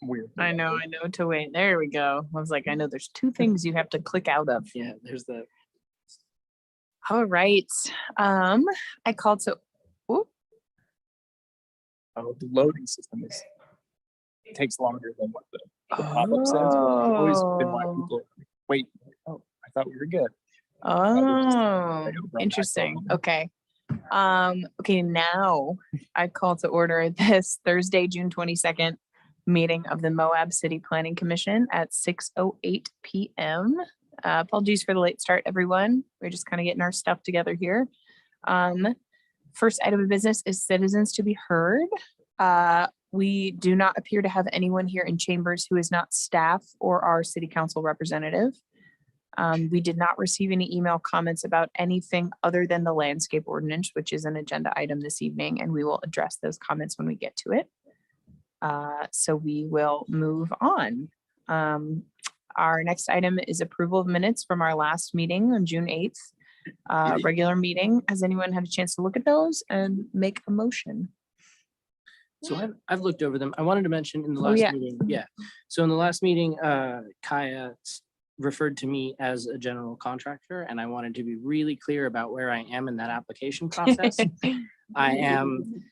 weird. I know to wait. There we go. I was like, I know there's two things you have to click out of. Yeah, there's the. All right. I called to. Ooh. Oh, the loading system takes longer than what the pop-up says. I've always been why people are like, wait. Oh, I thought we were good. Oh, interesting. Okay. Okay, now I call to order this Thursday, June 22nd meeting of the Moab City Planning Commission at 6:08 p.m. Apologies for the late start, everyone. We're just kind of getting our stuff together here. First item of business is citizens to be heard. We do not appear to have anyone here in chambers who is not staff or our city council representative. We did not receive any email comments about anything other than the landscape ordinance, which is an agenda item this evening, and we will address those comments when we get to it. So we will move on. Our next item is approval of minutes from our last meeting on June 8th. Regular meeting. Has anyone had a chance to look at those and make a motion? So I've looked over them. I wanted to mention in the last meeting. Yeah. So in the last meeting, Kaya referred to me as a general contractor, and I wanted to be really clear about where I am in that application process. I am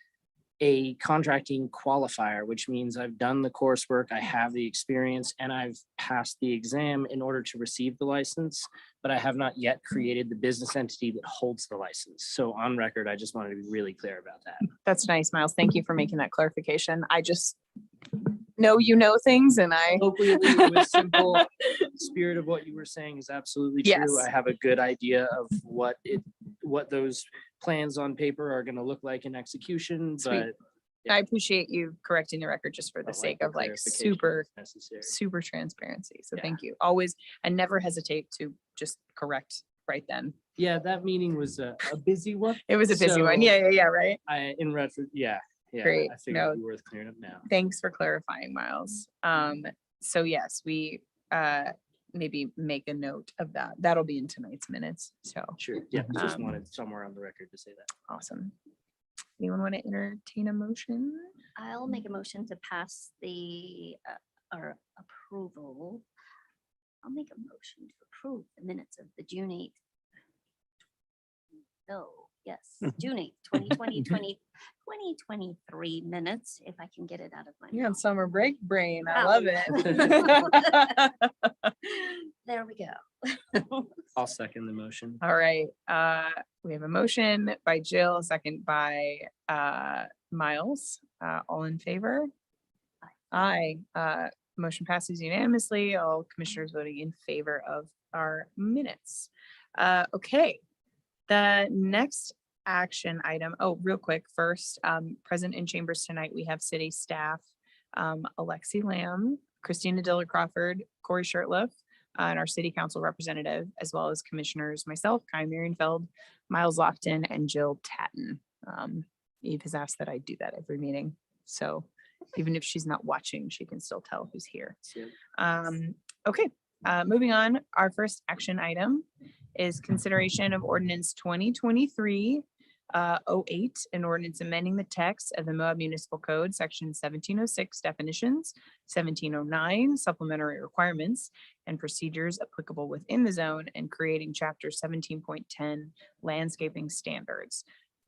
a contracting qualifier, which means I've done the coursework, I have the experience, and I've passed the exam in order to receive the license, but I have not yet created the business entity that holds the license. So on record, I just wanted to be really clear about that. That's nice, Miles. Thank you for making that clarification. I just know you know things, and I hopefully it was simple. The spirit of what you were saying is absolutely true. Yes. I have a good idea of what those plans on paper are going to look like in execution. Sweet. But I appreciate you correcting the record just for the sake of like super transparency. So thank you. Always, and never hesitate to just correct right then. Yeah, that meeting was a busy one. It was a busy one. Yeah, right. In Redford, yeah. Great. I figured it'd be worth clearing up now. Thanks for clarifying, Miles. So yes, we maybe make a note of that. That'll be in tonight's minutes. So sure. Yeah, just wanted somewhere on the record to say that. Awesome. Anyone want to entertain a motion? I'll make a motion to pass the or approval. I'll make a motion to approve the minutes of the June 8th. No, yes, June 8th, 2023 minutes, if I can get it out of my You're on mouth. summer break brain. I love it. There we go. I'll second the motion. All right. We have a motion by Jill, a second by Miles. All in favor? Aye. Motion passes unanimously. All commissioners voting in favor of our minutes. Okay. The next action item. Oh, real quick. First, present in chambers tonight, we have city staff, Alexi Lamb, Christina Diller Crawford, Corey Shirtliff, and our city council representative, as well as commissioners, myself, Kai Marienfeld, Miles Lofton, and Jill Tatton. Eve has asked that I do that every meeting. So even if she's not watching, she can still tell who's here. Okay, moving on. Our first action item is consideration of ordinance 2023-08, an ordinance amending the text of the Moab Municipal Code, section 1706 definitions, 1709 supplementary requirements and procedures applicable within the zone, and creating chapter 17.10 landscaping standards.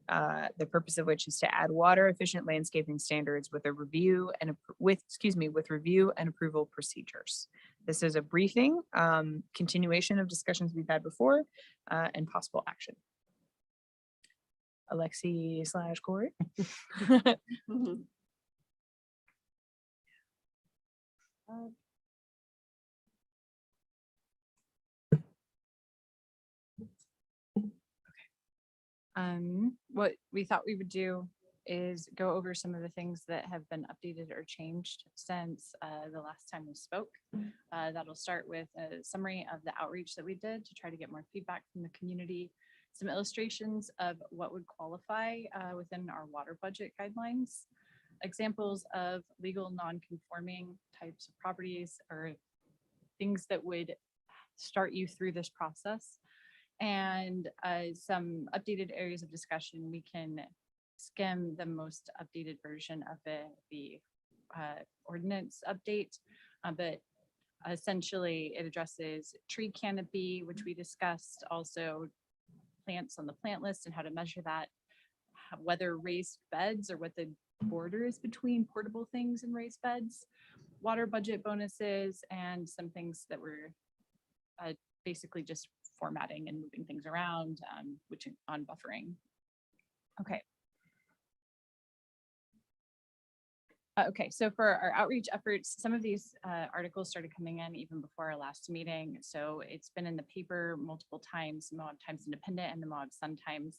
The purpose of which is to add water efficient landscaping standards with a review and with review and approval procedures. This is a briefing, continuation of discussions we've had before, and possible action. Alexi / Corey. What we thought we would do is go over some of the things that have been updated or changed since the last time we spoke. That'll start with a summary of the outreach that we did to try to get more feedback from the community, some illustrations of what would qualify within our water budget guidelines, examples of legal non-conforming types of properties or things that would start you through this process, and some updated areas of discussion. We can skim the most updated version of the ordinance update, but essentially it addresses tree canopy, which we discussed, also plants on the plant list and how to measure that, whether raised beds or what the border is between portable things and raised beds, water budget bonuses, and some things that were basically just formatting and moving things around, which on buffering. Okay. Okay, so for our outreach efforts, some of these articles started coming in even before our last meeting. So it's been in the paper multiple times, Moab Times Independent and the Moab Sun Times.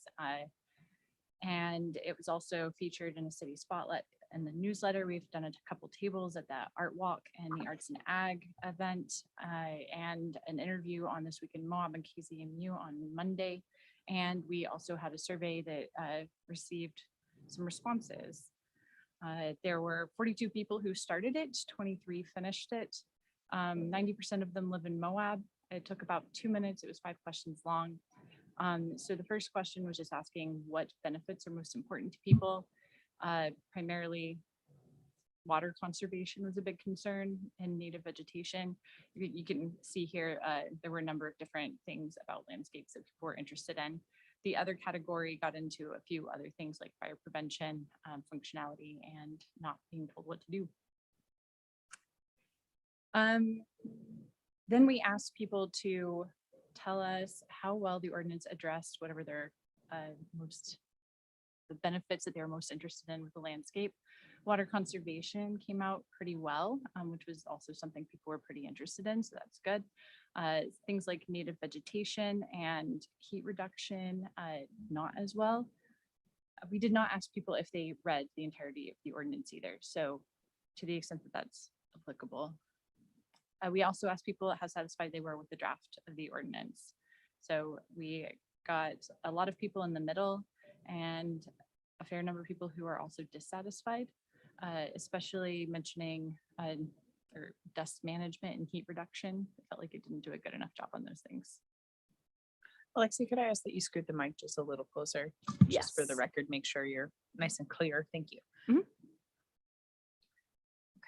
And it was also featured in a city spotlight in the newsletter. We've done a couple tables at the Art Walk and the Arts and Ag event, and an interview on This Week in Moab and KZMU on Monday. And we also had a survey that received some responses. There were 42 people who started it, 23 finished it. 90% of them live in Moab. It took about 2 minutes. It was 5 questions long. So the first question was just asking what benefits are most important to people. Primarily water conservation was a big concern and native vegetation. You can see here, there were a number of different things about landscapes that people were interested in. The other category got into a few other things like fire prevention, functionality, and not being told what to do. Then we asked people to tell us how well the ordinance addressed whatever their the benefits that they were most interested in with the landscape. Water conservation came out pretty well, which was also something people were pretty interested in, so that's good. Things like native vegetation and heat reduction, not as well. We did not ask people if they read the entirety of the ordinance either, so to the extent that that's applicable. We also asked people how satisfied they were with the draft of the ordinance. So we got a lot of people in the middle and a fair number of people who are also dissatisfied, especially mentioning or dust management and heat reduction. I felt like it didn't do a good enough job on those things. Alexi, could I ask that you scoot the mic just a little closer? Just for the record, make sure you're nice and clear. Thank you.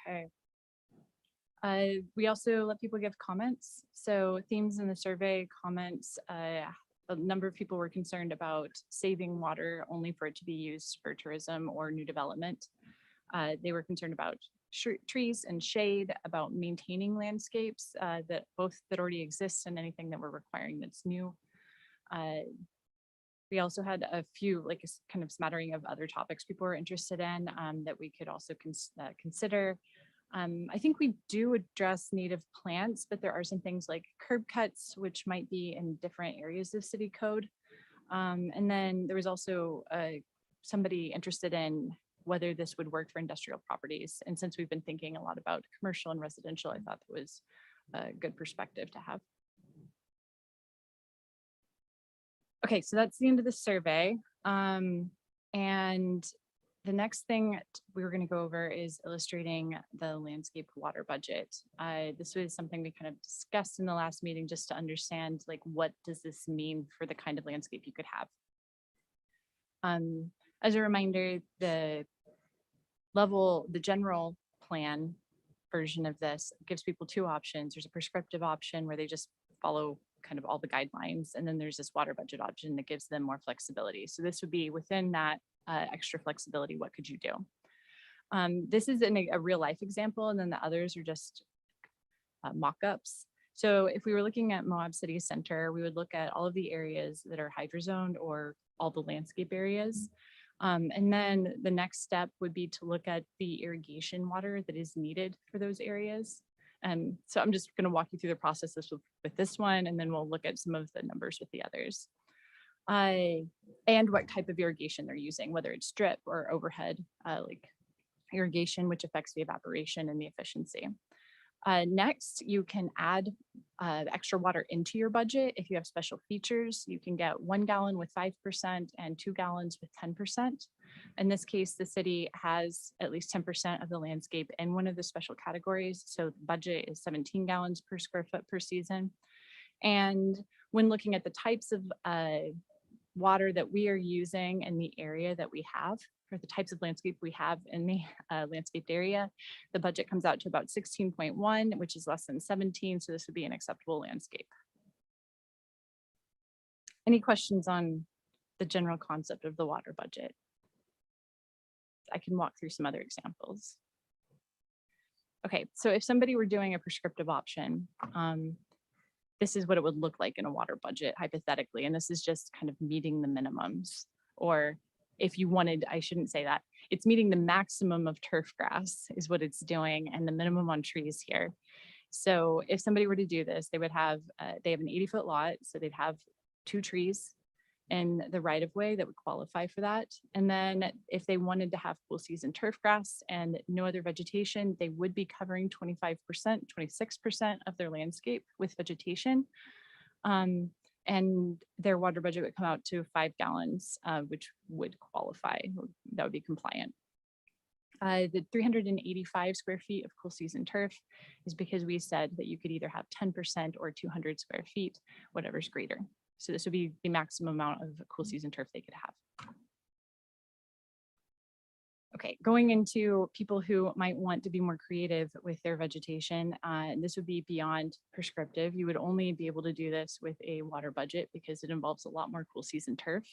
Okay. We also let people give comments. So themes in the survey comments, a number of people were concerned about saving water only for it to be used for tourism or new development. They were concerned about trees and shade, about maintaining landscapes that already exist and anything that we're requiring that's new. We also had a few, like a kind of smattering of other topics people were interested in that we could also consider. I think we do address native plants, but there are some things like curb cuts, which might be in different areas of city code. And then there was also somebody interested in whether this would work for industrial properties. And since we've been thinking a lot about commercial and residential, I thought that was a good perspective to have. Okay, so that's the end of the survey. And the next thing we were going to go over is illustrating the landscape water budget. This was something we kind of discussed in the last meeting just to understand, like, what does this mean for the kind of landscape you could have? As a reminder, the general plan version of this gives people 2 options. There's a prescriptive option where they just follow kind of all the guidelines. And then there's this water budget option that gives them more flexibility. So this would be within that extra flexibility. What could you do? This is a real life example, and then the others are just mock-ups. So if we were looking at Moab City Center, we would look at all of the areas that are hydro-zoned or all the landscape areas. And then the next step would be to look at the irrigation water that is needed for those areas. So I'm just going to walk you through the process with this one, and then we'll look at some of the numbers with the others. And what type of irrigation they're using, whether it's drip or overhead like irrigation, which affects the evaporation and the efficiency. Next, you can add extra water into your budget. If you have special features, you can get 1 gallon with 5% and 2 gallons with 10%. In this case, the city has at least 10% of the landscape in one of the special categories. So the budget is 17 gallons per square foot per season. And when looking at the types of water that we are using in the area that we have, for the types of landscape we have in the landscaped area, the budget comes out to about 16.1, which is less than 17. So this would be an acceptable landscape. Any questions on the general concept of the water budget? I can walk through some other examples. Okay, so if somebody were doing a prescriptive option, this is what it would look like in a water budget hypothetically, and this is just kind of meeting the minimums. Or if you wanted, I shouldn't say that, it's meeting the maximum of turf grass is what it's doing, and the minimum on trees here. So if somebody were to do this, they would have, they have an 80-foot lot, so they'd have 2 trees in the right of way that would qualify for that. And then if they wanted to have cool season turf grass and no other vegetation, they would be covering 25%, 26% of their landscape with vegetation. And their water budget would come out to 5 gallons, which would qualify, that would be compliant. The 385 square feet of cool season turf is because we said that you could either have 10% or 200 square feet, whatever's greater. So this would be the maximum amount of cool season turf they could have. Okay, going into people who might want to be more creative with their vegetation, this would be beyond prescriptive. You would only be able to do this with a water budget because it involves a lot more cool season turf.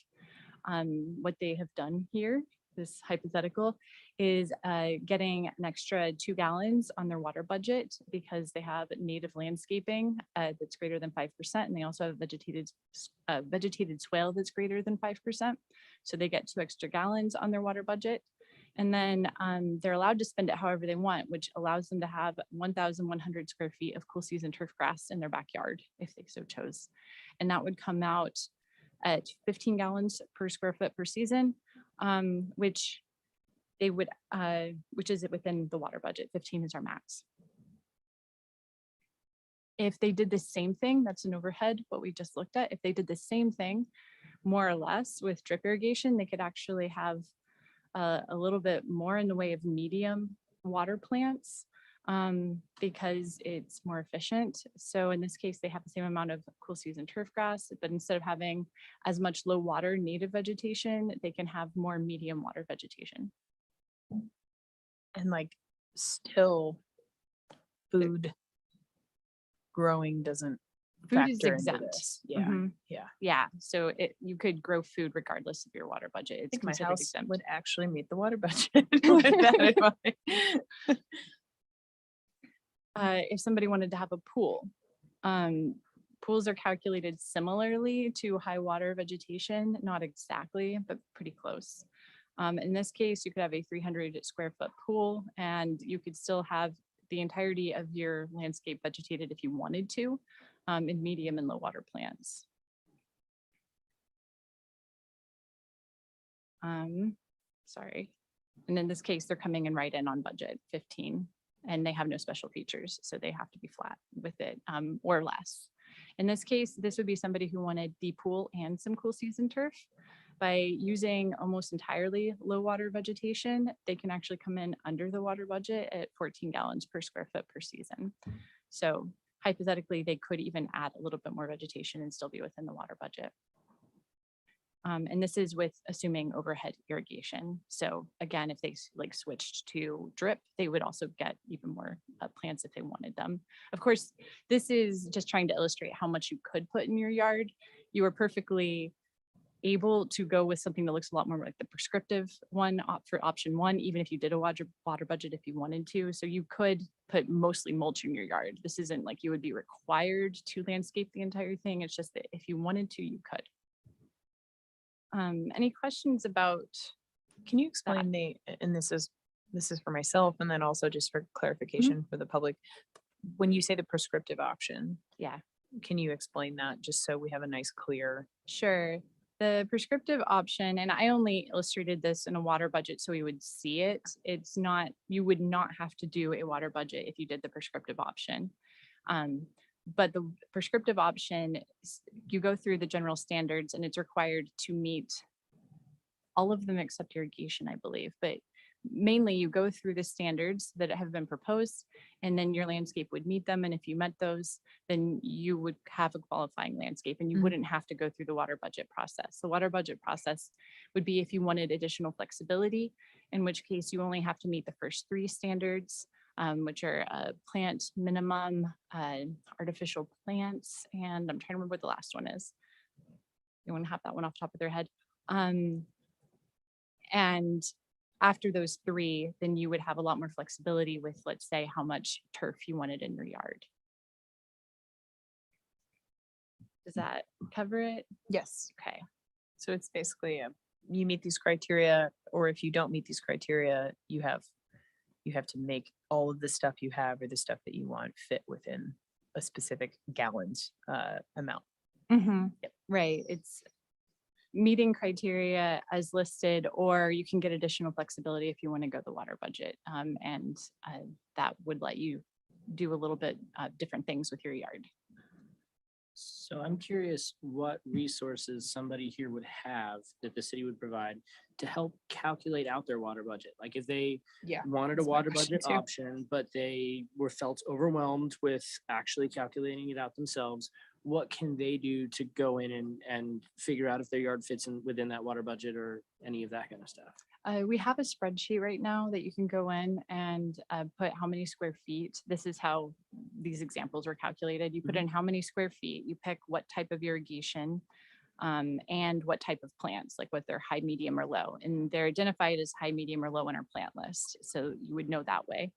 What they have done here, this hypothetical, is getting an extra 2 gallons on their water budget because they have native landscaping that's greater than 5%, and they also have vegetated swale that's greater than 5%. So they get 2 extra gallons on their water budget. And then they're allowed to spend it however they want, which allows them to have 1,100 square feet of cool season turf grass in their backyard if they so chose. And that would come out at 15 gallons per square foot per season, which they would, which is within the water budget. 15 is our max. If they did the same thing, that's an overhead, what we just looked at. If they did the same thing, more or less with drip irrigation, they could actually have a little bit more in the way of medium water plants because it's more efficient. So in this case, they have the same amount of cool season turf grass, but instead of having as much low water native vegetation, they can have more medium water vegetation. And like still food growing doesn't Food is factor into exempt. this. Yeah. Mhm. Yeah. Yeah, so you could grow food regardless of your water budget. I It's think my considered house exempt. would actually meet the water budget. with that in mind. If somebody wanted to have a pool, pools are calculated similarly to high water vegetation, not exactly, but pretty close. In this case, you could have a 300 square foot pool and you could still have the entirety of your landscape vegetated if you wanted to, in medium and low water plants. Sorry. And in this case, they're coming in right in on budget 15 and they have no special features. So they have to be flat with it or less. In this case, this would be somebody who wanted the pool and some cool season turf. By using almost entirely low water vegetation, they can actually come in under the water budget at 14 gallons per square foot per season. So hypothetically, they could even add a little bit more vegetation and still be within the water budget. And this is with assuming overhead irrigation. So again, if they like switched to drip, they would also get even more plants if they wanted them. Of course, this is just trying to illustrate how much you could put in your yard. You are perfectly able to go with something that looks a lot more like the prescriptive one for option 1, even if you did a water budget if you wanted to. So you could put mostly mulch in your yard. This isn't like you would be required to landscape the entire thing. It's just that if you wanted to, you could. Any questions about? Can you explain and this is for myself and then also just for clarification for the public, when you say the prescriptive option, Yeah, can you explain that just so we have a nice clear? sure. The prescriptive option, and I only illustrated this in a water budget so we would see it. It's not, you would not have to do a water budget if you did the prescriptive option. But the prescriptive option, you go through the general standards and it's required to meet all of them except irrigation, I believe. But mainly you go through the standards that have been proposed, and then your landscape would meet them. And if you met those, then you would have a qualifying landscape and you Mhm. wouldn't have to go through the water budget process. The water budget process would be if you wanted additional flexibility, in which case you only have to meet the first 3 standards, which are plant minimum, artificial plants, and I'm trying to remember what the last one is. You want to have that one off the top of their head. And after those 3, then you would have a lot more flexibility with, let's say, how much turf you wanted in your yard. Does that cover it? Yes. Okay. So it's basically you meet these criteria, or if you don't meet these criteria, you have to make all of the stuff you have or the stuff that you want fit within a specific gallons amount. Yep. Right. It's meeting criteria as listed, or you can get additional flexibility if you want to go the water budget. And that would let you do a little bit different things with your yard. So I'm curious what resources somebody here would have that the city would provide to help calculate out their water budget. Like if they Yeah. wanted a that's my water question budget too. option, but they were felt overwhelmed with actually calculating it out themselves, what can they do to go in and figure out if their yard fits in within that water budget or any of that kind of stuff? We have a spreadsheet right now that you can go in and put how many square feet. This is how these examples were calculated. You put in how many square feet, you pick what type of irrigation, and what type of plants, like what they're high, medium, or low. And they're identified as high, medium, or low in our plant list. So you would know that way.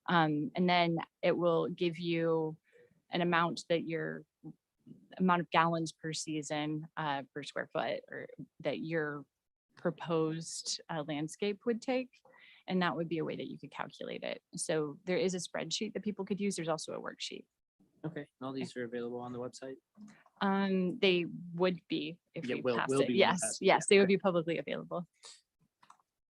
And then it will give you an amount that your amount of gallons per season per square foot, or that your proposed landscape would take. And that would be a way that you could calculate it. So there is a spreadsheet that people could use. There's also a worksheet. Okay, all these are available on the website. They would be if Yeah, we will passed be it. when we Yes, pass it, yes, yeah, they would okay. be publicly available.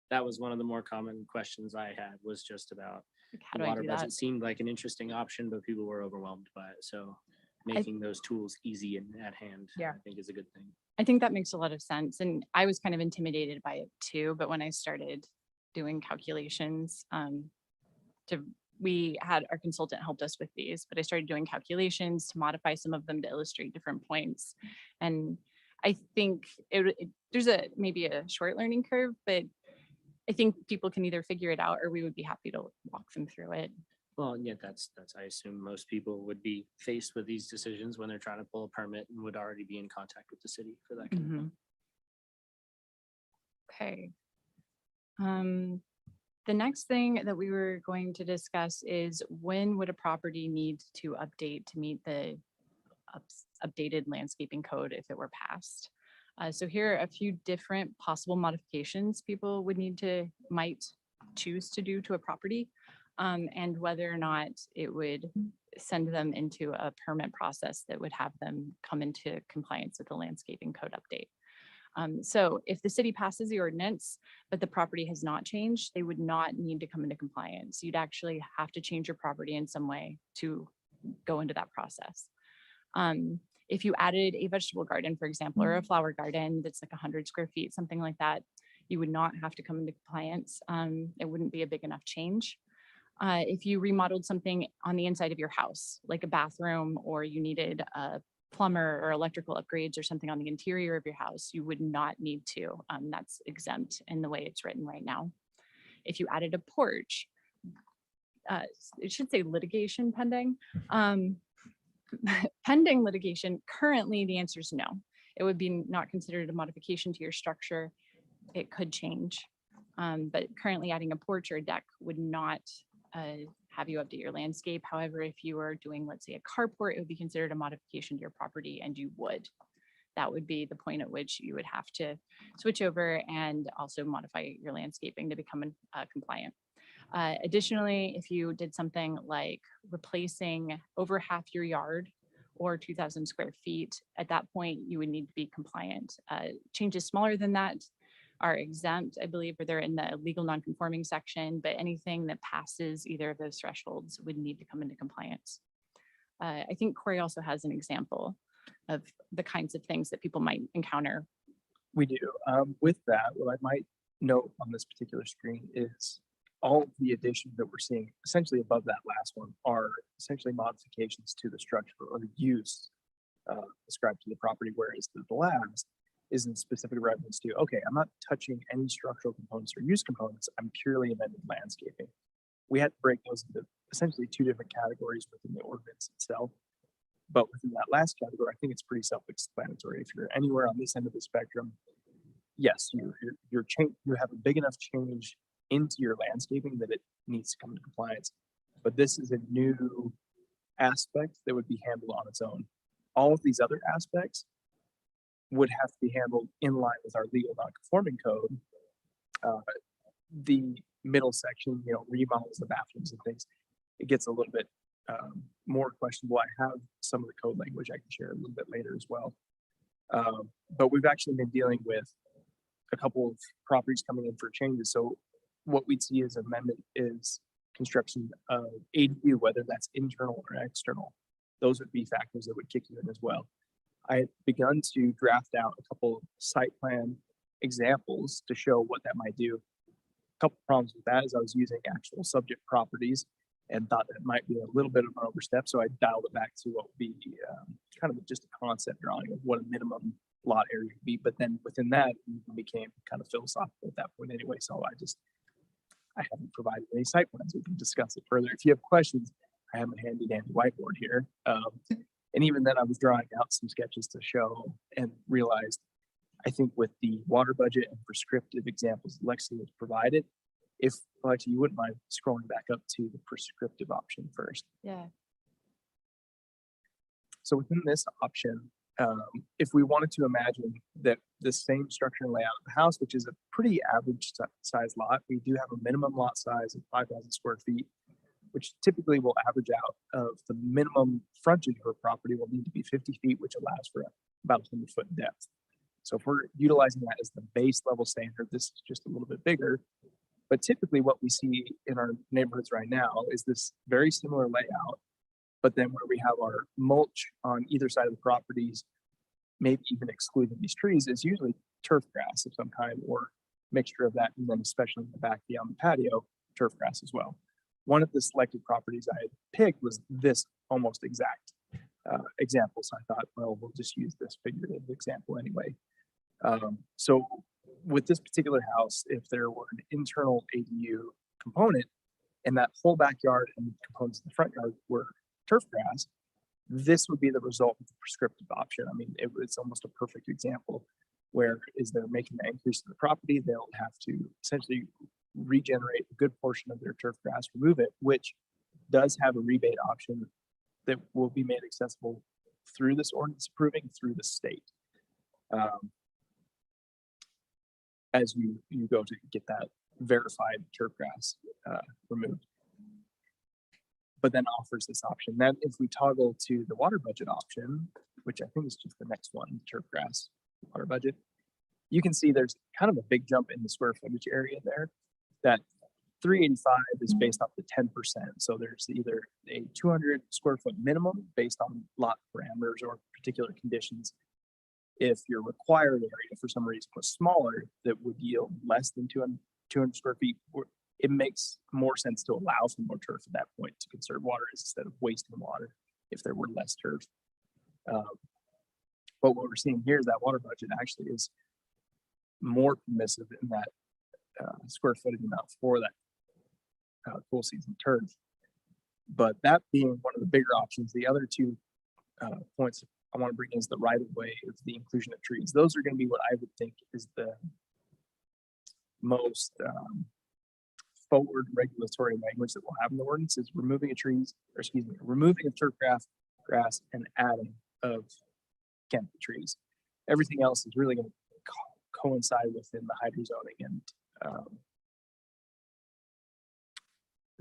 That was one of the more common questions I had, was just about Like, how the do I water do budget. that? Seemed like an interesting option, but people were overwhelmed by it. So making those tools easy and at hand, Yeah. I think is a good thing. I think that makes a lot of sense. And I was kind of intimidated by it too. But when I started doing calculations, we had our consultant helped us with these, but I started doing calculations to modify some of them to illustrate different points. And I think there's maybe a short learning curve, but I think people can either figure it out, or we would be happy to walk them through it. Well, yeah, that's, I assume most people would be faced with these decisions when they're trying to pull a permit and would already be in contact with the city for that kind of thing. Okay. The next thing that we were going to discuss is when would a property need to update to meet the updated landscaping code if it were passed? So here are a few different possible modifications people would might choose to do to a property, and whether or not it would send them into a permit process that would have them come into compliance with the landscaping code update. So if the city passes the ordinance, but the property has not changed, they would not need to come into compliance. You'd actually have to change your property in some way to go into that process. If you added a vegetable garden, for example, or a flower garden that's like 100 square feet, something like that, you would not have to come into compliance. It wouldn't be a big enough change. If you remodeled something on the inside of your house, like a bathroom, or you needed a plumber or electrical upgrades or something on the interior of your house, you would not need to. That's exempt in the way it's written right now. If you added a porch, it should say litigation pending. Pending litigation, currently the answer is no. It would be not considered a modification to your structure. It could change, but currently adding a porch or a deck would not have you update your landscape. However, if you are doing, let's say, a carport, it would be considered a modification to your property, and you would. That would be the point at which you would have to switch over and also modify your landscaping to become compliant. Additionally, if you did something like replacing over half your yard or 2,000 square feet, at that point, you would need to be compliant. Changes smaller than that are exempt, I believe, or they're in the legal non-conforming section, but anything that passes either of those thresholds would need to come into compliance. I think Corey also has an example of the kinds of things that people might encounter. We do. With that, what I might note on this particular screen is all of the additions that we're seeing essentially above that last one are essentially modifications to the structure or use ascribed to the property, whereas the last is in specific reference to, okay, I'm not touching any structural components or use components, I'm purely amending landscaping. We had to break those into essentially two different categories within the ordinance itself. But within that last category, I think it's pretty self-explanatory. If you're anywhere on this end of the spectrum, yes, you have a big enough change into your landscaping that it needs to come into compliance. But this is a new aspect that would be handled on its own. All of these other aspects would have to be handled in line with our legal non-conforming code. The middle section, remodels the bathrooms and things, it gets a little bit more questionable. I have some of the code language I can share a little bit later as well. But we've actually been dealing with a couple of properties coming in for changes. So what we'd see as amendment is construction of ADU, whether that's internal or external. Those would be factors that would kick you in as well. I had begun to draft out a couple site plan examples to show what that might do. A couple problems with that is I was using actual subject properties and thought that might be a little bit of an overstep. So I dialed it back to what would be kind of just a concept drawing of what a minimum lot area would be. But then within that, it became kind of philosophical at that point anyway. So I haven't provided any site plans. We can discuss it further. If you have questions, I have a handy dandy whiteboard here. And even then I was drawing out some sketches to show and realized, I think with the water budget and prescriptive examples Lexi has provided, if Lexi, you wouldn't mind scrolling back up to the prescriptive option first. Yeah. So within this option, if we wanted to imagine that the same structure and layout of the house, which is a pretty average size lot, we do have a minimum lot size of 5,000 square feet, which typically will average out of the minimum frontage of a property will need to be 50 feet, which allows for about 100 foot depth. So if we're utilizing that as the base level standard, this is just a little bit bigger. But typically what we see in our neighborhoods right now is this very similar layout, but then where we have our mulch on either side of the properties, maybe even excluding these trees, is usually turf grass of some kind or mixture of that. And then especially in the back beyond the patio, turf grass as well. One of the selected properties I had picked was this almost exact example. So I thought, well, we'll just use this figurative example anyway. So with this particular house, if there were an internal ADU component and that whole backyard and components of the front yard were turf grass, this would be the result of the prescriptive option. I mean, it's almost a perfect example where is they're making the increase to the property, they'll have to essentially regenerate a good portion of their turf grass, remove it, which does have a rebate option that will be made accessible through this ordinance approving through the state. As you go to get that verified turf grass removed. But then offers this option. Then if we toggle to the water budget option, which I think is just the next one, turf grass water budget, you can see there's kind of a big jump in the square footage area there. That 385 is based off the 10%. So there's either a 200 square foot minimum based on lot parameters or particular conditions. If your required area for some reason was smaller, that would yield less than 200 square feet, it makes more sense to allow for more turf at that point to conserve water instead of wasting water if there were less turf. But what we're seeing here is that water budget actually is more permissive in that square footage amount for that cool season turf. But that being one of the bigger options, the other two points I want to bring is the right of way of the inclusion of trees. Those are going to be what I would think is the most forward regulatory language that we'll have in the ordinance is removing of trees, or excuse me, removing of turf grass and adding of canopy trees. Everything else is really going to coincide within the hydro zoning and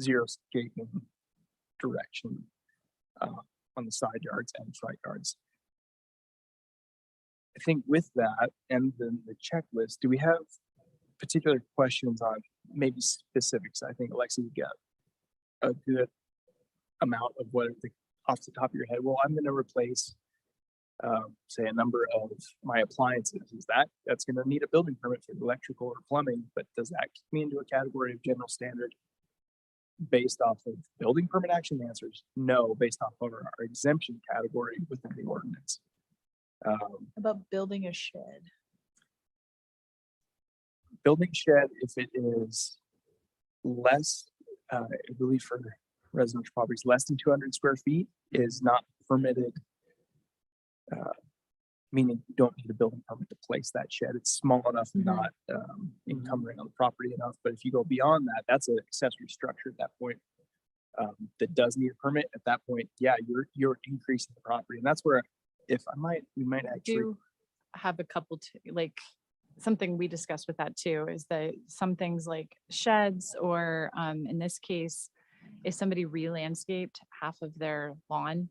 zero scaping direction on the side yards and front yards. I think with that and then the checklist, do we have particular questions on maybe specifics? I think Alexi, you got a good amount of what off the top of your head. Well, I'm going to replace say a number of my appliances, that's going to need a building permit for electrical or plumbing, but does that kick me into a category of general standard based off of building permit action? The answer is no, based off of our exemption category within the ordinance. About building a shed. Building shed, if it is less, I believe for residential properties, less than 200 square feet is not permitted. Meaning you don't need a building permit to place that shed. It's small enough, and not encumbering on the property enough. But if you go beyond that, that's an accessory structure at that point that does need a permit. At that point, yeah, you're increasing the property, and that's where, we might actually Do have a couple to like, something we discussed with that too, is that some things like sheds or in this case, if somebody re-landscaped half of their lawn,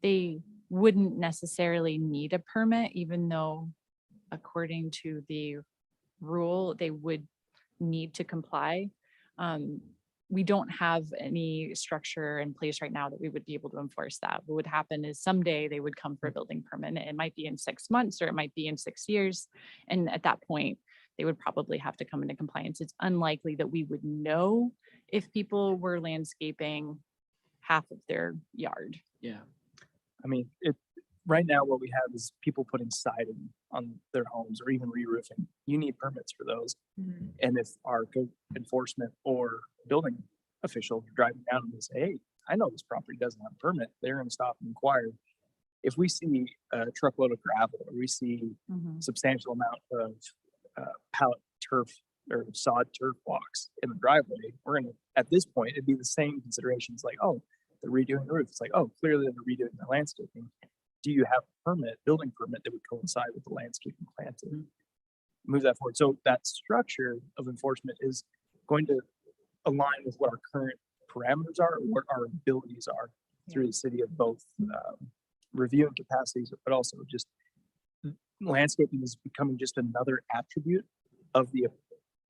they wouldn't necessarily need a permit, even though according to the rule, they would need to comply. We don't have any structure in place right now that we would be able to enforce that. What would happen is someday they would come for a building permit. It might be in 6 months or it might be in 6 years. And at that point, they would probably have to come into compliance. It's unlikely that we would know if people were landscaping half of their yard. Yeah. I mean, right now what we have is people putting siding on their homes or even re-roofing. You need permits for those. And if our code enforcement or building officials are driving down and they say, hey, I know this property doesn't have a permit, they're going to stop and inquire. If we see a truckload of gravel or we see substantial amount of pallet turf or sod turf blocks in the driveway, we're going to, at this point, it'd be the same considerations like, oh, they're redoing the roof. It's like, oh, clearly they're redoing the landscaping. Do you have a permit, building permit that would coincide with the landscaping plan to move that forward? So that structure of enforcement is going to align with what our current parameters are, what our abilities are through the city of both reviewing capacities, but also just landscaping is becoming just another attribute of the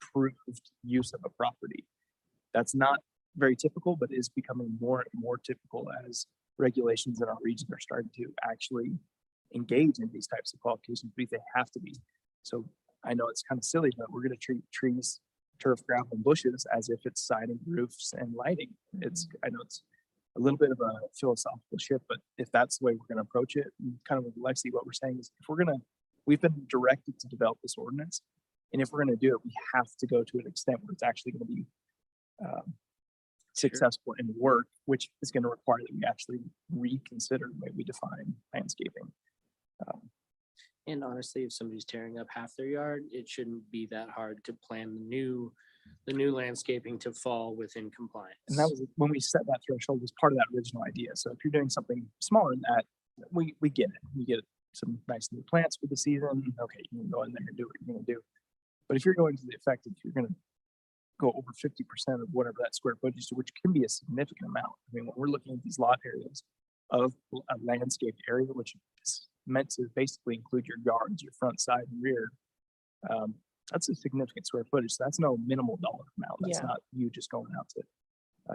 approved use of a property. That's not very typical, but is becoming more and more typical as regulations in our region are starting to actually engage in these types of qualifications because they have to be. So I know it's kind of silly, but we're going to treat trees, turf, gravel, and bushes as if it's siding, roofs, and lighting. I know it's a little bit of a philosophical shift, but if that's the way we're going to approach it, and kind of with Lexi, what we're saying is if we've been directed to develop this ordinance, and if we're going to do it, we have to go to an extent where it's actually going to be successful in work, which is going to require that we actually reconsider the way we define landscaping. And honestly, if somebody's tearing up half their yard, it shouldn't be that hard to plan the new landscaping to fall within compliance. And that was when we set that threshold, was part of that original idea. So if you're doing something smaller than that, we get it. You get some nice new plants for the season. Okay, you can go in there and do what you're going to do. But if you're going to the effect that you're going to go over 50% of whatever that square footage to, which can be a significant amount. I mean, when we're looking at these lot areas of a landscaped area, which is meant to basically include your yards, your front, side, and rear, that's a significant square footage. So that's no minimal dollar amount. That's not you just going out to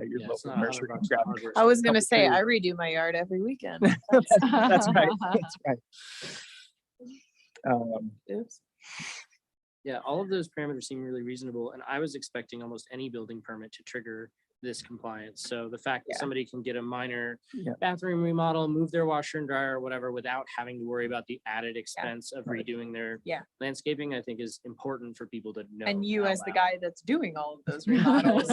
your Yeah, it's local not nursery and $100 grabbing. hardware I was Couple gonna say, I trees. redo my yard every weekend. That's right. That's right. Oops. Yeah, all of those parameters seem really reasonable, and I was expecting almost any building permit to trigger this compliance. So the fact that Yeah. somebody can get a minor Yeah. bathroom remodel, move their washer and dryer or whatever without having to worry about the added expense of Right. redoing their Yeah. landscaping, I think is important for people to know. And you out as the loud. guy that's doing all of those remodels,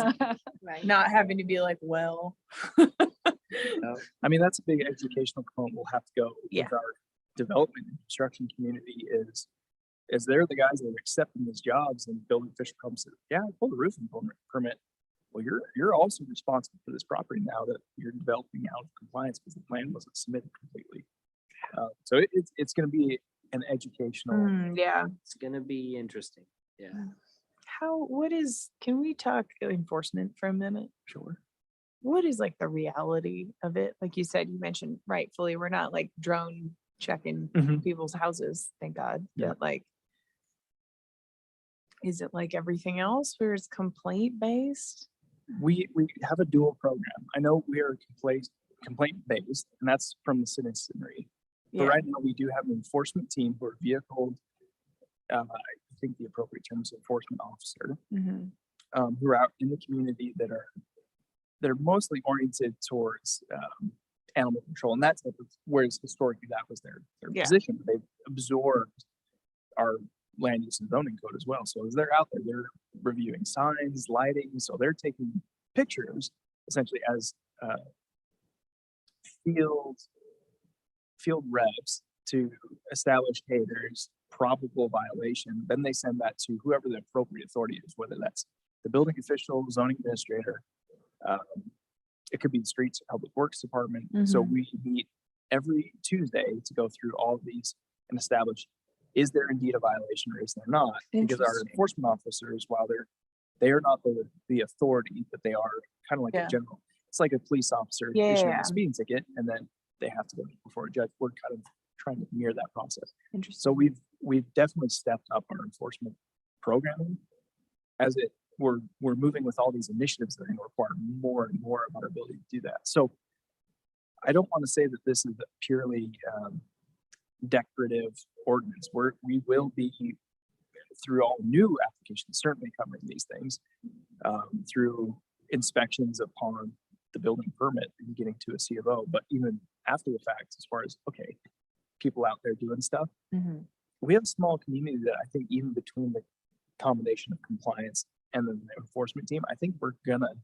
Right. not having to be like, well. I mean, that's a big educational component we'll have to go Yeah. with our development and construction community is they're the guys that are accepting these jobs, and building official comes and yeah, pull the roofing permit. Well, you're also responsible for this property now that you're developing out of compliance because the plan wasn't submitted completely. So it's going to be an educational. Yeah. It's gonna be interesting. Yeah. Can we talk enforcement for a minute? Sure. What is like the reality of it? Like you said, you mentioned rightfully, we're not like drone checking Mhm. people's houses, thank God. Yeah. But like, is it like everything else where it's complaint based? We have a dual program. I know we are complaint based, and that's from the citizenry. But right now, we do have an enforcement team who are vehicle, I think the appropriate term is enforcement officer, Mhm. who are out in the community that are mostly oriented towards animal control and that type of, whereas historically that was their Yeah. position. But they've absorbed our land use and zoning code as well. So as they're out there, they're reviewing signs, lighting. So they're taking pictures essentially as field reps to establish, hey, there's probable violation. Then they send that to whoever the appropriate authority is, whether that's the building official, zoning administrator. It could be the streets or public works department. So we meet every Tuesday to go through all of these and establish, is there indeed a violation or is there not? Because our Interesting. enforcement officers, while they are not the authority, but they are kind of like Yeah. a general. It's like a police officer Yeah, issuing yeah. a speeding ticket, and then they have to go before a judge. We're kind of trying to mirror that process. Interesting. So we've definitely stepped up our enforcement programming as we're moving with all these initiatives that are going to require more and more of our ability to do that. So I don't want to say that this is a purely decorative ordinance. We will be through all new applications, certainly covering these things through inspections upon the building permit and getting to a C of O. But even after the fact, as far as, okay, people out there doing stuff, Mhm. we have a small community that I think even between the combination of compliance and then the enforcement team, I think we're gonna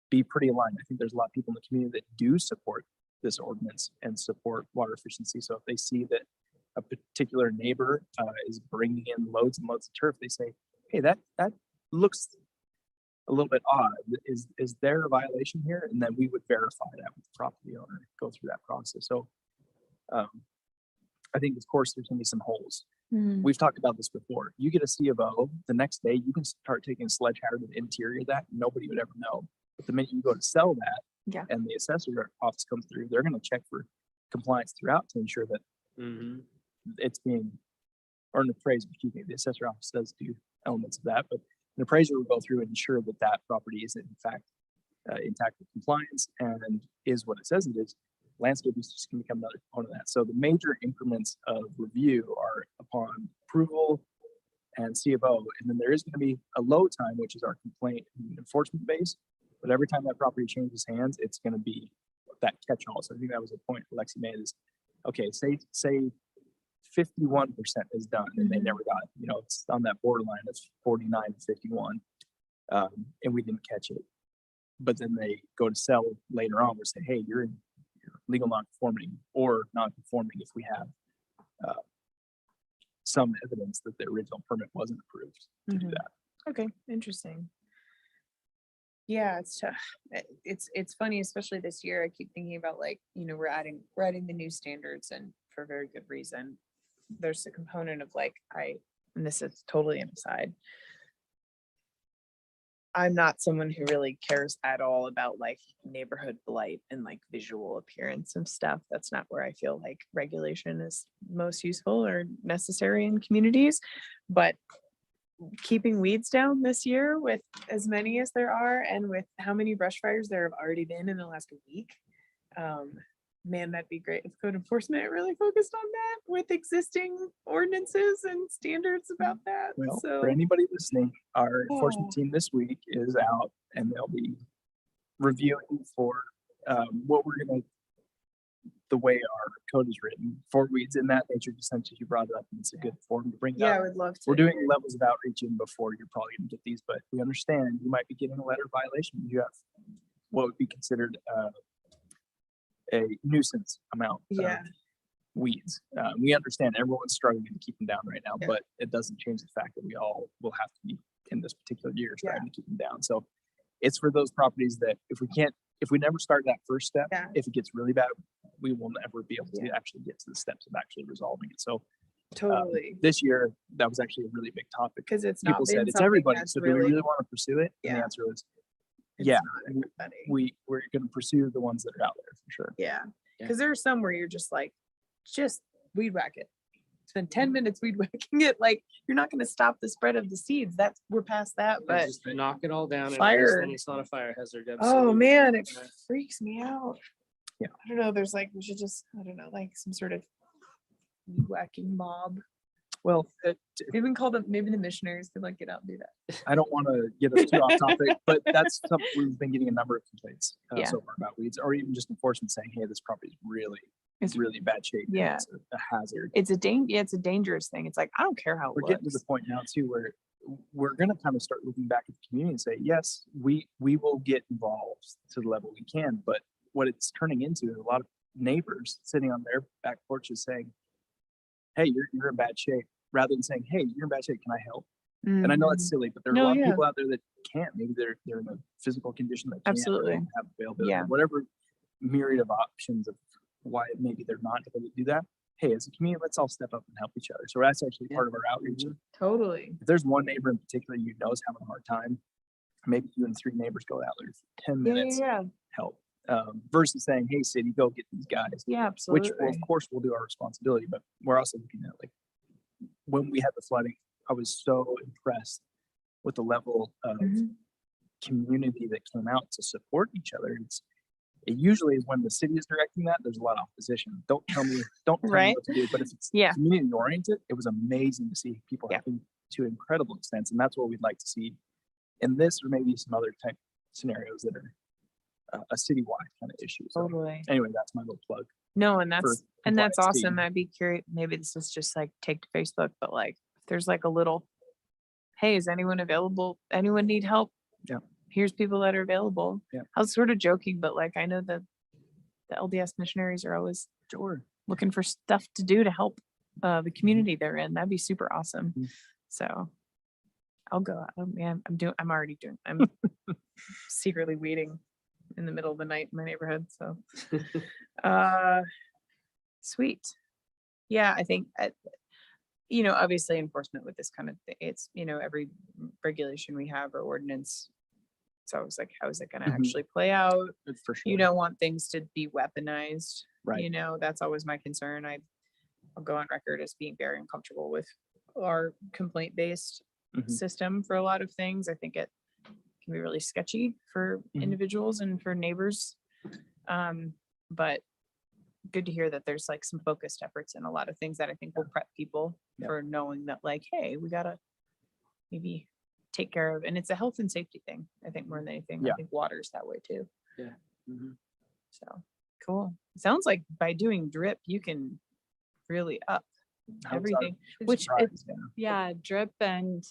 be pretty aligned. I think there's a lot of people in the community that do support this ordinance and support water efficiency. So if they see that a particular neighbor is bringing in loads and loads of turf, they say, hey, that looks a little bit odd. Is there a violation here? And then we would verify that with the property owner, go through that process. So I think, of course, there's gonna be some holes. Mhm. We've talked about this before. You get a C of O, the next day you can start taking a sledgehammer to the interior of that. Nobody would ever know. But the minute you go to sell that, Yeah. and the assessor office comes through, they're going to check for compliance throughout to ensure that it's being, or an appraiser, excuse me, the assessor office does do elements of that, but an appraiser will go through and ensure that that property is in fact intact with compliance and is what it says it is. Landscape is just going to become another component of that. So the major increments of review are upon approval and C of O, and then there is going to be a low time, which is our complaint and enforcement base. But every time that property changes hands, it's going to be that catch-all. So I think that was a point Alexi made is, okay, say 51% is done and they never got, it's on that borderline of 49 to 51, and we didn't catch it. But then they go to sell later on, we say, hey, you're in legal non-conforming or non-conforming if we have some evidence that the original permit wasn't approved to do Mhm. that. Okay, interesting. Yeah, it's tough. It's funny, especially this year. I keep thinking about we're adding the new standards, and for very good reason. There's a component of and this is totally an aside. I'm not someone who really cares at all about neighborhood blight and visual appearance of stuff. That's not where I feel like regulation is most useful or necessary in communities. But keeping weeds down this year with as many as there are and with how many brush fires there have already been in the last week, man, that'd be great if code enforcement really focused on that with existing ordinances and standards about that. Well, So for anybody listening, our enforcement team this week is out and they'll be reviewing for what we're going to, the way our code is written for weeds in that nature, just since you brought it up and it's a good form to bring it yeah, I up. would love to. We're doing levels of outreach in before you're probably going to get these, but we understand you might be getting a letter violation. You have what would be considered a nuisance amount Yeah. of weeds. We understand everyone's struggling to keep them down right now, Yeah. but it doesn't change the fact that we all will have to be in this particular year trying to keep them down. So it's for those properties that if we never start that first step, Yeah. if it gets really bad, we will never be able to Yeah. actually get to the steps of actually resolving it. So Totally. this year, that was actually a really big topic. Because it's not People been said it's something everybody. that's So do we really want to pursue it? And Yeah. the answer was, it's yeah, not everybody. we're going to pursue the ones that are out there for sure. Yeah, Yeah. because there are some where you're just weed whack it. Spend 10 minutes weed whacking it. You're not going to stop the spread of the seeds. We're past that. But Just knock it all down. Fire. And it's not a fire hazard. oh absolutely. man, it Yeah. freaks me out. Yeah. I don't know. There's we should just, I don't know, some sort of whacking mob. Well, Even call them, maybe the missionaries could like get out and do that. I don't want to get us too off topic, but that's something we've been getting a number of complaints Yeah. so far about weeds, or even just enforcement saying, hey, this property is It's- really bad shape. and Yeah. It's a hazard. It's it's a dangerous thing. It's like, I don't care how it We're getting to looks. the point now too, where we're going to kind of start looking back at the community and say, yes, we will get involved to the level we can, but what it's turning into is a lot of neighbors sitting on their back porches saying, hey, you're in bad shape, rather than saying, hey, you're in bad shape, can I help? And I know it's silly, but there are a No, lot yeah. of people out there that can't. Maybe they're in a physical condition that can't, or Absolutely. they don't have availability, Yeah. whatever myriad of options of why maybe they're not able to do that. Hey, as a community, let's all step up and help each other. So that's actually part of our outreach. Totally. If there's one neighbor in particular you know is having a hard time, maybe you and 3 neighbors go out there for 10 minutes, Yeah. help. Versus saying, hey, city, go get these guys. Yeah, Which absolutely. of course we'll do our responsibility, but we're also looking at like when we had the flooding, I was so impressed with the level of Mhm. community that came out to support each other. It usually is when the city is directing that, there's a lot of opposition. Don't tell me Right. what to do. But if it's Yeah. community oriented, it was amazing to see people Yeah. helping to incredible extents. And that's what we'd like to see in this or maybe some other type scenarios that are a citywide kind of issue. So Totally. anyway, that's my little plug. No, and that's compliance awesome. team. I'd be curious. Maybe this is just like take to Facebook, but like if there's like a little, hey, is anyone available? Anyone need help? Yeah. Here's people that are available. Yeah. I was sort of joking, but like I know that the LDS missionaries are always Sure. looking for stuff to do to help the community they're in. That'd be super awesome. Mhm. So I'll go out. Oh, man, I'm already doing, I'm secretly weeding in the middle of the night in my neighborhood. So, sweet. Yeah, I think, obviously enforcement with this kind of thing, it's, every regulation we have or ordinance. So I was like, how is it going to Mhm. actually play out? For sure. You don't want things to be weaponized. Right. That's always my concern. I'll go on record as being very uncomfortable with our complaint-based Mhm. system for a lot of things. I think it can be really sketchy for Mhm. individuals and for neighbors. But good to hear that there's like some focused efforts and a lot of things that I think will prep people Yeah. for knowing that like, hey, we gotta maybe take care of, and it's a health and safety thing, I think, more than anything. Yeah. I think water's that way too. Mhm. So cool. Sounds like by doing drip, you can really up I was everything, I'm which surprised, yeah. Yeah, drip and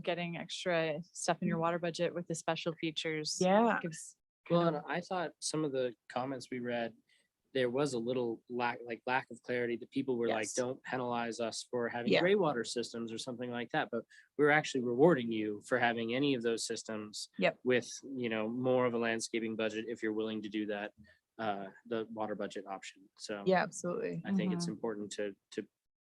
getting extra stuff in your water budget with the special features. Yeah. Gives Well, and I thought some of the comments we read, there was a little lack of clarity that people were like, Yes. don't penalize us for having Yeah. gray water systems or something like that. But we're actually rewarding you for having any of those systems Yep. with, more of a landscaping budget if you're willing to do that, the water budget option. So yeah, absolutely. I think it's Mhm. important to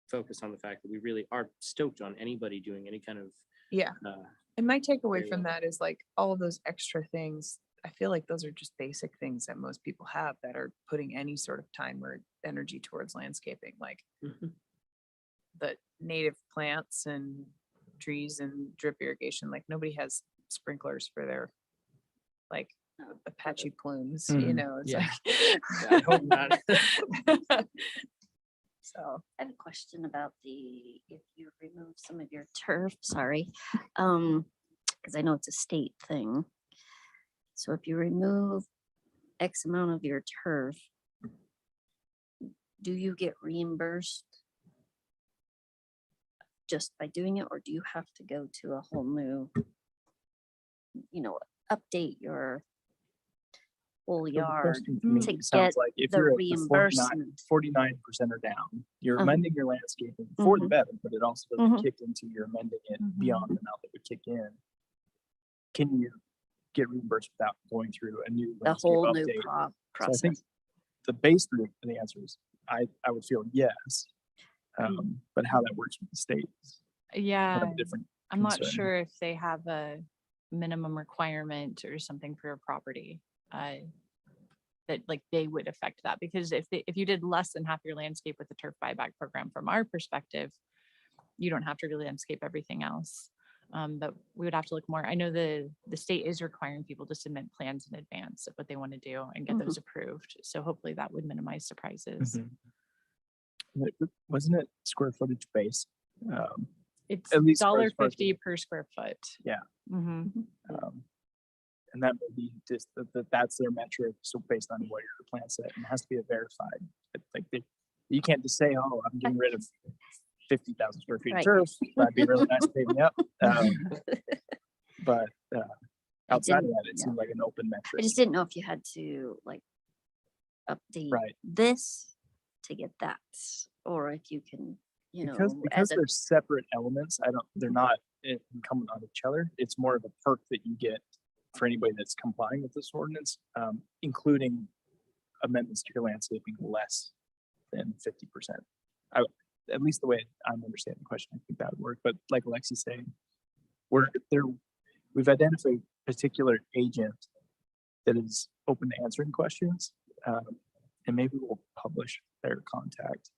focus on the fact that we really are stoked on anybody doing any kind of Yeah. uh, And my takeaway Very from well. that is like all of those extra things. I feel like those are just basic things that most people have that are putting any sort of time or energy towards landscaping, like Mhm. the native plants and trees and drip irrigation. Like nobody has sprinklers for their like Apache plumes, Mhm. it's Yeah. like, I hope not. So I have a question about if you remove some of your turf, sorry. Because I know it's a state thing. So if you remove X amount of your turf, do you get reimbursed just by doing it, or do you have to go to a whole new, update your whole So the yard? question to me to sounds get like if the you're at the reimbursement. 49% or down, you're Uh-huh. amending your landscaping for the Mhm. better, but it also doesn't Mhm. kick into you're amending it Mhm. beyond the amount that would kick in. Can you get reimbursed without going through a new The landscape whole new update? So I process. think the base for the answer is I would feel yes. But how that works with the state is kind yeah. of a different I'm not concern. sure if they have a minimum requirement or something for your property. That like they would affect that, because if you did less than half your landscape with the turf buyback program, from our perspective, you don't have to really landscape everything else. But we would have to look more. I know the state is requiring people to submit plans in advance of what they want to do and get those approved. So hopefully that would minimize surprises. Mhm. Wasn't it square footage based? It's At least for $1.50 per square foot. Yeah. Mhm. And that may be just that's their metric. So based on what your plan set, and it has to be a verified. You can't just say, "Oh, I'm getting rid of 50,000 square feet of Right. turf." That'd be really nice to pay me up. But outside of didn't- that, it seemed like an open I metric. just didn't know if you had to like update Right. this to get that, or if you can, Because as a, they're separate elements, they're not incumbent on each other. It's more of a perk that you get for anybody that's complying with this ordinance, including amendments to your landscaping less than 50%. At least the way I'm understanding the question, I think that would work. But like Alexi's saying, we've identified a particular agent that is open to answering questions, and maybe we'll publish their contact.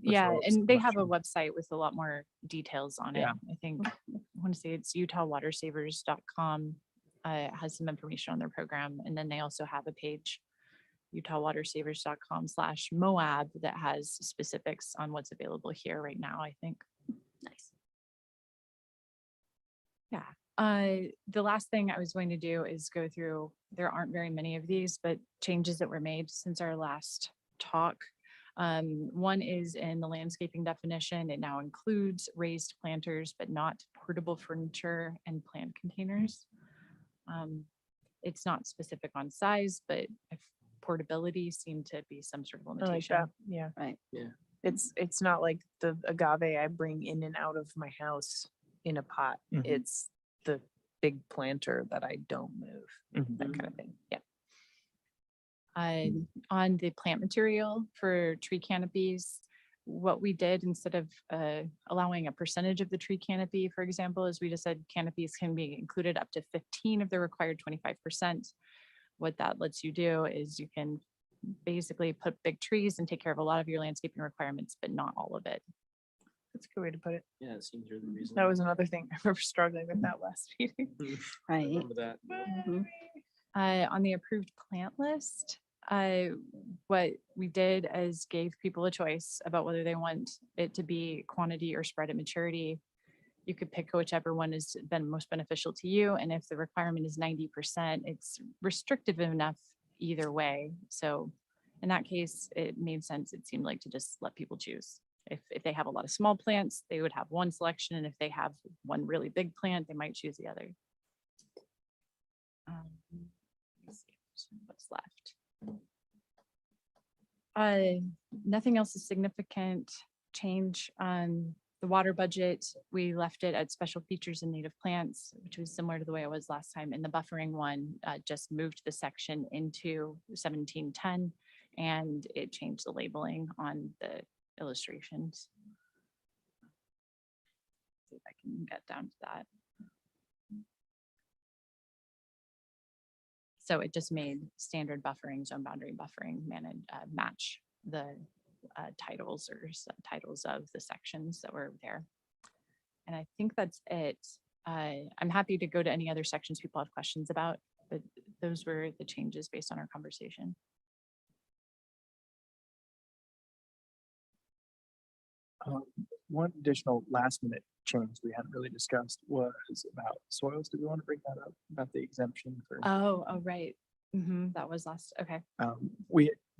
Yeah, Referrals, and I'm they not have a sure. website with a lot more details on it. Yeah. I think, I want to say it's utahwatersavers.com. Has some information on their program. And then they also have a page, utahwatersavers.com/Moab, that has specifics on what's available here right now, I think. nice. Yeah. The last thing I was going to do is go through, there aren't very many of these, but changes that were made since our last talk. One is in the landscaping definition. It now includes raised planters, but not portable furniture and plant containers. It's not specific on size, but if portability seemed to be some sort of I like limitation. that. Yeah. Right. Yeah. It's not like the agave I bring in and out of my house in a pot. Mhm. It's the big planter that I don't move, Mhm. that kind of thing. Yeah. On the plant material for tree canopies, what we did instead of allowing a percentage of the tree canopy, for example, is we just said canopies can be included up to 15 of the required 25%. What that lets you do is you can basically put big trees and take care of a lot of your landscaping requirements, but not all of it. That's a good way to put it. Yeah, it seems really reasonable. That was another thing I remember struggling with that last meeting. I Right. remember that. Mhm. On the approved plant list, what we did is gave people a choice about whether they want it to be quantity or spread at maturity. You could pick whichever one has been most beneficial to you. And if the requirement is 90%, it's restrictive enough either way. So in that case, it made sense, it seemed like, to just let people choose. If they have a lot of small plants, they would have one selection. And if they have one really big plant, they might choose the other. Let's see what's left. Nothing else is significant change on the water budget. We left it at special features and native plants, which was similar to the way it was last time. And the buffering one just moved the section into 1710, and it changed the labeling on the illustrations. See if I can get down to that. So it just made standard buffering, zone boundary buffering match the titles or titles of the sections that were there. And I think that's it. I'm happy to go to any other sections people have questions about, but those were the changes based on our conversation. One additional last minute change we hadn't really discussed was about soils. Do we want to bring that up about the exemption for? Oh, right. That was last. Okay.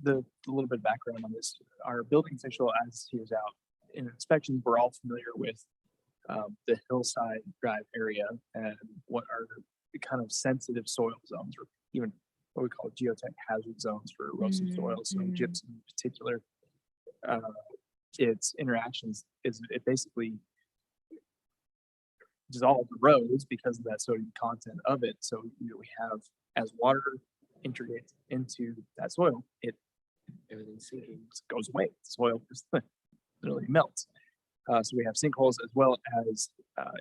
The little bit of background on this, our building official, as he was out in inspections, we're all familiar with the hillside drive area and what are the kind of sensitive soil zones, or even what we call geotech hazard zones for erosive soils. So gypsum in particular, its interactions it basically dissolves the roads because of that sodium content of it. So we have, as water integrates into that soil, Everything's sinking. goes away. The soil just literally melts. So we have sinkholes as well as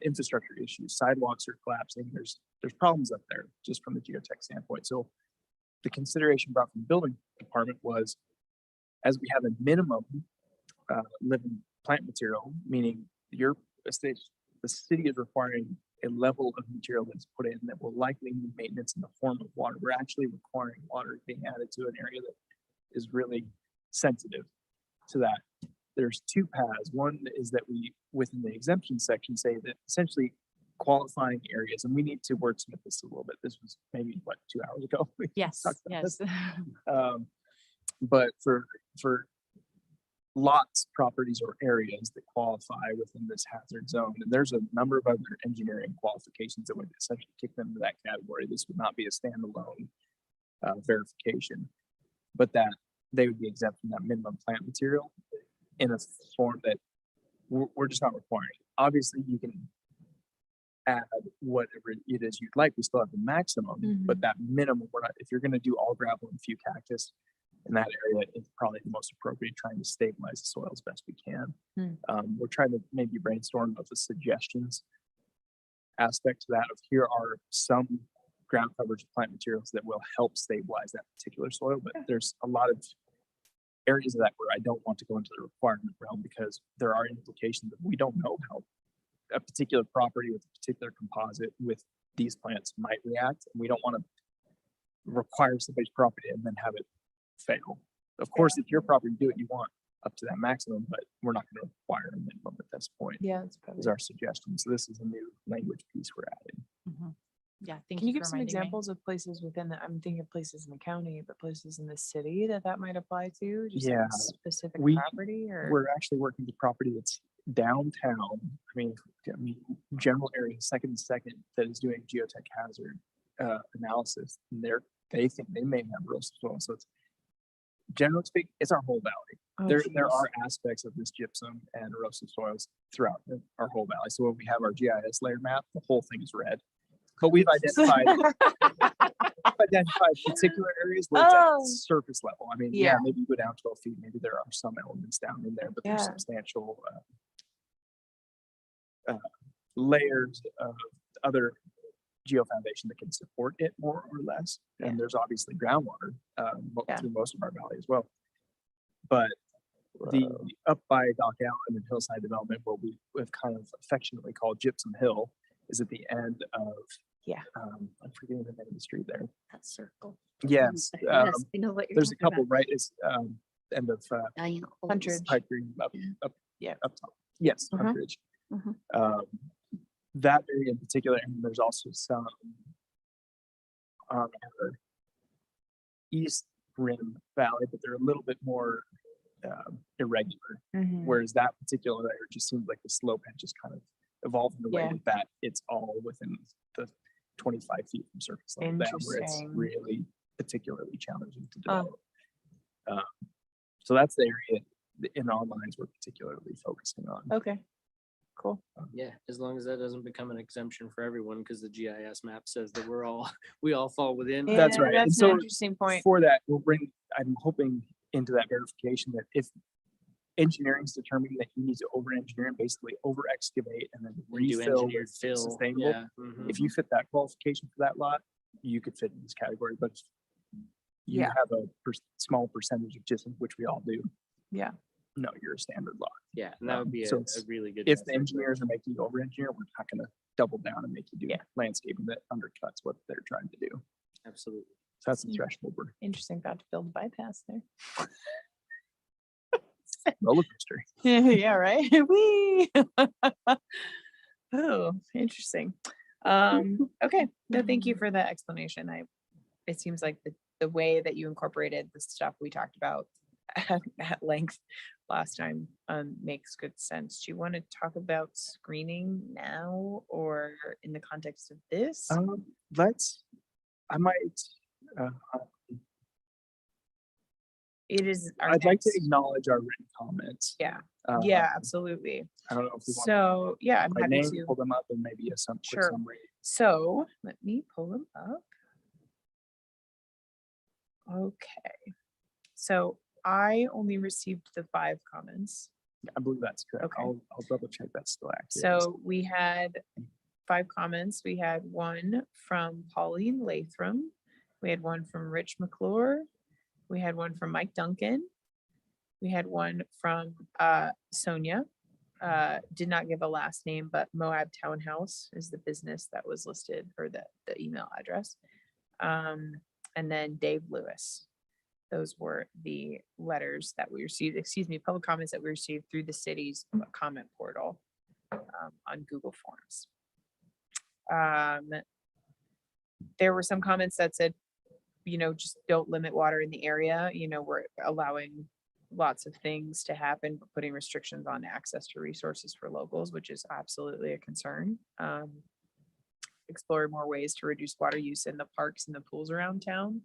infrastructure issues. Sidewalks are collapsing. There's problems up there just from the geotech standpoint. So the consideration brought from the building department was, as we have a minimum living plant material, meaning your estate, the city is requiring a level of material that's put in that will likely need maintenance in the form of water. We're actually requiring water being added to an area that is really sensitive. to that, there's two paths. One is that we, within the exemption section, say that essentially qualifying areas, and we need to wordsmith this a little bit. This was maybe, what, 2 hours ago? we Yes, talked about yes. this. But for lots, properties, or areas that qualify within this hazard zone, and there's a number of other engineering qualifications that would essentially kick them into that category. This would not be a standalone verification, but that they would be exempt from that minimum plant material in a form that we're just not requiring. Obviously, you can add whatever it is you'd like. We still have the maximum, but that minimum, we're not, if you're going to do all gravel and a few cactus in that area, it's probably the most appropriate, trying to stabilize the soil as best we can. We're trying to maybe brainstorm of the suggestions aspect to that of here are some ground coverage plant materials that will help stabilize that particular soil, but there's a lot of areas of that where I don't want to go into the requirement realm because there are implications that we don't know how a particular property with a particular composite with these plants might react. And we don't want to require somebody's property and then have it fail. Of course, if your property do it, you want up to that maximum, but we're not going to require a minimum at this point. Yeah, that's probably. Is our suggestion. So this is a new language piece we're adding. Yeah, thank Can you you give for some reminding me. examples of places within the, I'm thinking of places in the county, but places in the city that might apply to? Just like Yeah, specific we- property or? We're actually working the property that's downtown. I mean, general area, second that is doing geotech hazard analysis. And they think they may have erosive soil. So it's generally speaking, it's our whole valley. Oh, There geez. are aspects of this gypsum and erosive soils throughout our whole valley. So when we have our GIS layer map, the whole thing is red. But we've identified particular areas where it's Oh. at surface level. I mean, Yeah. maybe you go down 12 feet, maybe there are some elements down in there, but there's Yeah. substantial layers of other geofoundation that can support it more or less. Yeah. And there's obviously groundwater Yeah. through most of our valley as well. But the up by Dock Allen and Hillside Development, what we've kind of affectionately called Gypsum Hill, is at the end of I'm forgetting the name of the street there. That circle. Yes, Yes, I know what you're there's a talking couple about. right. It's end of Diane Olds. Huntridge. Pike Green up, Yeah. up top. Yes, Mhm. Huntridge. Mhm. That area in particular, and there's also some on our east rim valley, but they're a little bit more irregular. Mhm. Whereas that particular layer just seems like the slope had just kind of evolved in a way Yeah. that it's all within the 25 feet from surface level down, where it's Interesting. really particularly challenging to Oh. develop. So that's the area in our minds we're particularly focusing on. Okay, cool. Yeah, as long as that doesn't become an exemption for everyone, because the GIS map says that we all fall within. That's Yeah, right. And That's so an interesting point. For that, I'm hoping into that verification that if engineering's determining that you need to over-engineer and basically over-excavate and then We do refill engineered with fill. sustainable, Yeah. Mhm. if you fit that qualification for that lot, you could fit in this category, but if you Yeah. have a small percentage of gypsum, which we all do. Yeah. No, you're a standard lot. Yeah, and that would be So a it's- really good. If the method. engineers are making you over-engineer, we're not gonna double down and make you do Yeah. landscaping that undercuts what they're trying to do. Absolutely. So that's the threshold we're Interesting thought to build a bypass there. roller coaster. Yeah, right. Whee! Oh, interesting. Okay, no, thank you for that explanation. It seems like the way that you incorporated the stuff we talked about at length last time makes good sense. Do you want to talk about screening now or in the context of this? I might, uh, It is. our I'd like to next- acknowledge our written comments. Yeah, Uh, yeah, absolutely. I don't know if we want So, yeah, I'm by happy name, to. pull them up and maybe some quick Sure. summary. So let me pull them up. Okay. So I only received the 5 comments. I believe that's correct. Okay. I'll double check that's still accurate. So we had 5 comments. We had one from Pauline Latham. We had one from Rich McClure. We had one from Mike Duncan. We had one from Sonia. Did not give a last name, but Moab Townhouse is the business that was listed, or the email address. And then Dave Lewis. those were the letters that we received, excuse me, public comments that we received through the city's comment portal on Google Forms. There were some comments that said, just don't limit water in the area. We're allowing lots of things to happen, but putting restrictions on access to resources for locals, which is absolutely a concern. Explore more ways to reduce water use in the parks and the pools around town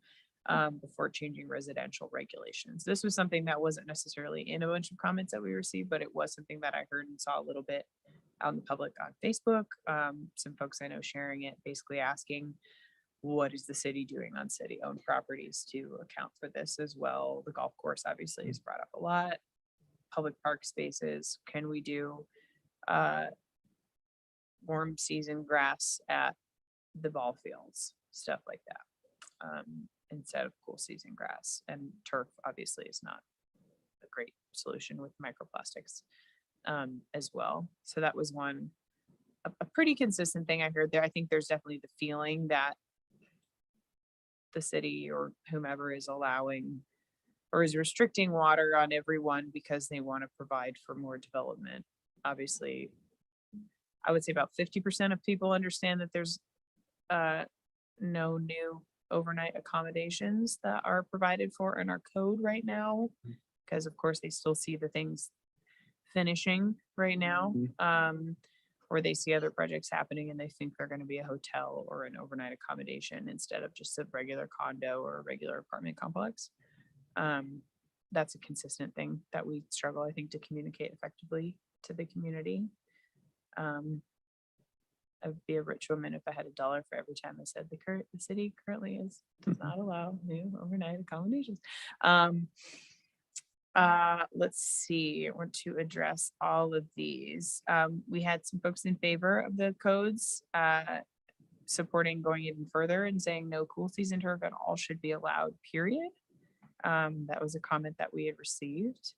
before changing residential regulations. This was something that wasn't necessarily in a bunch of comments that we received, but it was something that I heard and saw a little bit out in the public on Facebook. Some folks I know sharing it, basically asking, what is the city doing on city-owned properties to account for this as well? The golf course obviously is brought up a lot. Public park spaces, can we do warm season grass at the ball fields, stuff like that, instead of cool season grass? And turf obviously is not a great solution with microplastics as well. So that was a pretty consistent thing I heard there. I think there's definitely the feeling that the city or whomever is allowing or is restricting water on everyone because they want to provide for more development. Obviously, I would say about 50% of people understand that there's no new overnight accommodations that are provided for in our code right now, because of course they still see the things finishing right now, or they see other projects happening and they think they're going to be a hotel or an overnight accommodation instead of just a regular condo or a regular apartment complex. That's a consistent thing that we struggle, I think, to communicate effectively to the community. I'd be a rich woman if I had $1 for every time I said the city currently does not allow new overnight accommodations. Let's see, I want to address all of these. We had some folks in favor of the codes, supporting going even further and saying no cool season turf at all should be allowed, period. That was a comment that we had received.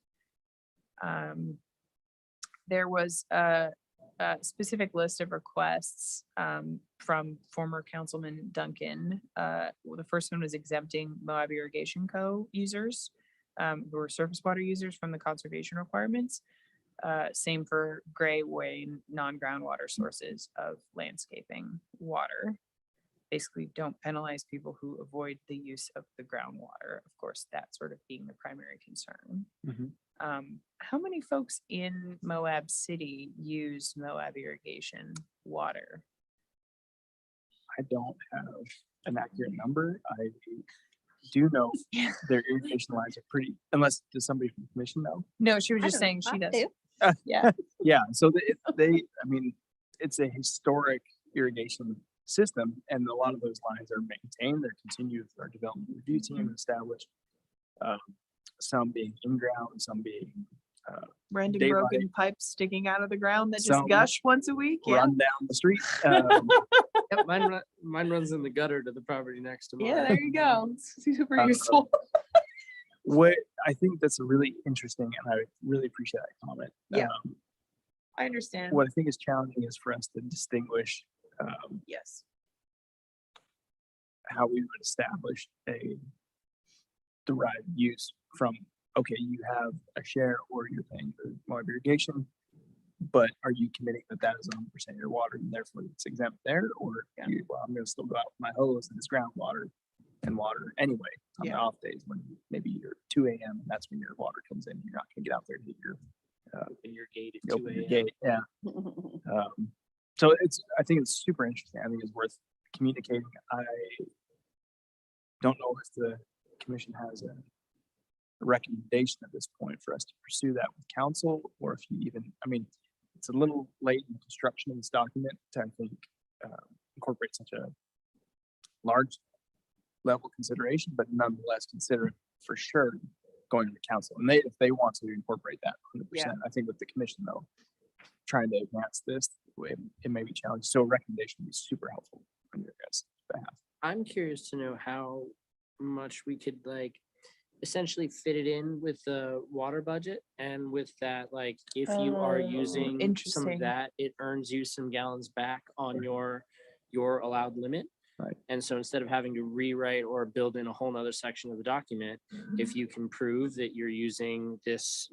There was a specific list of requests from former Councilman Duncan. The first one was exempting Moab Irrigation Co. users who are surface water users from the conservation requirements. Same for gray Wayne non-groundwater sources of landscaping water. Basically, don't penalize people who avoid the use of the groundwater. Of course, that sort of being the primary concern. How many folks in Moab City use Moab irrigation water? I don't have an accurate number. I do know their irrigation lines are pretty, unless does somebody from the commission know? No, she was I just don't saying she know. does. I do. Yeah. Yeah, so I mean, it's a historic irrigation system, and a lot of those lines are maintained. They're continued with our development review team established. Some being in ground, some being Random daylight. broken pipes sticking out of the ground that just Some gush once a week. Yeah. run down the street. Yep, mine runs in the gutter to the property next to mine. Yeah, there you go. It's super Uh, useful. What I think that's a really interesting, and I really appreciate that comment. Yeah. I understand. What I think is challenging is for us to distinguish Yes. how we would establish a derived use from, okay, you have a share or you're paying for Moab irrigation, but are you committing that that is 100% your water and therefore it's exempt there? Or well, I'm going to still go out with my hose and it's groundwater and water anyway on the off days when maybe you're 2 a.m. and that's when your water comes in. You're not going to get out there to hit Your gate at 2 open your a.m. gate. Yeah. So I think it's super interesting. I think it's worth communicating. I don't know if the commission has a recommendation at this point for us to pursue that with council, or if you even, I mean, it's a little late in the construction of this document to, I think, incorporate such a large level consideration, but nonetheless consider it for sure going to the council. And if they want to incorporate that 100%, I think with the commission though, trying to advance this, it may be challenging. So a recommendation would be super helpful on your guys' behalf. I'm curious to know how much we could essentially fit it in with the water budget, and with that, if you are using some interesting. of that, it earns you some gallons back on your allowed limit. Right. And so instead of having to rewrite or build in a whole nother section of the document, if you can prove that you're using this,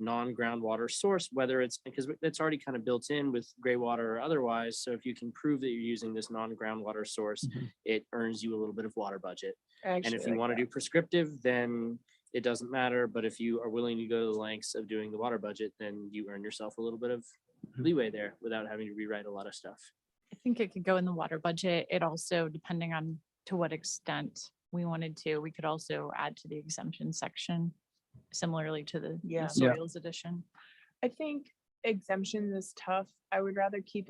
non-groundwater source, whether it's because it's already kind of built in with gray water or otherwise. So if you can prove that you're using this non-groundwater source, it earns you a little bit of water budget. And if you want to do prescriptive, then it doesn't matter. But if you are willing to go to the lengths of doing the water budget, then you earn yourself a little bit of leeway there without having to rewrite a lot of stuff. I think it could go in the water budget. It also, depending on to what extent we wanted to, we could also add to the exemption section, similarly to the Yeah. soils edition. I think exemptions is tough. I would rather keep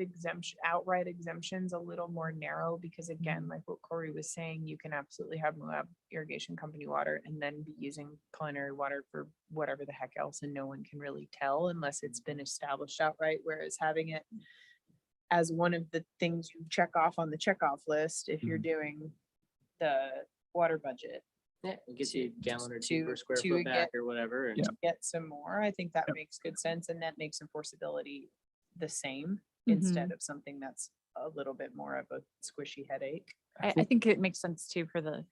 outright exemptions a little more narrow because again, like what Corey was saying, you can absolutely have Moab Irrigation Company water and then be using culinary water for whatever the heck else and no one can really tell unless it's been established outright. Whereas having it as one of the things you check off on the checkoff list, if you're doing the water budget, Yeah, it gets you a gallon or two to- per square to foot get- back or whatever. And Yeah. get some more, I think that Yep. makes good sense and that makes enforceability the same instead of something that's a little bit more of a squishy headache. I think it makes sense too for the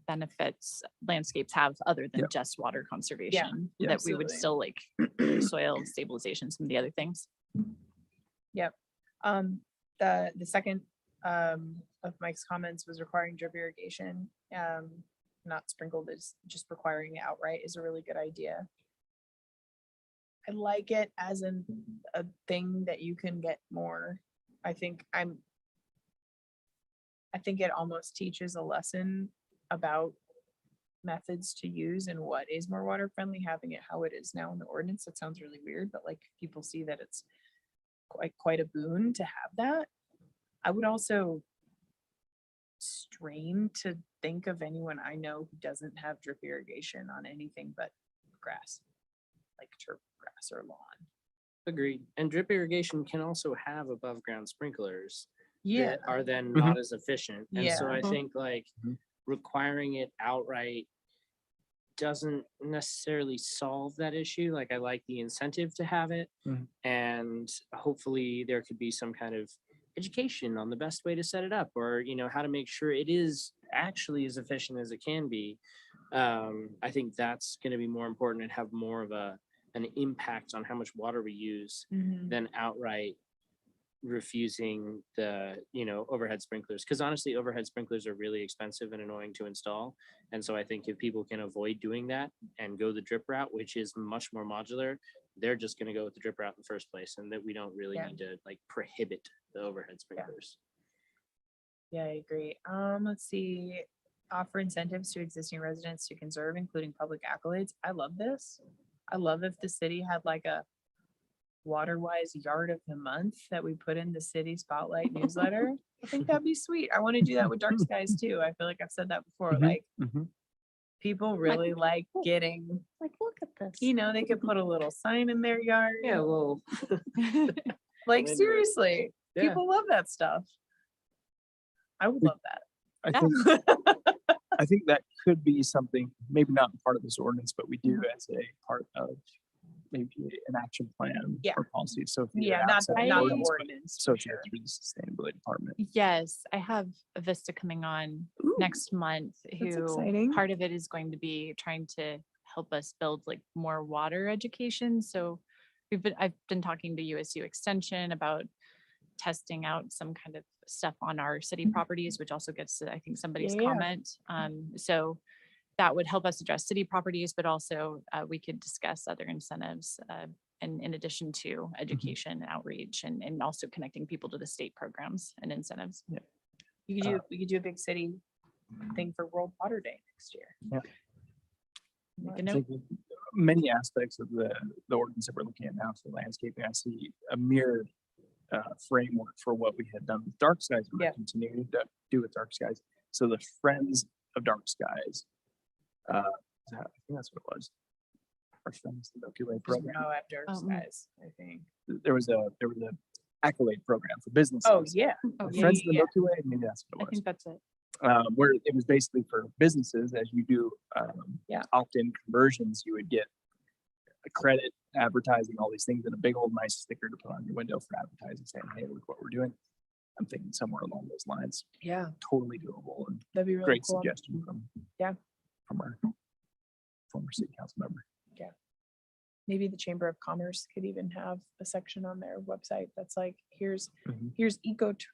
benefits landscapes have other than Yeah. just water conservation, Yeah, that we would absolutely. still like soil stabilization, some of the other things. The second of Mike's comments was requiring drip irrigation, not sprinkled, is just requiring it outright is a really good idea. I like it as a thing that you can get more. I think it almost teaches a lesson about methods to use and what is more water friendly, having it how it is now in the ordinance. It sounds really weird, but like people see that it's quite a boon to have that. I would also strain to think of anyone I know who doesn't have drip irrigation on anything but grass, like turf grass or lawn. Agreed. And drip irrigation can also have above ground sprinklers Yeah, that are then Mhm. not as efficient. And so Yeah. I think like Mhm. requiring it outright doesn't necessarily solve that issue. Like I like the incentive to have it. Mhm. And hopefully there could be some kind of education on the best way to set it up or, how to make sure it is actually as efficient as it can be. I think that's going to be more important and have more of an impact on how much water we use Mhm. than outright refusing the overhead sprinklers, because honestly overhead sprinklers are really expensive and annoying to install. And so I think if people can avoid doing that and go the drip route, which is much more modular, they're just going to go with the drip route in the first place, and that we don't really Yeah. need to like prohibit the overhead sprinklers. Yeah, I agree. Let's see. Offer incentives to existing residents to conserve, including public accolades. I love this. I love if the city had like a water-wise yard of the month that we put in the city spotlight newsletter. I think that'd be sweet. I want to do that with dark skies too. I feel like I've said that before. Mhm. Like Mhm. people really like getting, Like, look at this. they could put a little sign in their yard. Yeah, well, Like into it. seriously, Yeah. people love that stuff. I would love that. I think I think that could be something, maybe not part of this ordinance, but we do as a part of maybe an action plan Yeah. or policy. So Yeah, not the ordinance, but ordinance. for associated sure. through the sustainability department. Yes, I have a Vista coming on Ooh, next month, that's who exciting. part of it is going to be trying to help us build like more water education. So I've been talking to USU Extension about testing out some kind of stuff on our city properties, which also gets to, I think, somebody's Yeah. comment. So that would help us address city properties, but also we could discuss other incentives and in addition to education and outreach and also connecting people to the state programs and incentives. We could do a big city thing for World Water Day next year. Make a I note. think many aspects of the ordinance that we're looking at now for landscaping, I see a mirrored framework for what we had done with dark skies. We're Yeah. continuing to do with dark skies. So the Friends of Dark Skies, I think that's what it was. Our Friends of the Milky Way Just program. Moab Dark Oh, Skies, I think. There was a accolade program for businesses. Oh, yeah. Oh, The yeah, Friends of the yeah. Milky Way, maybe that's what I it was. think that's it. Where it was basically for businesses, as you do Yeah. opt-in conversions, you would get a credit advertising all these things and a big old nice sticker to put on your window for advertising saying, hey, look what we're doing. I'm thinking somewhere along those lines, Yeah, totally doable and that'd be really great cool. suggestion from. Yeah. From our former city council member. Maybe the Chamber of Commerce could even have a section on their website that's like, here's Mhm.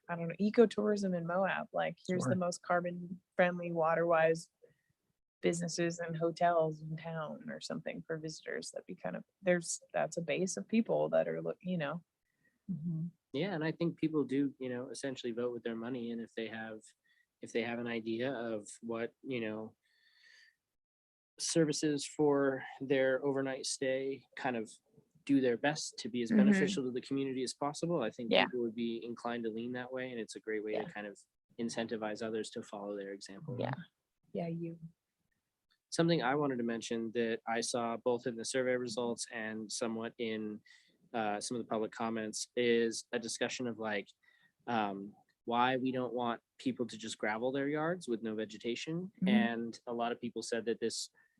I don't know, ecotourism in Moab. Like, here's Sure. the most carbon friendly, water wise businesses and hotels in town or something for visitors. That'd be kind of, that's a base of people that are Yeah, and I think people do, essentially vote with their money, and if they have an idea of what, services for their overnight stay kind of do their best to be as Mhm. beneficial to the community as possible, I think Yeah. people would be inclined to lean that way, and it's a great way Yeah. to kind of incentivize others to follow their example. Yeah. you. Something I wanted to mention that I saw both in the survey results and somewhat in some of the public comments is a discussion of like why we don't want people to just gravel their yards with no vegetation. Mhm. And a lot of people said that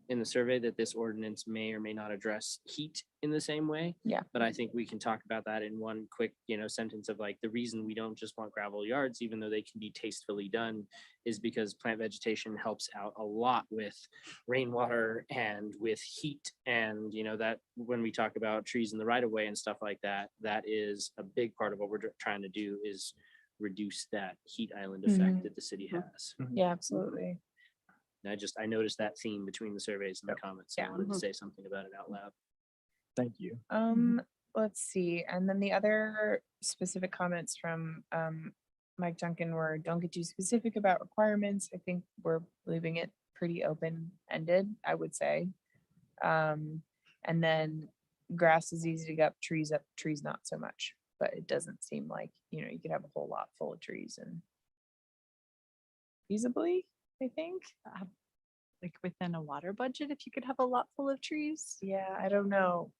in the survey that this ordinance may or may not address heat in the same way. Yeah. But I think we can talk about that in one quick, sentence of like the reason we don't just want gravel yards, even though they can be tastefully done, is because plant vegetation helps out a lot with rainwater and with heat. And that when we talk about trees in the right of way and stuff like that, that is a big part of what we're trying to do is reduce that heat island effect Mhm. that the city has. Yeah, absolutely. And I noticed that theme between the surveys and the comments. So I Yeah. wanted to say something about it out loud. Thank you. Let's see. And then the other specific comments from Mike Duncan were, don't get too specific about requirements. I think we're leaving it pretty open-ended, I would say. And then grass is easy to get, trees up, trees not so much. But it doesn't seem like, you could have a whole lot full of trees and feasibly, I think. Like within a water budget, if you could have a lot full of trees. Yeah, I don't know.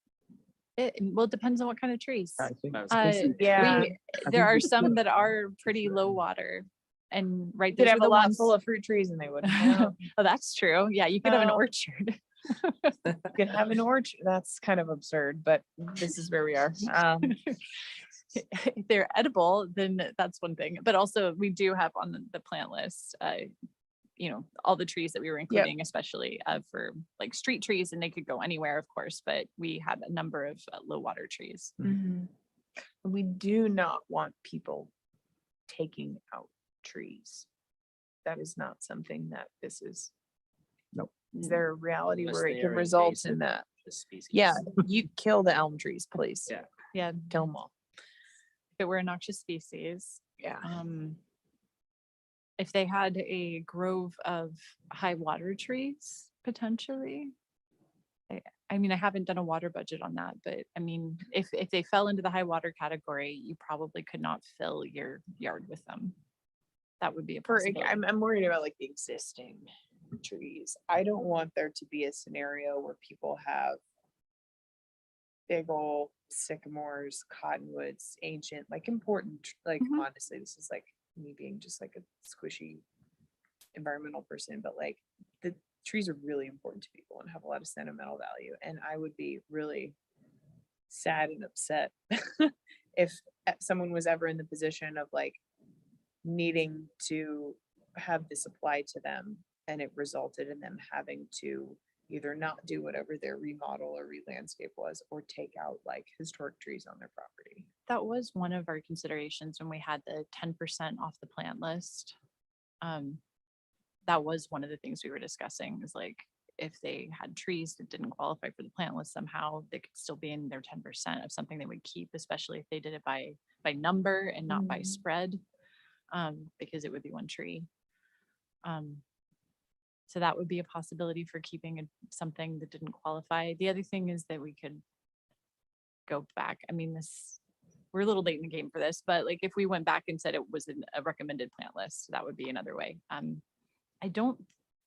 Well, it depends on what kind of trees. I think. Yeah. There are we some could. that are pretty low water. And right, You could those are have a the lot ones. full of fruit trees and they wouldn't count. Oh, that's true. Yeah, you could have an Oh. orchard. You could have an orchard. That's kind of absurd, but this is where we are. If they're edible, then that's one thing. But also we do have on the plant list, all the trees that we were including, especially for like street trees, and they could go anywhere, of course, but we had a number of low water trees. Mhm. We do not want people taking out trees. That is not something that this is. Nope. Is there a reality Unless where it they could are result invasive in that? The species. Yeah, you kill the elm trees, please. Yeah. Yeah, Kill them all. if it were a noxious species. Yeah. If they had a grove of high water trees, potentially. I mean, I haven't done a water budget on that, but I mean, if they fell into the high water category, you probably could not fill your yard with them. That would be a possibility. I'm worried about like the existing trees. I don't want there to be a scenario where people have big old sycamores, cottonwoods, ancient, like important, like Mhm. honestly, this is like me being just like a squishy environmental person, but like the trees are really important to people and have a lot of sentimental value. And I would be really sad and upset if someone was ever in the position of like needing to have this applied to them and it resulted in them having to either not do whatever their remodel or re-landscape was or take out like historic trees on their property. That was one of our considerations when we had the 10% off the plant list. That was one of the things we were discussing is like, if they had trees that didn't qualify for the plant list somehow, they could still be in their 10% of something they would keep, especially if they did it by number and not by Mhm. spread, because it would be one tree. So that would be a possibility for keeping something that didn't qualify. The other thing is that we could go back. I mean, we're a little late in the game for this, but like if we went back and said it was a recommended plant list, that would be another way. I don't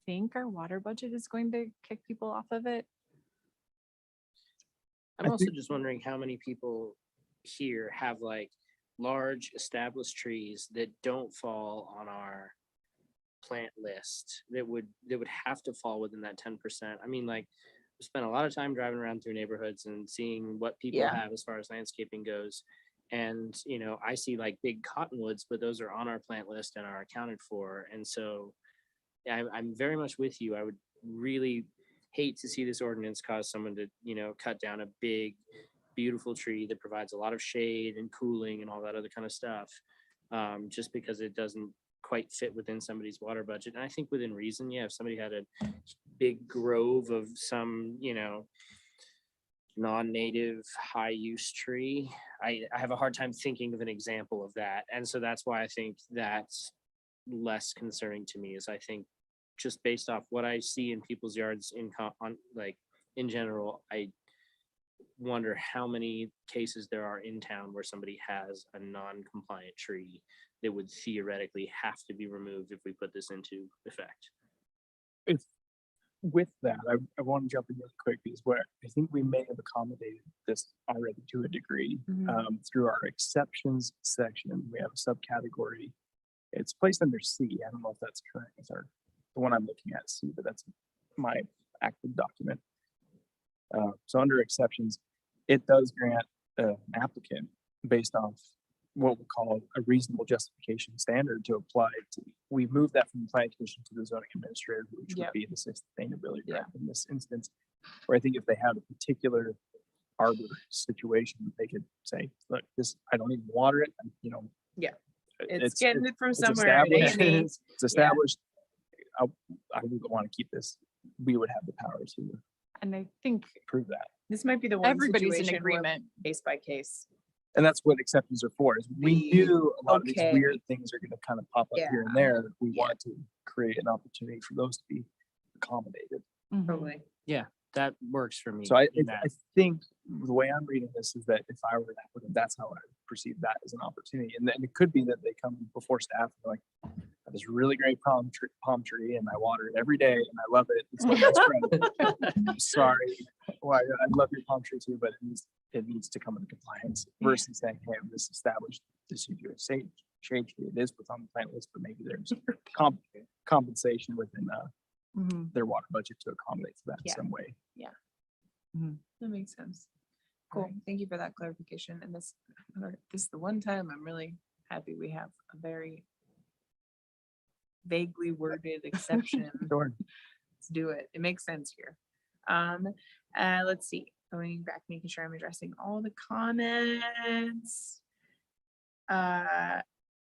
think our water budget is going to kick people off of it. I'm also just wondering how many people here have like large established trees that don't fall on our plant list that would have to fall within that 10%. I mean, like we spent a lot of time driving around through neighborhoods and seeing what people Yeah. have as far as landscaping goes. And, I see like big cottonwoods, but those are on our plant list and are accounted for. And so I'm very much with you. I would really hate to see this ordinance cause someone to, cut down a big, beautiful tree that provides a lot of shade and cooling and all that other kind of stuff, just because it doesn't quite fit within somebody's water budget. And I think within reason, if somebody had a big grove of some, non-native high use tree, I have a hard time thinking of an example of that. And so that's why I think that's less concerning to me, is I think just based off what I see in people's yards in general, I wonder how many cases there are in town where somebody has a non-compliant tree that would theoretically have to be removed if we put this into effect. With that, I want to jump in really quick because where I think we may have accommodated this already to a degree through our exceptions section. We have a subcategory. It's placed under C. I don't know if that's correct. It's the one I'm looking at, C, but that's my active document. So under exceptions, it does grant an applicant based off what we call a reasonable justification standard to apply to. We moved that from the planning commission to the zoning administrator, which would be the sustainability rep in this instance, where I think if they have a particular arbor situation, they could say, look, this, I don't even water it. It's getting it from it's somewhere. It established. ain't me. It's established. I would want to keep this. We would have the power to And I think prove that. This might be the one everybody's in situation where agreement. case by case. And that's what exceptions are for, is we Be knew a lot of these okay. weird things are going to kind of pop up here and Yeah. there. We wanted to create an opportunity for those to be accommodated. Mhm. Totally. That works for me. So I in that. think the way I'm reading this is that if I were an applicant, that's how I perceive that as an opportunity. And then it could be that they come before staff and they're like, I have this really great palm tree and I water it every day and I love it. It's my best friend. I'm sorry. Well, I love your palm tree too, but it needs to come into compliance versus saying, hey, this established deciduous shade tree. It is what's on the plant list, but maybe there's compensation within Mhm. their water budget to accommodate for that in Yeah. some way. That makes sense. Cool. Thank you for that clarification. And this is the one time I'm really happy we have a very vaguely worded exception. Sure. Let's do it. It makes sense here. Let's see. Going back, making sure I'm addressing all the comments.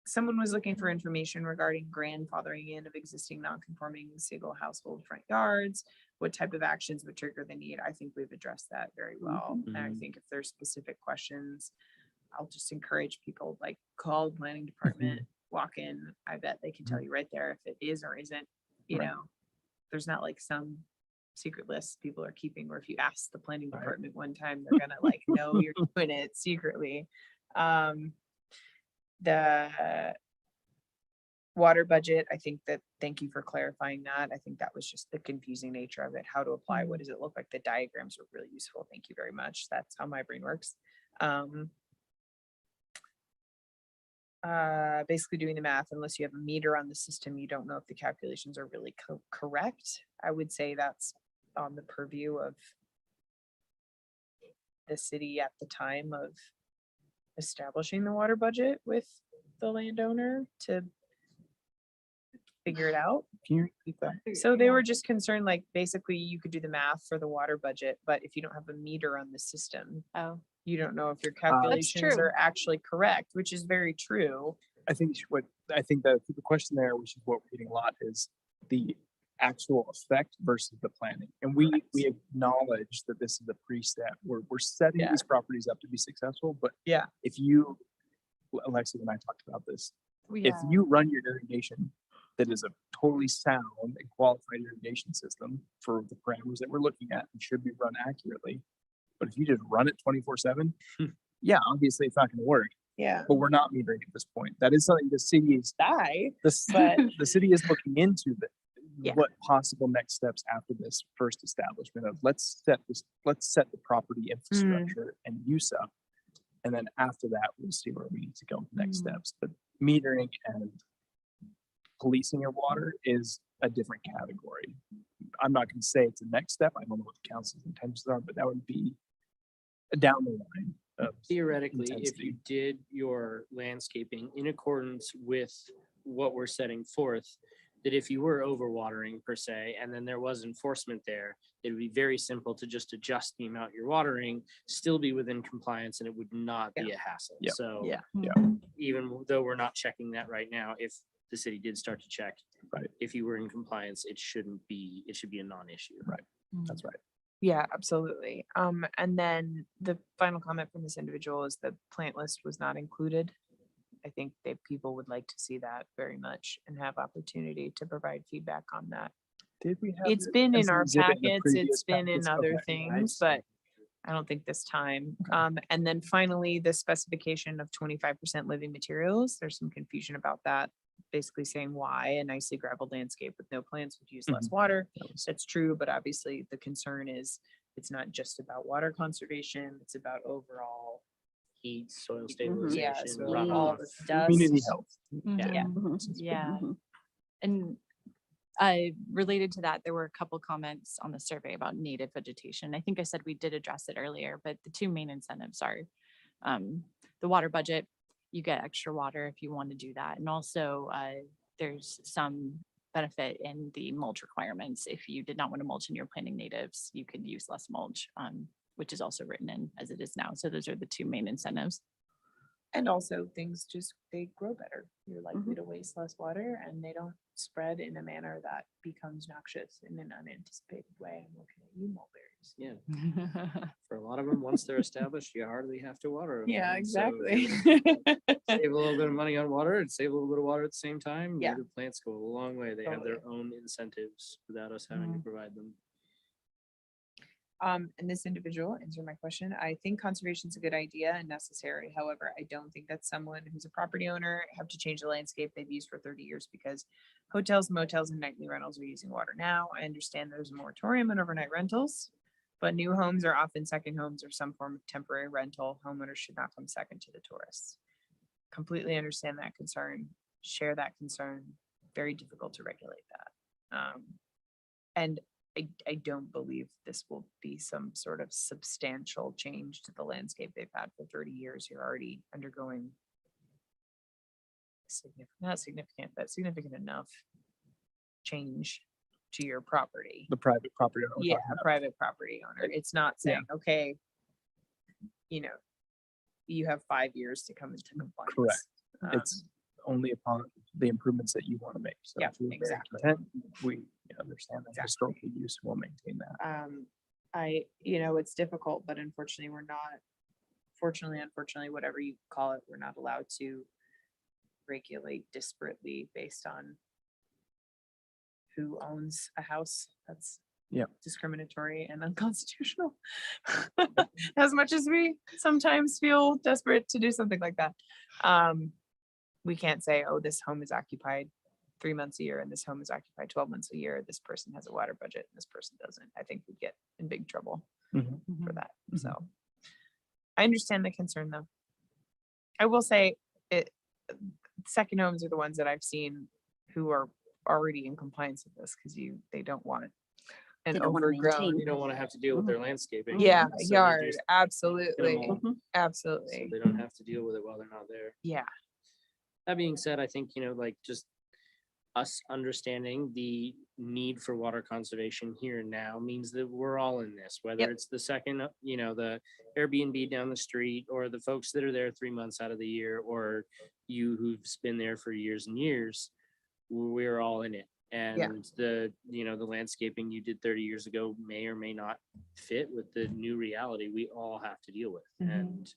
Someone was looking for information regarding grandfathering in of existing non-conforming single household front yards. What type of actions would trigger the need? I think we've addressed that very well. And I think if there's specific questions, I'll just encourage people, like, call the planning department, walk in. I bet they can tell you right there if it is or isn't, Right. there's not like some secret list people are keeping, where if you ask the planning department one time, they're gonna like know you're doing it secretly. The water budget, I think that, thank you for clarifying that. I think that was just the confusing nature of it, how to apply, what does it look like? The diagrams were really useful. Thank you very much. That's how my brain works. Basically doing the math, unless you have a meter on the system, you don't know if the calculations are really correct. I would say that's on the purview of the city at the time of establishing the water budget with the landowner to figure it out. Can you repeat that? So they were just concerned, like, basically you could do the math for the water budget, but if you don't have a meter on the system, Oh, you don't know if your calculations true. are actually correct, which is very true. I think that the question there, which is what we're getting a lot, is the actual effect versus the planning. And we acknowledge that this is a pre-step. We're setting Yeah. these properties up to be successful. But Yeah. if you, Alexis and I talked about this, we if you run your irrigation that is a totally sound and qualified irrigation system for the parameters that we're looking at, and should be run accurately. But if you just run it 24/7, yeah, obviously it's not going to work. Yeah. But we're not metering at this point. That is something the city is Die. the the city is looking into Yeah. what possible next steps after this first establishment of let's set the property infrastructure and use up. And then after that, we'll see where we need to go with next steps. But metering and policing your water is a different category. I'm not going to say it's the next step. I don't know what the council's intentions are, but that would be down the line. Of Theoretically, if intensity. you did your landscaping in accordance with what we're setting forth, that if you were overwatering per se, and then there was enforcement there, it would be very simple to just adjust the amount you're watering, still be within compliance, and it would not be a hassle. Yep. So Yeah. even though we're not checking that right now, if the city did start to check, Right. if you were in compliance, it should be a non-issue. Right. That's right. Yeah, absolutely. And then the final comment from this individual is the plant list was not included. I think that people would like to see that very much and have opportunity to provide feedback on that. Did we have? It's it been as in an our exhibit in the packets, previous it's been in packets? other Okay. things, but I don't think this time. And then finally, the specification of 25% living materials, there's some confusion about that. Basically saying why a nicely gravelled landscape with no plants would use less water. That was- That's true, but obviously the concern is it's not just about water conservation, it's about overall. Heat, soil Yeah, stabilization, so runoff. all the Community dust. health. Yeah. Yeah. Mhm. And related to that, there were a couple comments on the survey about native vegetation. I think I said we did address it earlier, but the two main incentives are the water budget. You get extra water if you want to do that. And also there's some benefit in the mulch requirements. If you did not want to mulch and you're planting natives, you could use less mulch, which is also written in as it is now. So those are the two main incentives. And also things just, they grow better. You're likely to waste less water and they don't spread in a manner that becomes noxious in an unanticipated way. I'm looking at you, mulberries. Yeah, for a lot of them, once they're established, you hardly have to water them. Yeah, And so if exactly. you save a little bit of money on water and save a little bit of water at the same time. Yeah. Native plants go a long way. They have their own incentives without us having to provide them. And this individual answered my question. I think conservation is a good idea and necessary. However, I don't think that someone who's a property owner have to change the landscape they've used for 30 years because hotels, motels, and nightly rentals are using water now. I understand there's a moratorium on overnight rentals, but new homes are often second homes or some form of temporary rental. Homeowners should not come second to the tourists. Completely understand that concern, share that concern. Very difficult to regulate that. And I don't believe this will be some sort of substantial change to the landscape they've had for 30 years. You're already undergoing not significant, but significant enough change to your property. The private property owner. we're Yeah, talking a about. private property owner. It's not Yeah. saying, okay, you have 5 years to come into compliance. Correct. Um, It's only upon the improvements that you want to make. So Yeah, if you're very exactly. content, we understand that historical use will maintain that. It's difficult, but unfortunately, we're not, unfortunately, whatever you call it, we're not allowed to regulate disparately based on who owns a house. That's Yeah. discriminatory and unconstitutional. As much as we sometimes feel desperate to do something like that. We can't say, oh, this home is occupied 3 months a year and this home is occupied 12 months a year. This person has a water budget and this person doesn't. I think we get in big trouble Mhm. for that. Mhm. So I understand the concern though. I will say second homes are the ones that I've seen who are already in compliance with this because they don't want it. They An don't wanna overgrown. maintain. You don't want to have to deal with their landscaping. Yeah, so they yard, just absolutely, minimal. So absolutely. they don't have to deal with it while they're not there. Yeah, That being said, I think, like just us understanding the need for water conservation here and now means that we're all in this, whether Yep. it's the second, the Airbnb down the street or the folks that are there 3 months out of the year, or you who's been there for years and years, we're all in it. And the landscaping you did 30 years ago may or may not fit with the new reality we all have to deal with. Mhm. And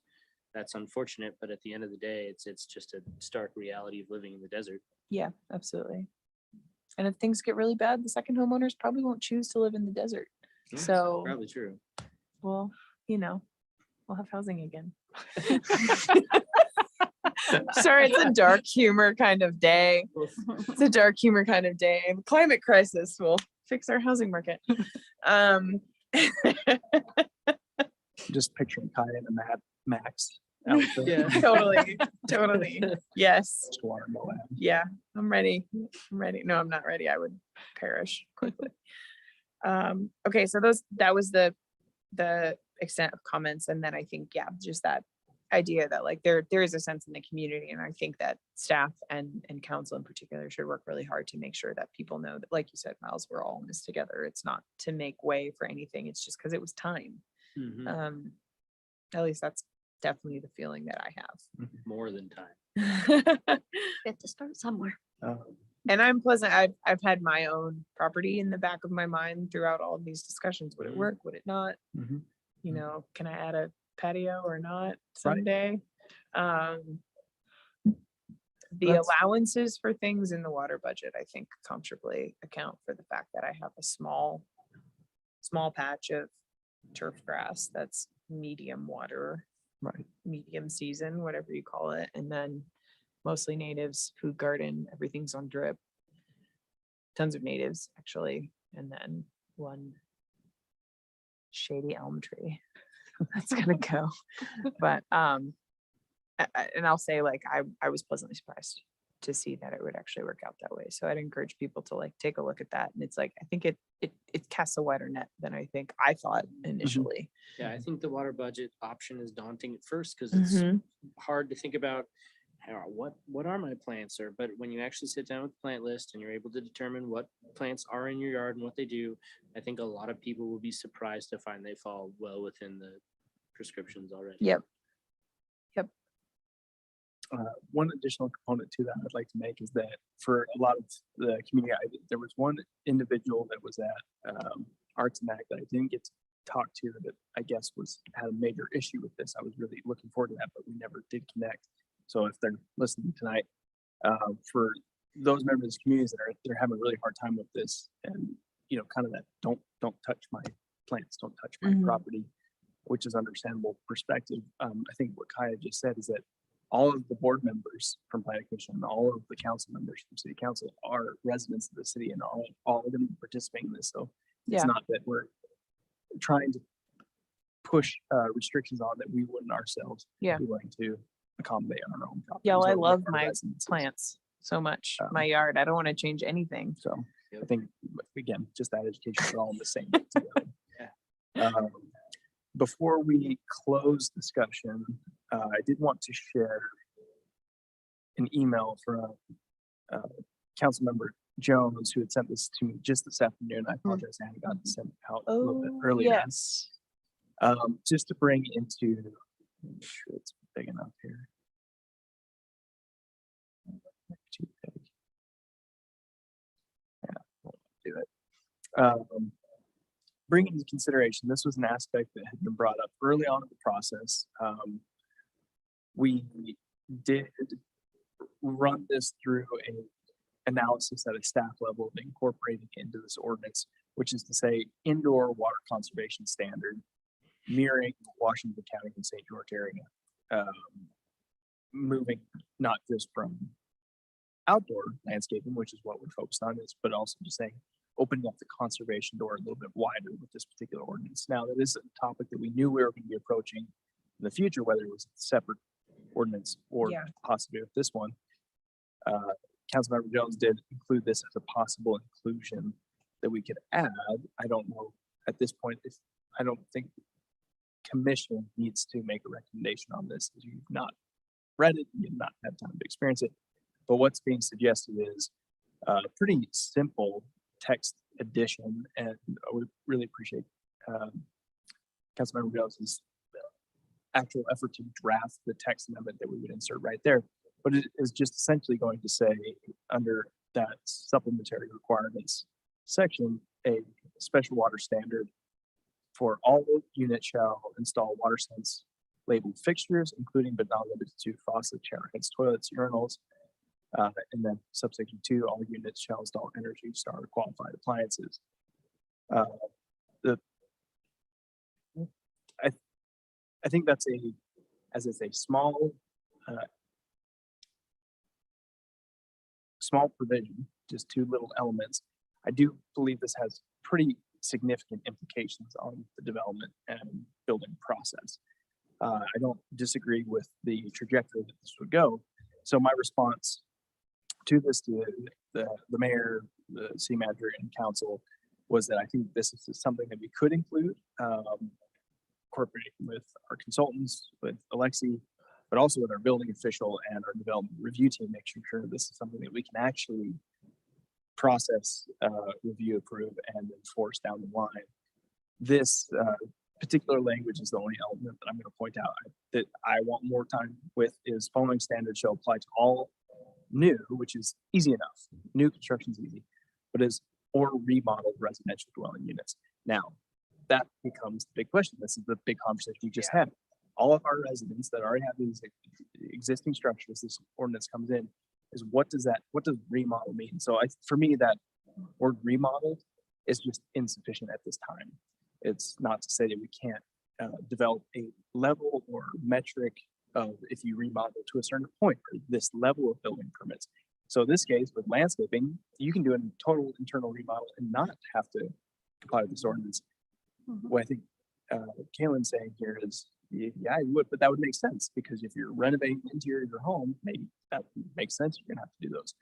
that's unfortunate, but at the end of the day, it's just a stark reality of living in the desert. yeah, absolutely. And if things get really bad, the second homeowners probably won't choose to live in the desert. Yeah, it's So- probably true. Well, we'll have housing again. Sorry, it's a dark humor kind of day. It's a dark humor kind of day. The climate crisis will fix our housing market. Just picturing Kaya and a Mad Max. outfit, Yeah. Totally. Yes. just water Moab. Yeah, I'm ready. I'm ready. No, I'm not ready. I would perish quickly. Okay, so that was the extent of comments. And then I think, yeah, just that idea that like there is a sense in the community. And I think that staff and council in particular should work really hard to make sure that people know that, like you said, Miles, we're all in this together. It's not to make way for anything. It's just because it was time. Mhm. At least that's definitely the feeling that I More than time. have. We have to start somewhere. And I'm pleasant. I've had my own property in the back of my mind throughout all of these discussions. Would it Mhm. work? Would it not? Mhm. You Mhm. know, can I add a patio or not Right. someday? The That's- allowances for things in the water budget, I think comfortably account for the fact that I have a small patch of turf grass that's medium water, Right. medium season, whatever you call it. And then mostly natives, food garden, everything's on drip. Tons of natives, actually. And then one shady elm tree that's gonna go. But and I'll say like I was pleasantly surprised to see that it would actually work out that way. So I'd encourage people to like take a look at that. And it's like I think it casts a wider net than I think I thought initially. Yeah, I think the water budget option is daunting at first because it's Mhm. hard to think about what are my plants, or but when you actually sit down with the plant list and you're able to determine what plants are in your yard and what they do, I think a lot of people will be surprised to find they fall well within the prescriptions already. Yep. One additional component to that I'd like to make is that for a lot of the community, there was one individual that was at Arts and Ag that I didn't get to talk to that I guess had a major issue with this. I was really looking forward to that, but we never did connect. So if they're listening tonight, for those members of the communities that they're having a really hard time with this, and kind of that don't touch my plants, don't touch my Mhm. property, which is understandable perspective. I think what Kaya just said is that all of the board members from planning commission and all of the council members from city council are residents of the city, and all of them participating in this. So it's Yeah. not that we're trying to push restrictions on that we wouldn't ourselves Yeah. be willing to accommodate on our own property. Yeah, well, I love my plants so much. My yard. I don't want to change anything. So Yep. I think, again, just that education, we're all in the same boat together. Yeah. Before we close discussion, I did want to share an email from Councilmember Jones, who had sent this to me just this afternoon. I apologize, I hadn't gotten it sent out a little bit earlier. Yes. Just to bring into, make sure it's big enough here. Too big. Yeah, won't do it. Bring into consideration, this was an aspect that had been brought up early on in the process. We did run this through a analysis at a staff level of incorporating into this ordinance, which is to say indoor water conservation standard, mirroring Washington County and St. George area. Moving not just from outdoor landscaping, which is what we're focused on, but also just saying opening up the conservation door a little bit wider with this particular ordinance. Now, that is a topic that we knew we were going to be approaching in the future, whether it was a separate ordinance or possibly with this one. Councilmember Jones did include this as a possible inclusion that we could add. I don't know at this point if I don't think the commission needs to make a recommendation on this. You've not read it, you've not had time to experience it. But what's being suggested is a pretty simple text addition, and I would really appreciate Councilmember Jones's actual effort to draft the text amendment that we would insert right there. But it is just essentially going to say under that supplementary requirements section, a special water standard for all units shall install water sense labeled fixtures, including but not limited to faucets, shower heads, toilets, urinals. And then subsection 2, all units shall install Energy Star qualified appliances. I think that's a small provision, just 2 little elements. I do believe this has pretty significant implications on the development and building process. I don't disagree with the trajectory that this would go. So my response to this, to the mayor, the city manager, and council, was that I think this is something that we could include. coordinating with our consultants, with Alexi, but also with our building official and our development review team, making sure this is something that we can actually process, review, approve, and enforce down the line. This particular language is the only element that I'm going to point out that I want more time with is following standards shall apply to all new, which is easy enough. New construction is easy, but is or remodeled residential dwelling units. Now, that becomes the big question. This is the big conversation you just had. All of our residents that already have these existing structures, this ordinance comes in, is what does remodel mean? So for me, that word remodeled is just insufficient at this time. It's not to say that we can't develop a level or metric of if you remodel to a certain point, or this level of building permits. So in this case, with landscaping, you can do a total internal remodel and not have to comply with this ordinance. What I think Kaylin's saying here is, yeah, you would, but that would make sense because if you're renovating the interior of your home, maybe that makes sense. You're gonna have to do those.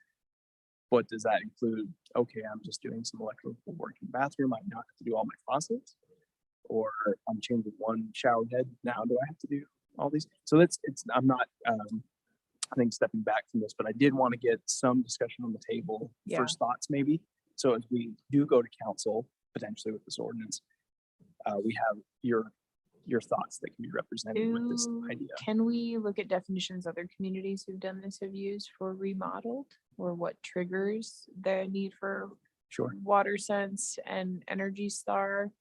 But does that include, okay, I'm just doing some electrical work in the bathroom, I now have to do all my faucets? Or I'm changing one shower head, now do I have to do all these? So I'm not, I think stepping back from this, but I did want to get some discussion on the table, first thoughts maybe. So as we do go to council, potentially with this ordinance, we have your thoughts that can be represented with this idea. Can we look at definitions other communities who've done this have used for remodeled, or what triggers the need for Sure. water sense and Energy Star?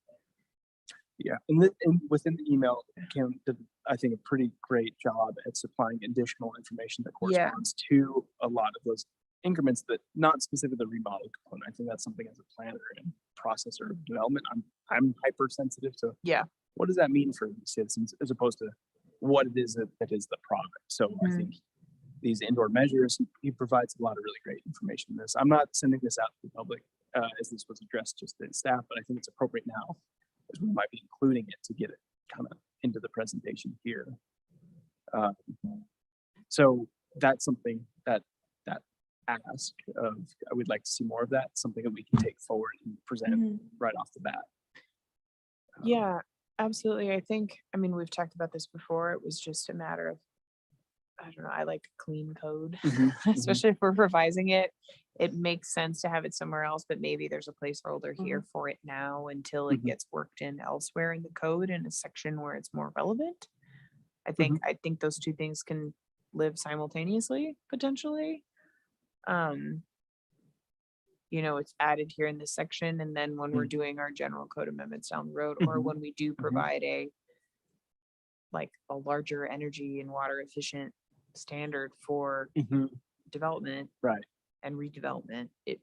Yeah, and within the email, Kim did, I think, a pretty great job at supplying additional information that corresponds to a lot of those increments that not specific to the remodel component. I think that's something as a planner and processor of development, I'm hypersensitive to. What does that mean for citizens as opposed to what it is that is the product? So I think these indoor measures, he provides a lot of really great information in this. I'm not sending this out to the public as this was addressed just to staff, but I think it's appropriate now as we might be including it to get it kind of into the presentation here. So that's something that ask of, I would like to see more of that, something that we can take forward and present right off the bat. Yeah, absolutely. I mean, we've talked about this before. It was just a matter of, I don't know, I like clean code, especially if we're revising it. It makes sense to have it somewhere else, but maybe there's a placeholder here for it now until it gets worked in elsewhere in the code in a section where it's more relevant. I think those two things can live simultaneously, potentially. It's added here in this section, and then when we're doing our general code amendments down the road, or when we do provide a larger energy and water efficient standard for development and redevelopment, it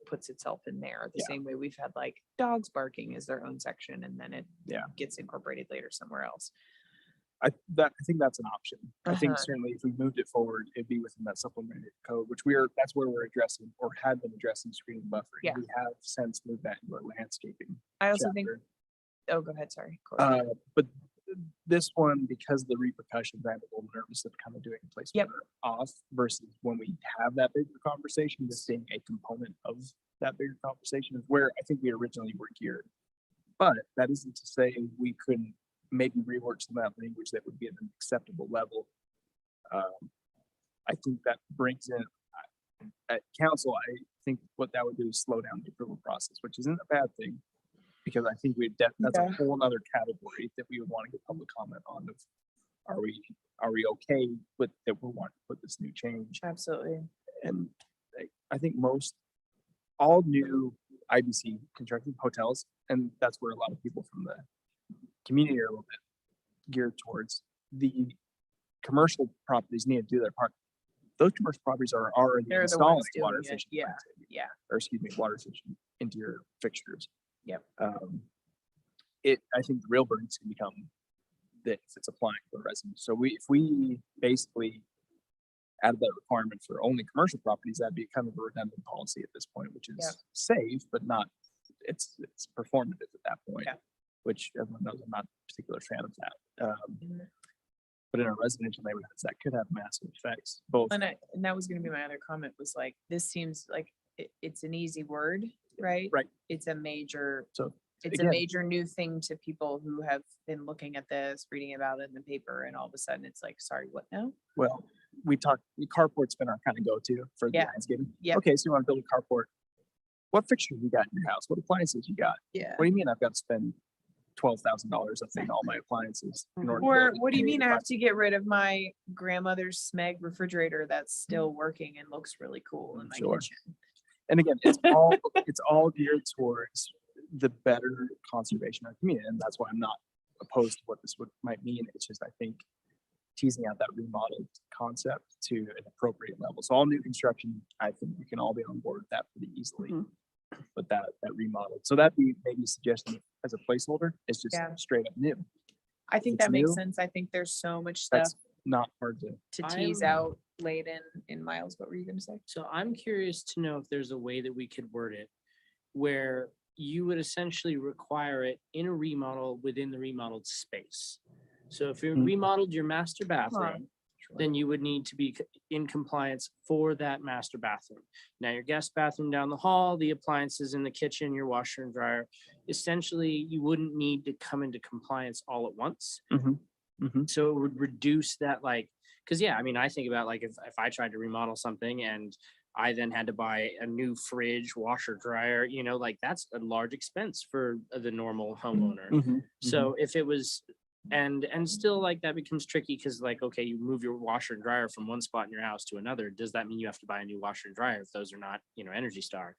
puts itself in there the same way we've had dogs barking as their own section, and then it gets incorporated later somewhere else. I think that's an option. I think certainly if we moved it forward, it'd be within that supplementary code, which that's where we're addressing or had been addressing screening buffering. We have since moved that into our landscaping. I also think, go ahead, sorry. But this one, because of the repercussions, I'm a little nervous of kind of doing a placeholder off versus when we have that bigger conversation, this being a component of that bigger conversation is where I think we originally were geared. But that isn't to say we couldn't maybe rework some of that language that would be at an acceptable level. I think that brings in at council, I think what that would do is slow down the approval process, which isn't a bad thing, because I think that's a whole other category that we would want to get public comment on of are we okay with that we want to put this new change. Absolutely. And I think all new IBC constructed hotels, and that's where a lot of people from the community are a little bit geared towards, the commercial properties need to do their part. Those commercial properties are already installing water efficient, water efficient interior fixtures. I think the real burden can become that if it's applying for residents. So if we basically added that requirement for only commercial properties, that'd be kind of a redundant policy at this point, which is safe, but not, it's performative at that point. Which everyone knows I'm not a particular fan of that. But in our residential neighborhoods, that could have massive effects. Both. And that was going to be my other comment, was this seems like it's an easy word, right? Right. It's a major it's a again, major new thing to people who have been looking at this, reading about it in the paper, and all of a sudden it's like, sorry, what now? well, carport's been our kind of go-to for the Yeah. landscaping. Yep. Okay, so you want to build a carport. What fixtures you got in your house? What appliances you got? Yeah. What do you mean I've got to spend $12,000 on all my appliances in order to Or build a what do you mean I have 85 to get rid of my grandmother's Smeg refrigerator that's still working and looks really cool in my Sure. kitchen? And again, it's all geared towards the better conservation of the community, and that's why I'm not opposed to what this might mean. It's just I think teasing out that remodeled concept to an appropriate level. So all new construction, I think we can all be on board with that pretty easily. Mhm. But that remodeled, so that'd be maybe a suggestion as a placeholder. It's just Yeah. straight up new. I think It's that makes new. sense. I think there's so much stuff That's not hard to. to tease I'm- out late in Miles. What were you gonna say? So I'm curious to know if there's a way that we could word it where you would essentially require it in a remodel within the remodeled space. So if you Hmm. remodeled your master bathroom, then you would need to be in compliance for that master bathroom. Now, your guest bathroom down the hall, the appliances in the kitchen, your washer and dryer, essentially, you wouldn't need to come into compliance all at once. So it would reduce that, like, because yeah, I mean, I think about like if I tried to remodel something and I then had to buy a new fridge, washer, dryer, like that's a large expense for the normal homeowner. So if it was, and still like that becomes tricky because like, okay, you move your washer and dryer from one spot in your house to another. Does that mean you have to buy a new washer and dryer if those are not, Energy Star?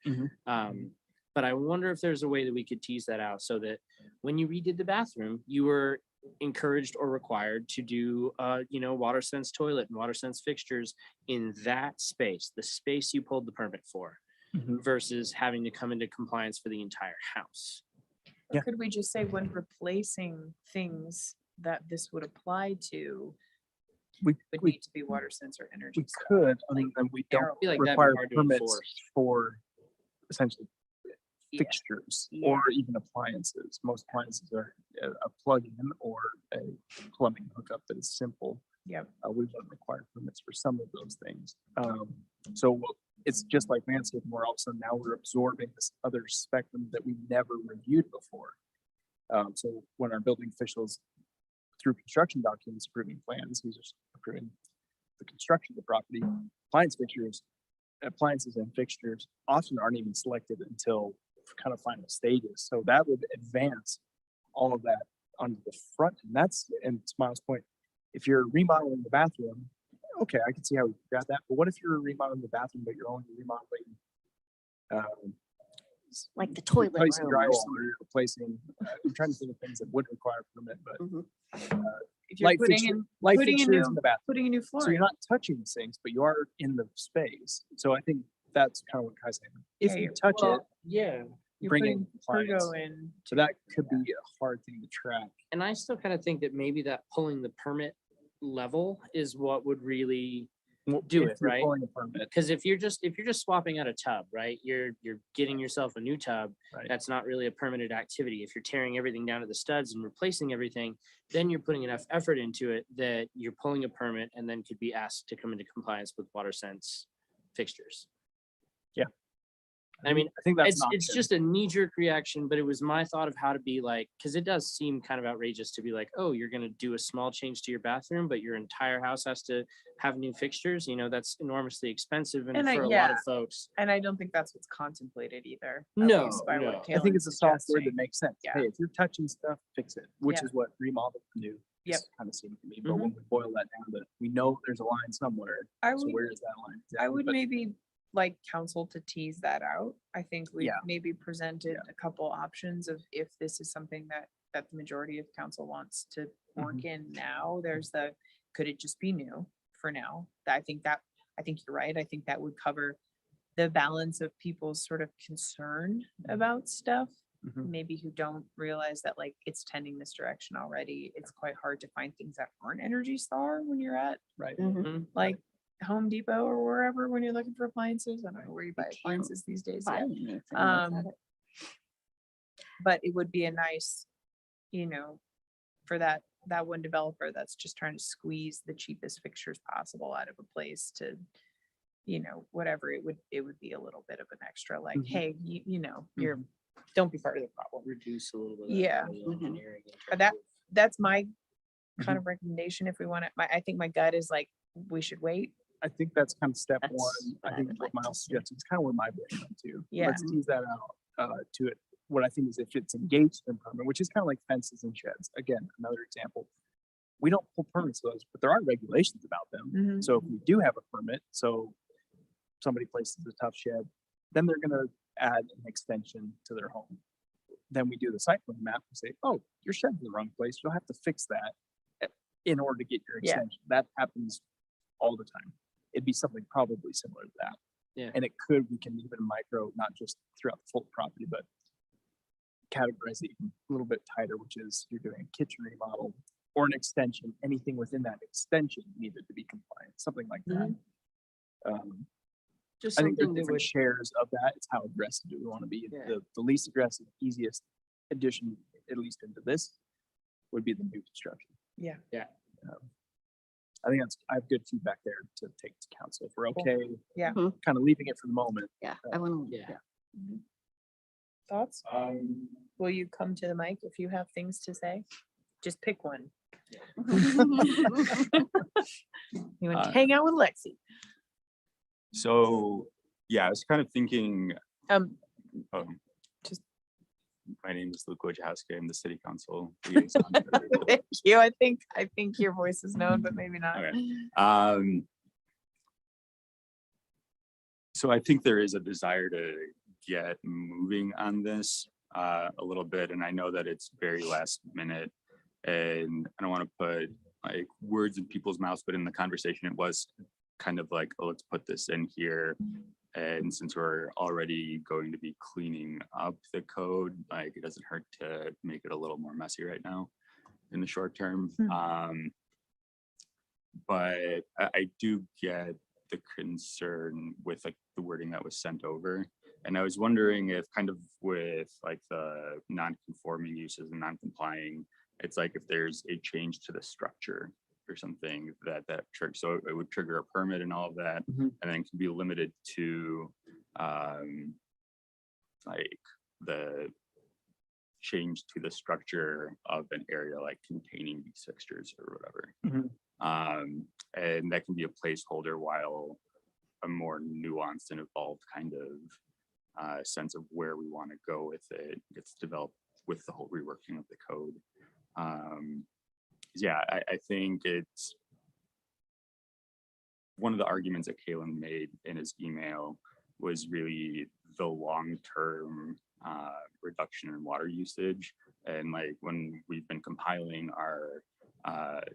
But I wonder if there's a way that we could tease that out so that when you redid the bathroom, you were encouraged or required to do, water sense toilet and water sense fixtures in that space, the space you pulled the permit for, versus having to come into compliance for the entire house. Or Yeah. could we just say when replacing things that this would apply to We would we need to be water sensor energy? we could, and we don't arrow. I feel like that'd be require hard to permits enforce. for essentially Yeah. fixtures Yeah. or even appliances. Most appliances are a plug-in or a plumbing hookup that is simple. Yep. We wouldn't require permits for some of those things. So it's just like landscaping, where all of a sudden now we're absorbing this other spectrum that we never reviewed before. So when our building officials, through construction documents, approving plans, he's just approving the construction of the property, appliances and fixtures often aren't even selected until kind of final stages. So that would advance all of that onto the front. And to Miles' point, if you're remodeling the bathroom, okay, I can see how we got that. But what if you're remodeling the bathroom, but you're only remodeling Like the toilet replacing room or drywall, something. or you're replacing, I'm trying to think of things that would require a permit, but Mhm. If you're light putting fixtures in in the bathroom. putting a new So floor. you're not touching the sinks, but you are in the space. So I think that's kind of what Kai's saying. If you touch it, Yeah. You're bring in putting compliance. Pergo in. So that could be a hard thing to track. And I still kind of think that maybe that pulling the permit level is what would really do If it, you're right? pulling a permit, Because if you're just swapping out a tub, right, you're getting yourself a new tub. Right. That's not really a permitted activity. If you're tearing everything down to the studs and replacing everything, then you're putting enough effort into it that you're pulling a permit and then could be asked to come into compliance with water sense fixtures. I mean, I think that's an it's option. just a knee-jerk reaction, but it was my thought of how to be like, because it does seem kind of outrageous to be like, oh, you're gonna do a small change to your bathroom, but your entire house has to have new fixtures. That's enormously expensive, and And for a lot of yeah. folks, And I don't think that's what's contemplated either. at No, least by what no. I think Kalen's it's a soft word that suggesting. makes sense. Yeah. Hey, if you're touching stuff, fix it, which Yeah. is what remodel can do. Yep. Kind of seems to me, but when we boil that down, that we know there's a line somewhere. I So would, where is that line? I exactly? would But maybe like council to tease that out. I think we Yeah. maybe presented Yeah. a couple options of if this is something that the majority of council wants to work in now, could it just be new for now? I think you're right. I think that would cover the balance of people's sort of concern about stuff. Mhm. Maybe who don't realize that like it's tending this direction already. It's quite hard to find things that aren't Energy Star when you're at Right. Mhm. like Home Depot or wherever when you're looking for appliances. I don't know where you buy can't appliances these days. Buy yet. anything without Um, it. But it would be a nice, for that one developer that's just trying to squeeze the cheapest fixtures possible out of a place to, whatever, it would be a little bit of an extra, like, Mhm. hey, you're don't be part of the problem. Reduce a little bit. of Yeah. value Mhm. engineering in But terms of- That's my kind of recommendation if we want to, I think my gut is like, we should wait. I think that's kind of step That's one. what I I think would what like to Miles see. suggested is kind of where my brain went to. Yeah. Let's tease that out to it. What I think is if it's engaged in permit, which is kind of like fences and sheds. Again, another example. We don't pull permits for those, but there are regulations about them. Mhm. So if we do have a permit, so somebody places a tough shed, then they're gonna add an extension to their home. Then we do the site plan map and say, oh, your shed's in the wrong place. You'll have to fix that in order to get your Yeah. extension. That happens all the time. It'd be something probably similar to that. Yeah. And we can even micro, not just throughout the full property, but categorize it even a little bit tighter, which is you're doing a kitchen remodel or an extension, anything within that extension needed to be compliant, something like that. Just I think there's something that different would, shares of that. It's how aggressive do we want to be? Yeah. The least aggressive, easiest addition, at least into this, would be the new construction. Yeah. Yeah. I think I have good feedback there to take to council. If we're Cool. okay, Yeah. Mhm. kind of leaving it for the moment. Yeah, I want to. yeah. Thoughts? Will you come to the mic if you have things to say? Just pick one. You want to hang out with Lexi? So, yeah, I was kind of thinking, Um, um, Just- my name is Luke Wojciechowski. I'm the city council liaison. thank you. I think your voice is known, but maybe not. Okay. So I think there is a desire to get moving on this a little bit, and I know that it's very last minute, and I don't want to put like words in people's mouths, but in the conversation, it was kind of like, oh, let's put this in here. And since we're already going to be cleaning up the code, like it doesn't hurt to make it a little more messy right now in the short term. But I do get the concern with like the wording that was sent over. And I was wondering if kind of with like the non-conforming uses and non-complying, it's like if there's a change to the structure or something that triggers, so it would trigger a permit and all of that, Mhm. and then can be limited to like the change to the structure of an area like containing these fixtures or whatever. Mhm. And that can be a placeholder while a more nuanced and evolved kind of sense of where we want to go with it gets developed with the whole reworking of the code. Yeah, I think it's one of the arguments that Kalen made in his email was really the long-term reduction in water usage. And like when we've been compiling our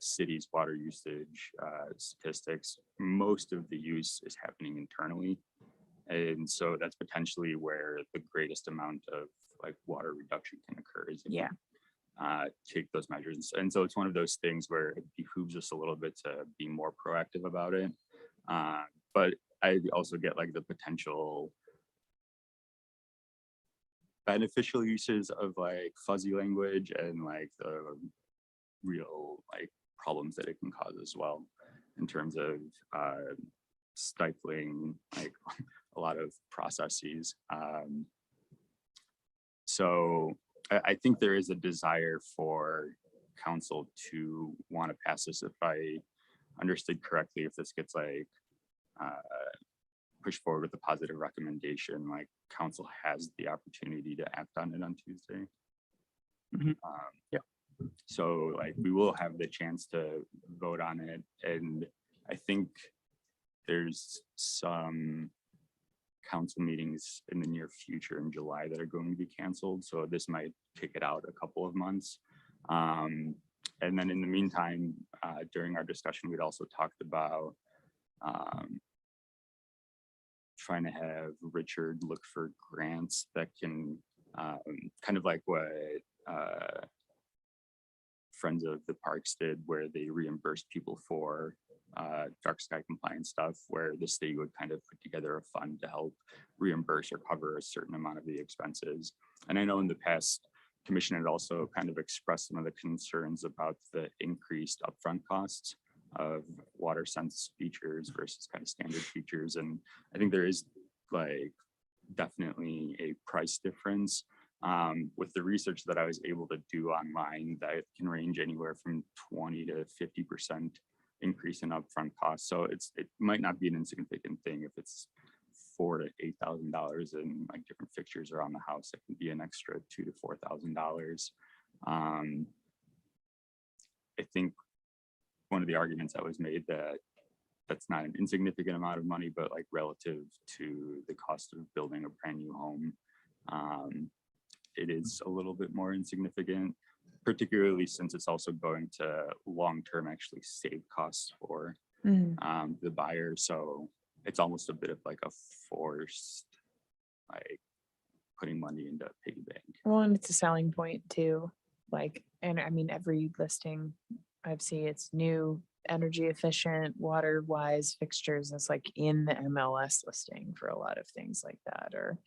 city's water usage statistics, most of the use is happening internally. And so that's potentially where the greatest amount of like water reduction can occur is if we, Yeah. take those measures. And so it's one of those things where it behooves us a little bit to be more proactive about it. But I also get like the potential beneficial uses of like fuzzy language and like the real like problems that it can cause as well in terms of stifling like a lot of processes. So I think there is a desire for council to want to pass this. If I understood correctly, if this gets like pushed forward with a positive recommendation, like council has the opportunity to act on it on Tuesday. Mhm. Yeah. So like we will have the chance to vote on it, and I think there's some council meetings in the near future in July that are going to be canceled. So this might kick it out a couple of months. And then in the meantime, during our discussion, we'd also talked about trying to have Richard look for grants that can kind of like what Friends of the Parks did, where they reimbursed people for dark sky compliance stuff, where the state would kind of put together a fund to help reimburse or cover a certain amount of the expenses. And I know in the past, commission had also kind of expressed some of the concerns about the increased upfront costs of water sense features versus kind of standard features. And I think there is like definitely a price difference. With the research that I was able to do online, that can range anywhere from 20 to 50% increase in upfront costs. So it might not be an insignificant thing if it's $4,000 to $8,000 in like different fixtures around the house. It can be an extra $2,000 to $4,000. I think one of the arguments that was made that that's not an insignificant amount of money, but like relative to the cost of building a brand new home, it is a little bit more insignificant, particularly since it's also going to long-term actually save costs for the buyer. So it's almost a bit of like a forced, like putting money into a piggy bank. Well, and it's a selling point too. Like, and I mean, every listing I've seen, it's new, energy efficient, water wise fixtures. It's like in the MLS listing for a lot of things like that, or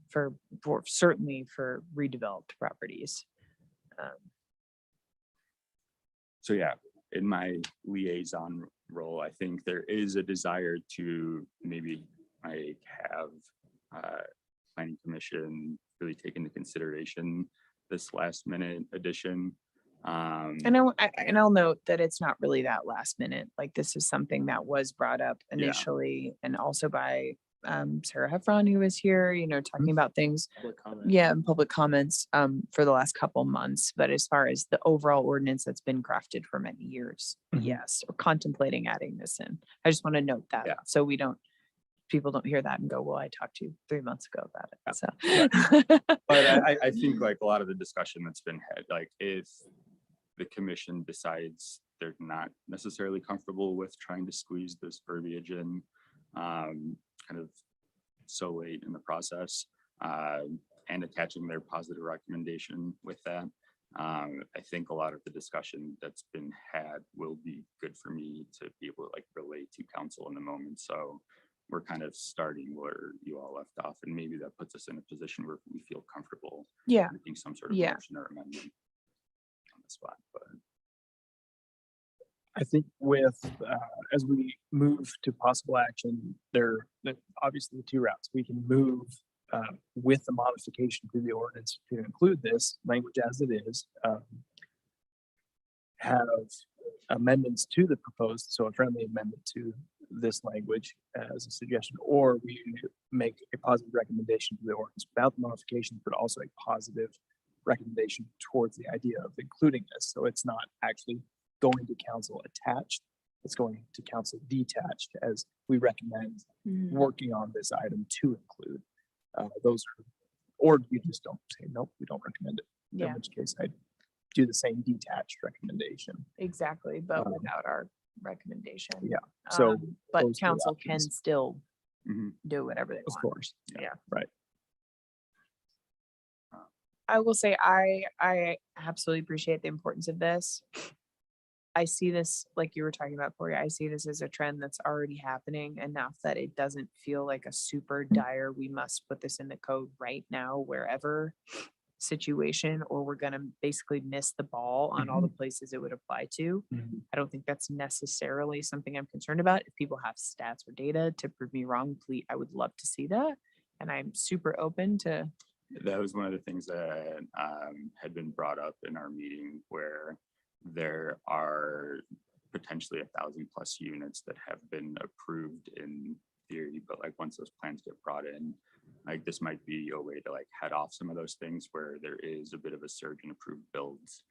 for certainly for redeveloped properties. So yeah, in my liaison role, I think there is a desire to maybe like have planning commission really take into consideration this last minute addition. And I'll note that it's not really that last minute. Like this is something that was brought up initially and also by Sarah Heffron, who was here, talking about things. Public comment. Yeah, and public comments for the last couple months. But as far as the overall ordinance that's been crafted for many years, yes, we're contemplating adding this in. I just want to note that so people don't hear that and go, well, I talked to you 3 months ago about it. So but I think like a lot of the discussion that's been had, like if the commission decides they're not necessarily comfortable with trying to squeeze this verbiage in kind of so late in the process and attaching their positive recommendation with that. I think a lot of the discussion that's been had will be good for me to be able to like relate to council in the moment. So we're kind of starting where you all left off, and maybe that puts us in a position where we feel comfortable making some sort of motion or amendment on the spot. But I think with, as we move to possible action, there obviously the two routes. We can move with the modification to the ordinance to include this language as it is, have amendments to the proposed, so a friendly amendment to this language as a suggestion, or we make a positive recommendation to the ordinance without the modification, but also a positive recommendation towards the idea of including this. So it's not actually going to council attached, it's going to council detached, as we recommend working on this item to include those are, or you just don't say, nope, we don't recommend it. In which case I'd do the same detached recommendation. Exactly, but without our recommendation. Yeah. So but those two council can options. still Mhm. do whatever they Of want. course. Yeah. Right. I will say I absolutely appreciate the importance of this. I see this, like you were talking about, Corey, I see this as a trend that's already happening enough that it doesn't feel like a super dire, we must put this in the code right now, wherever situation, or we're going to basically miss the ball on all the places it would apply to. I don't think that's necessarily something I'm concerned about. If people have stats or data to prove me wrong, please, I would love to see that. And I'm super open to. that was one of the things that had been brought up in our meeting, where there are potentially 1,000+ units that have been approved in theory, but like once those plans get brought in, like this might be a way to like head off some of those things where there is a bit of a surge in approved builds.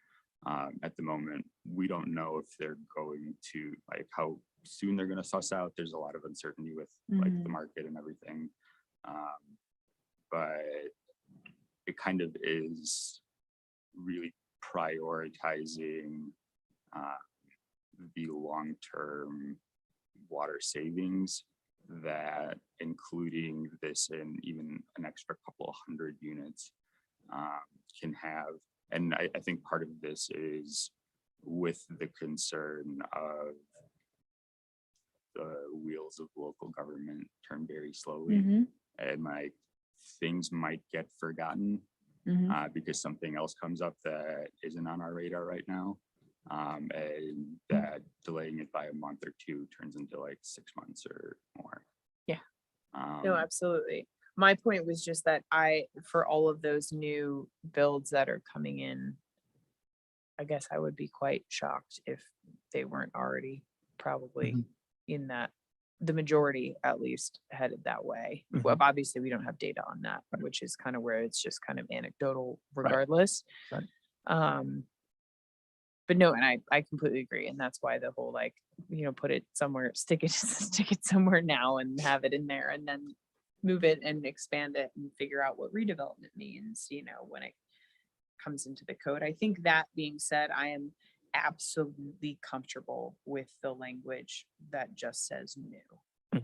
At the moment, we don't know if they're going to, like, how soon they're going to suss out. There's a lot of uncertainty with like the market and everything. But it kind of is really prioritizing the long-term water savings, that including this in even an extra couple 100 units can have. And I think part of this is with the concern of the wheels of local government turn very slowly, and like things might get forgotten because something else comes up that isn't on our radar right now. And that delaying it by a month or two turns into like 6 months or more. No, absolutely. My point was just that for all of those new builds that are coming in, I guess I would be quite shocked if they weren't already probably in that, the majority at least headed that way. Well, obviously we don't have data on that, which is kind of where it's just kind of anecdotal regardless. Right. But no, and I completely agree. And that's why the whole, like, put it somewhere, stick it somewhere now and have it in there and then move it and expand it and figure out what redevelopment means, when it comes into the code. I think that being said, I am absolutely comfortable with the language that just says new.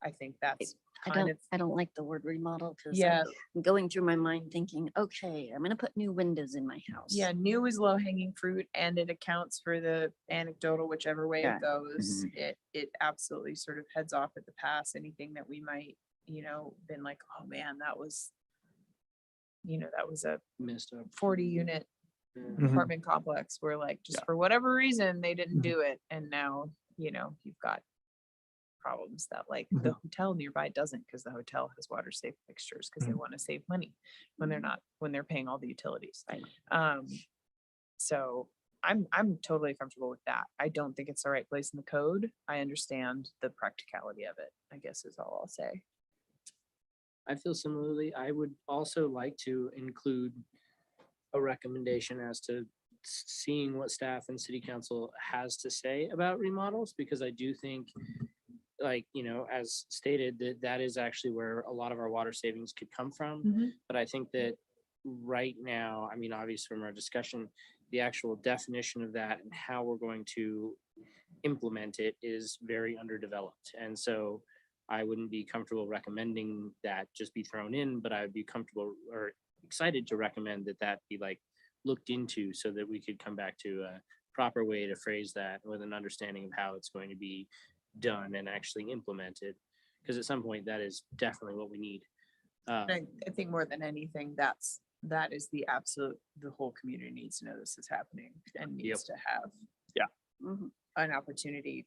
I think that's I don't like the word remodel because yeah, I'm going through my mind thinking, okay, I'm gonna put new windows in my house. yeah, new is low hanging fruit and it accounts for the anecdotal, whichever way Yeah. it goes. It absolutely sort of heads off at the pass, anything that we might, been like, oh man, that was a Missed up. 40 unit Yeah. apartment complex where, like, just for whatever reason they didn't do it, and now you've got problems that, like, the hotel nearby doesn't, because the hotel has water safe fixtures because they want to save money when they're paying all the utilities. So I'm totally comfortable with that. I don't think it's the right place in the code. I understand the practicality of it, I guess, is all I'll say. I feel similarly. I would also like to include a recommendation as to seeing what staff and city council has to say about remodels, because I do think, like, as stated, that is actually where a lot of our water savings could come from. But I think that right now, I mean, obviously from our discussion, the actual definition of that and how we're going to implement it is very underdeveloped. And so I wouldn't be comfortable recommending that just be thrown in, but I would be comfortable or excited to recommend that be like looked into so that we could come back to a proper way to phrase that with an understanding of how it's going to be done and actually implemented. Because at some point that is definitely what we need. I think more than anything, that is the absolute, the whole community needs to know this is happening and needs to have an opportunity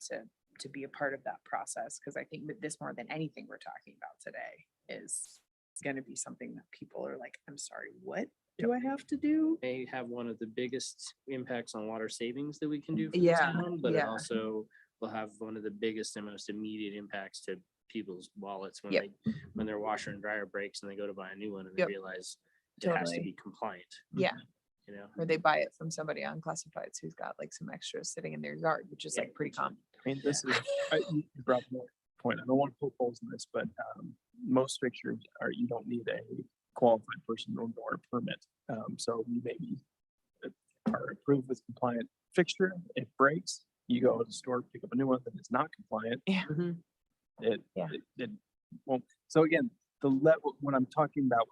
to be a part of that process. Because I think that this, more than anything we're talking about today, is going to be something that people are like, I'm sorry, what do I have to do? May have one of the biggest impacts on water savings that we can do for the Yeah, town, but it yeah. also will have one of the biggest and most immediate impacts to people's wallets when Yep. when their washer and dryer breaks and they go to buy a new one and they Yep. realize it has to Totally. be compliant. Yeah. Mm-hmm. Or they buy it from somebody on classifieds who's got like some extras sitting in their yard, which is like pretty common. I mean, this is, you brought up a point. I don't want to poke holes in this, but most fixtures you don't need a qualified person nor a permit. So you maybe are approved with compliant fixture. It breaks, you go to the store, pick up a new one that is not compliant. Yeah. It won't. So again, the level, when I'm talking about,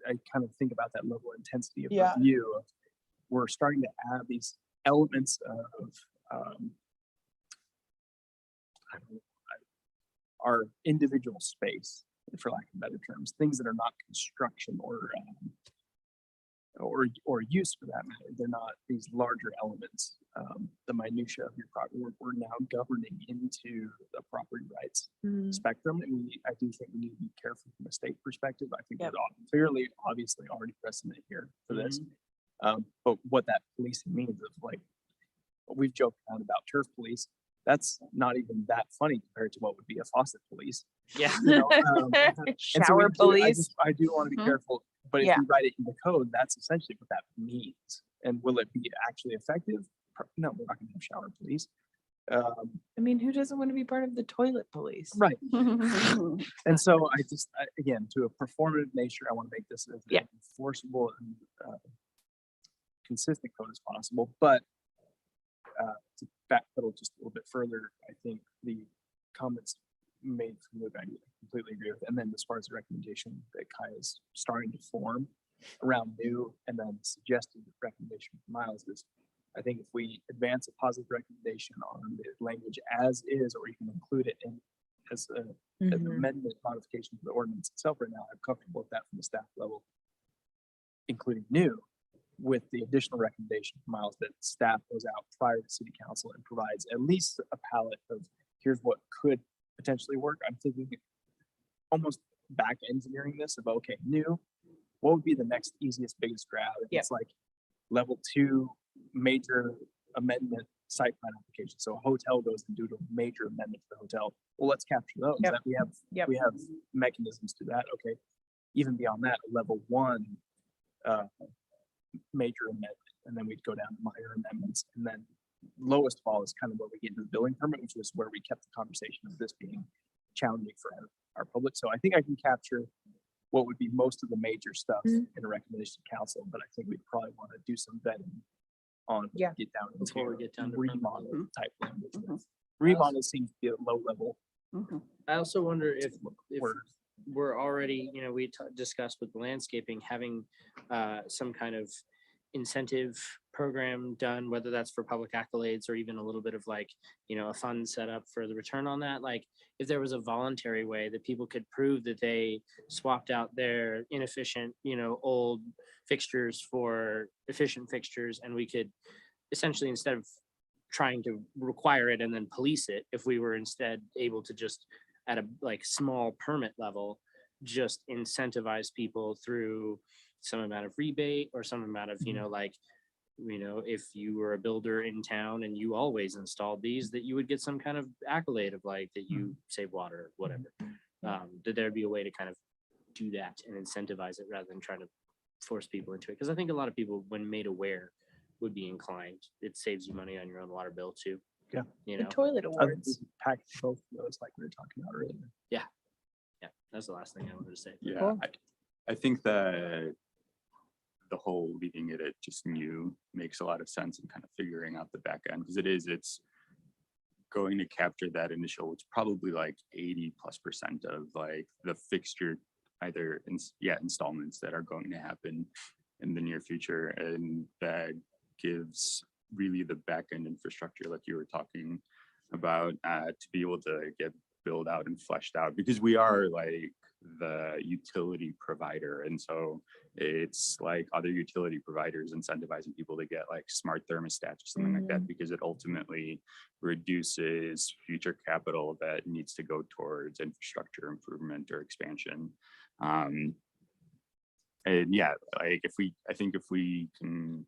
I kind of think about that level of intensity of review. We're starting to add these elements of our individual space, for lack of better terms, things that are not construction or use for that matter. They're not these larger elements. The minutia of your property, we're now governing into the property rights spectrum, and I do think we need to be careful from a state perspective. I think there's clearly, obviously, already precedent here for this. But what that policing means of, like, we've joked around about turf police. That's not even that funny compared to what would be a faucet police. Yeah. Shower police. I do want to be careful, but if you write it in the code, that's essentially what that means. And will it be actually effective? No, we're not going to have shower police. I mean, who doesn't want to be part of the toilet police? Right. And so again, to a performative nature, I want to make this as enforceable and consistent code as possible. But to backpedal just a little bit further, I think the comments made from Luke, I completely agree with. And then as far as the recommendation that Kai is starting to form around new, and then suggested recommendation from Miles is, I think if we advance a positive recommendation on the language as is, or you can include it in as an amendment modification to the ordinance itself right now, I'm comfortable with that from the staff level, including new, with the additional recommendation from Miles that staff goes out prior to city council and provides at least a palette of here's what could potentially work. I'm thinking almost back engineering this of, okay, new, what would be the next easiest, biggest grab? If Yep. it's like level 2 major amendment site plan application. So a hotel goes and do a major amendment to the hotel. Well, let's capture those. Yep. That Yep. we have mechanisms to that. Okay. Even beyond that, a level 1 major amendment, and then we'd go down to minor amendments, and then lowest of all is kind of where we get into the building permit, which is where we kept the conversation of this being challenging for our public. So I think I can capture what would be most of the major stuff in a recommendation to council, but I think we'd probably want to do some vetting on Yeah. get down Before we into get down to remodel type language. Mhm. Remodel seems to be a low level Mhm. I also wonder if word. we're already, we discussed with the landscaping, having some kind of incentive program done, whether that's for public accolades or even a little bit of like, a fund set up for the return on that. Like if there was a voluntary way that people could prove that they swapped out their inefficient, old fixtures for efficient fixtures, and we could essentially, instead of trying to require it and then police it, if we were instead able to just at a like small permit level, just incentivize people through some amount of rebate or some amount of, if you were a builder in town and you always installed these, that you would get some kind of accolade of like that you save water, whatever. That there'd be a way to kind of do that and incentivize it rather than trying to force people into it. Because I think a lot of people, when made aware, would be inclined. It saves you money on your own water bill too. Yeah. The toilet I think awards. we packaged both of those like we were talking about earlier. Yeah, that's the last thing I wanted to say. Yeah, Cool. I think that the whole leaving it at just new makes a lot of sense and kind of figuring out the back end, because it's going to capture that initial, it's probably like 80+% of like the fixture, either installments that are going to happen in the near future. And that gives really the back end infrastructure, like you were talking about, to be able to get built out and fleshed out, because we are like the utility provider. And so it's like other utility providers incentivizing people to get like smart thermostats or something like that, because it ultimately reduces future capital that needs to go towards infrastructure improvement or expansion. And yeah, like I think if we can,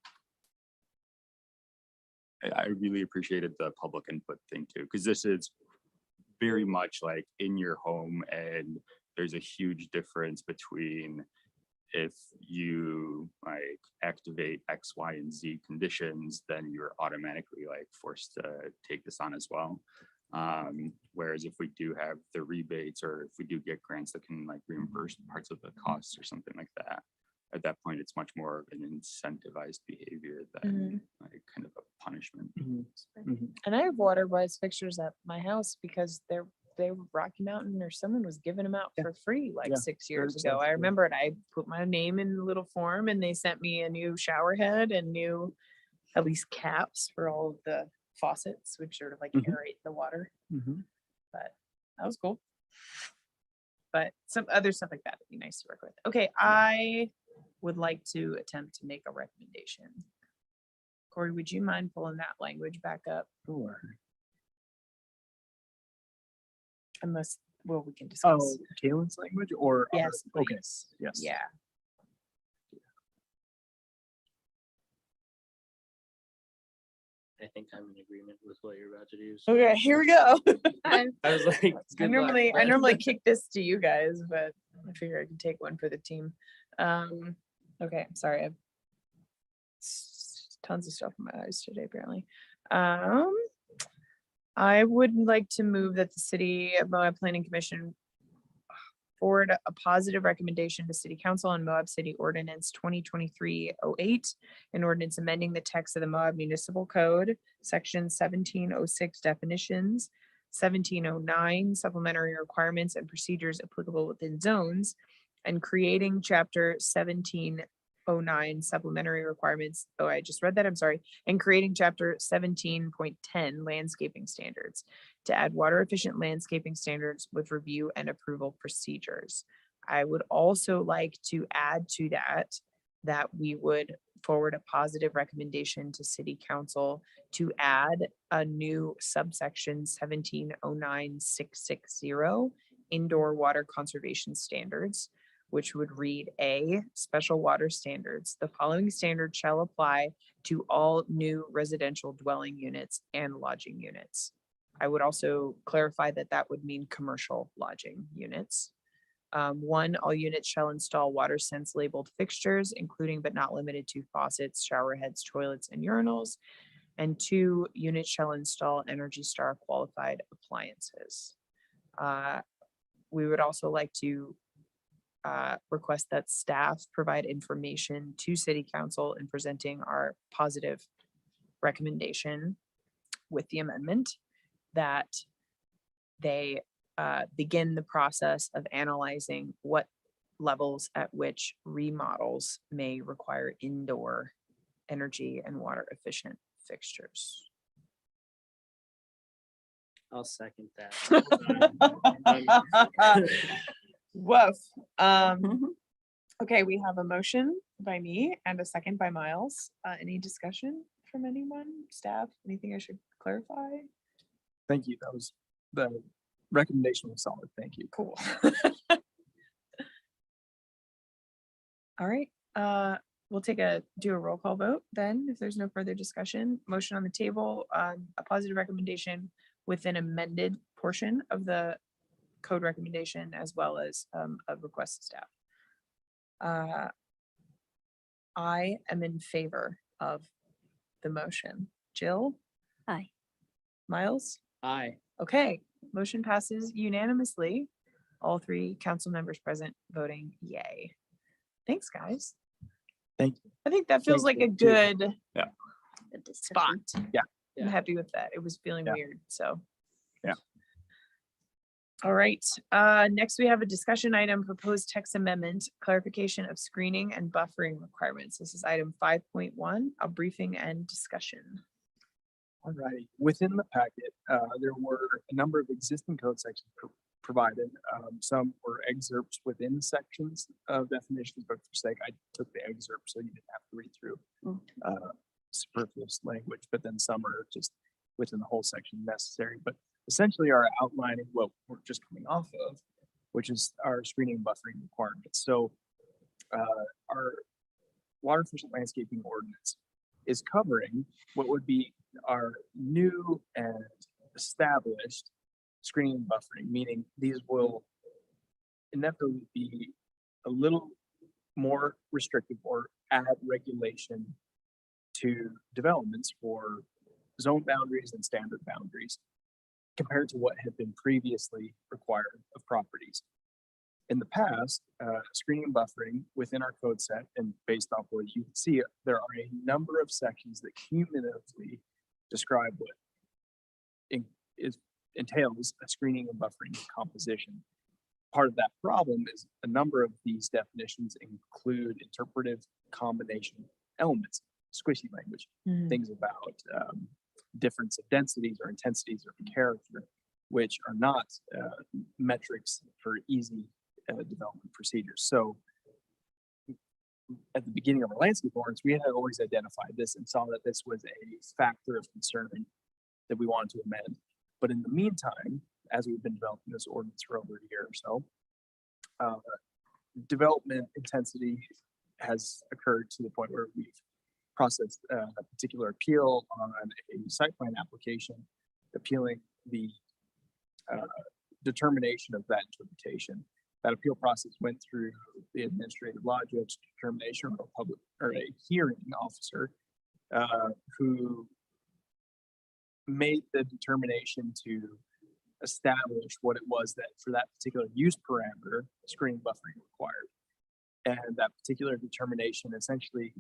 I really appreciated the public input thing too, because this is very much like in your home, and there's a huge difference between if you like activate X, Y, and Z conditions, then you're automatically like forced to take this on as well. Whereas if we do have the rebates, or if we do get grants that can like reimburse parts of the costs or something like that, at that point, it's much more of an incentivized behavior than like kind of a punishment. And I have water wise fixtures at my house because they were Rocky Mountain, or someone was giving them out for free like Yeah, 6 years very ago. I sensible. remember it. I put my name in a little form and they sent me a new shower head and new, at least caps for all of the faucets, which sort of like aerate the water. But that was cool. But some other stuff like that would be nice to work with. Okay, I would like to attempt to make a recommendation. Corey, would you mind pulling that language back up? Sure. Unless, well, we can Oh, discuss. Kalen's language or? other- Yes, Okay, please. yes. Yeah. I think I'm in agreement with what you're about to do. Okay, here we go. I was like, I good luck. normally kick this to you guys, but I figure I can take one for the team. Okay, I'm sorry. I have tons of stuff in my eyes today, apparently. I would like to move that the City of Moab Planning Commission forward a positive recommendation to City Council on Moab City Ordinance 2023-08, an ordinance amending the text of the Moab Municipal Code, Section 1706 definitions, 1709 supplementary requirements and procedures applicable within zones, and creating Chapter 1709 supplementary requirements. Oh, I just read that. I'm sorry. And creating Chapter 17.10 landscaping standards to add water efficient landscaping standards with review and approval procedures. I would also like to add to that we would forward a positive recommendation to City Council to add a new subsection 1709660 indoor water conservation standards, which would read A, special water standards. The following standards shall apply to all new residential dwelling units and lodging units. I would also clarify that that would mean commercial lodging units. One, all units shall install water sense labeled fixtures, including but not limited to faucets, shower heads, toilets, and urinals. And two, units shall install Energy Star qualified appliances. We would also like to request that staff provide information to City Council in presenting our positive recommendation with the amendment that they begin the process of analyzing what levels at which remodels may require indoor energy and water efficient fixtures. I'll second that. Woof. Mhm. Okay, we have a motion by me and a second by Miles. Any discussion from anyone, staff? Anything I should clarify? Thank you. That was, the recommendation was solid. Thank you. Cool. All right, we'll do a roll call vote then, if there's no further discussion. Motion on the table, a positive recommendation with an amended portion of the code recommendation as well as a request to staff. I am in favor of the motion. Jill? Aye. Miles? Aye. Okay, motion passes unanimously. All three council members present voting yay. Thanks, guys. Thank you. I think that feels Thank like a you. good Good spot. discussion. Yeah. I'm happy with that. It was feeling Yeah. weird, so. Yeah. All right, next we have a discussion item, proposed text amendment, clarification of screening and buffering requirements. This is item 5.1, a briefing and discussion. All right, within the packet, there were a number of existing code sections provided. Some were excerpts within sections of definitions, but for sake, I took the excerpt so you didn't have to read through superfluous language, but then some are just within the whole section necessary, but essentially are outlining what we're just coming off of, which is our screening and buffering requirements. So our water efficient landscaping ordinance is covering what would be our new and established screening and buffering, meaning these will inevitably be a little more restrictive or add regulation to developments for zone boundaries and standard boundaries compared to what had been previously required of properties. In the past, screening and buffering within our code set, and based off what you can see, there are a number of sections that cumulatively describe what entails a screening and buffering composition. Part of that problem is a number of these definitions include interpretive combination elements, squishy language, things about difference of densities or intensities or character, which are not metrics for easy development procedures. So at the beginning of our landscape ordinance, we had always identified this and saw that this was a factor of concern that we wanted to amend. But in the meantime, as we've been developing this ordinance for over a year or so, development intensity has occurred to the point where we've processed a particular appeal on a site plan application, appealing the determination of that interpretation. That appeal process went through the administrative law judge determination or a hearing officer who made the determination to establish what it was that for that particular use parameter screening buffering required. And that particular determination essentially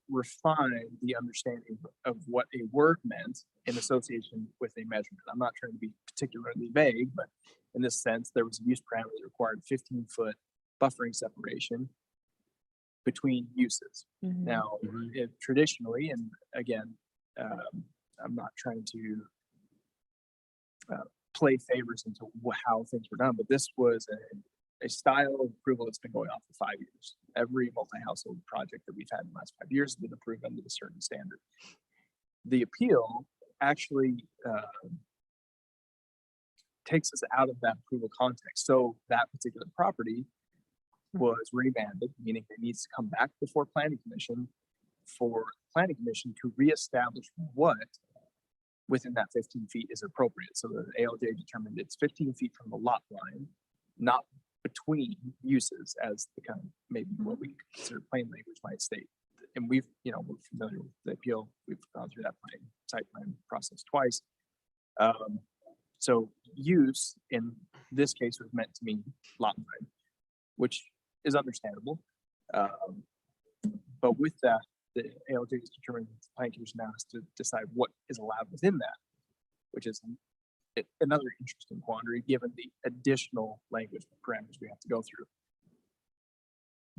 refined the understanding of what a word meant in association with a measurement. I'm not trying to be particularly vague, but in this sense, there was a use parameter that required 15-foot buffering separation between uses. Now, traditionally, and again, I'm not trying to play favors into how things were done, but this was a style of approval that's been going on for 5 years. Every multi-household project that we've had in the last 5 years has been approved under a certain standard. The appeal actually takes us out of that approval context. So that particular property was remanded, meaning it needs to come back before planning commission for planning commission to reestablish what within that 15 feet is appropriate. So the ALJ determined it's 15 feet from the lot line, not between uses, as the kind of maybe what we consider plain language might state. And we're familiar with the appeal. We've gone through that site plan process twice. So use in this case was meant to mean lot line, which is understandable. But with that, the ALJ is determined the planning commission now has to decide what is allowed within that, which is another interesting quandary given the additional language parameters we have to go through.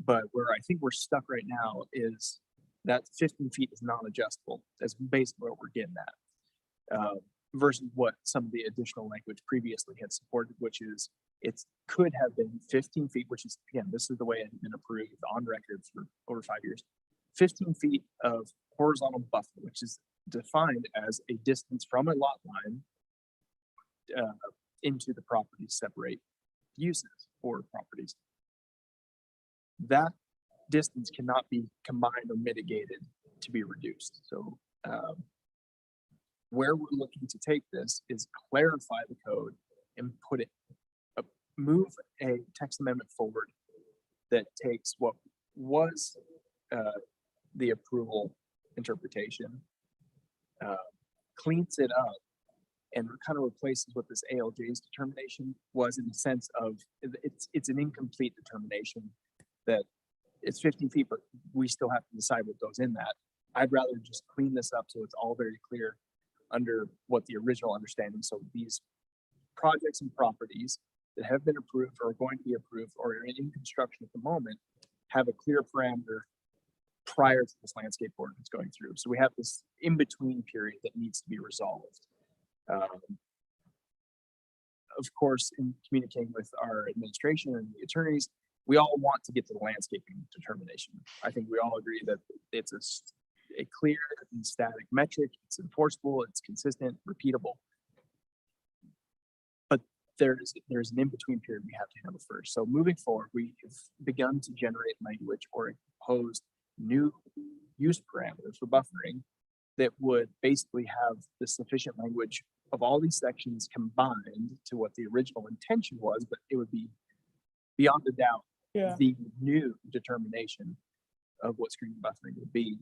But where I think we're stuck right now is that 15 feet is non-adjustable. That's basically what we're getting at. Versus what some of the additional language previously had supported, which is it could have been 15 feet, which is, again, this is the way it had been approved on record for over 5 years. 15 feet of horizontal buffer, which is defined as a distance from a lot line into the property to separate uses or properties. That distance cannot be combined or mitigated to be reduced. So where we're looking to take this is clarify the code and put it, move a text amendment forward that takes what was the approval interpretation, cleans it up, and kind of replaces what this ALJ's determination was, in the sense of it's an incomplete determination that it's 15 feet, but we still have to decide what goes in that. I'd rather just clean this up so it's all very clear under what the original understanding. So these projects and properties that have been approved or are going to be approved or are in construction at the moment have a clear parameter prior to this landscape ordinance going through. So we have this in-between period that needs to be resolved. Of course, in communicating with our administration and the attorneys, we all want to get to the landscaping determination. I think we all agree that it's a clear and static metric, it's enforceable, it's consistent, repeatable. But there's an in-between period we have to handle first. So moving forward, we have begun to generate language or impose new use parameters for buffering that would basically have the sufficient language of all these sections combined to what the original intention was, but it would be beyond a doubt the new determination of what screening buffering would be,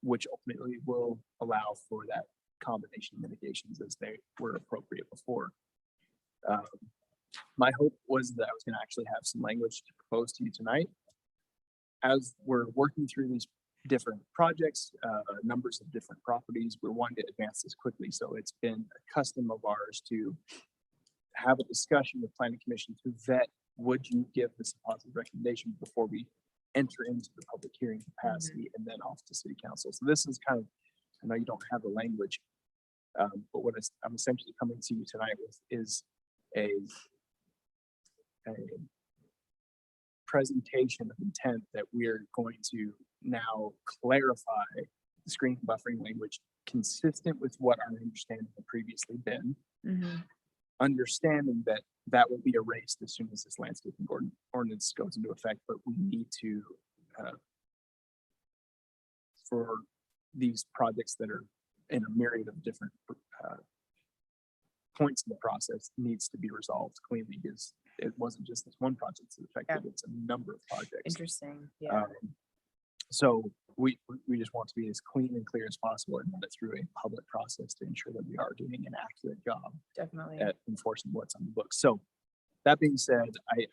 which ultimately will allow for that combination of mitigations as they were appropriate before. My hope was that I was going to actually have some language to propose to you tonight. As we're working through these different projects, numbers of different properties, we're wanting to advance this quickly. So it's been a custom of ours to have a discussion with planning commission to vet, would you give this a positive recommendation before we enter into the public hearing capacity and then off to city council. So this is kind of, I know you don't have the language, but what I'm essentially coming to you tonight with is a presentation of intent that we're going to now clarify the screening buffering language consistent with what our understanding had previously been, understanding that that will be erased as soon as this landscaping ordinance goes into effect, but we need to, for these projects that are in a myriad of different points in the process, needs to be resolved cleanly, because it wasn't just this one project that affected, it's a number of projects. Interesting. Yeah. So we just want to be as clean and clear as possible and run it through a public process to ensure that we are doing an accurate job Definitely. at enforcing what's on the books. So that being said, I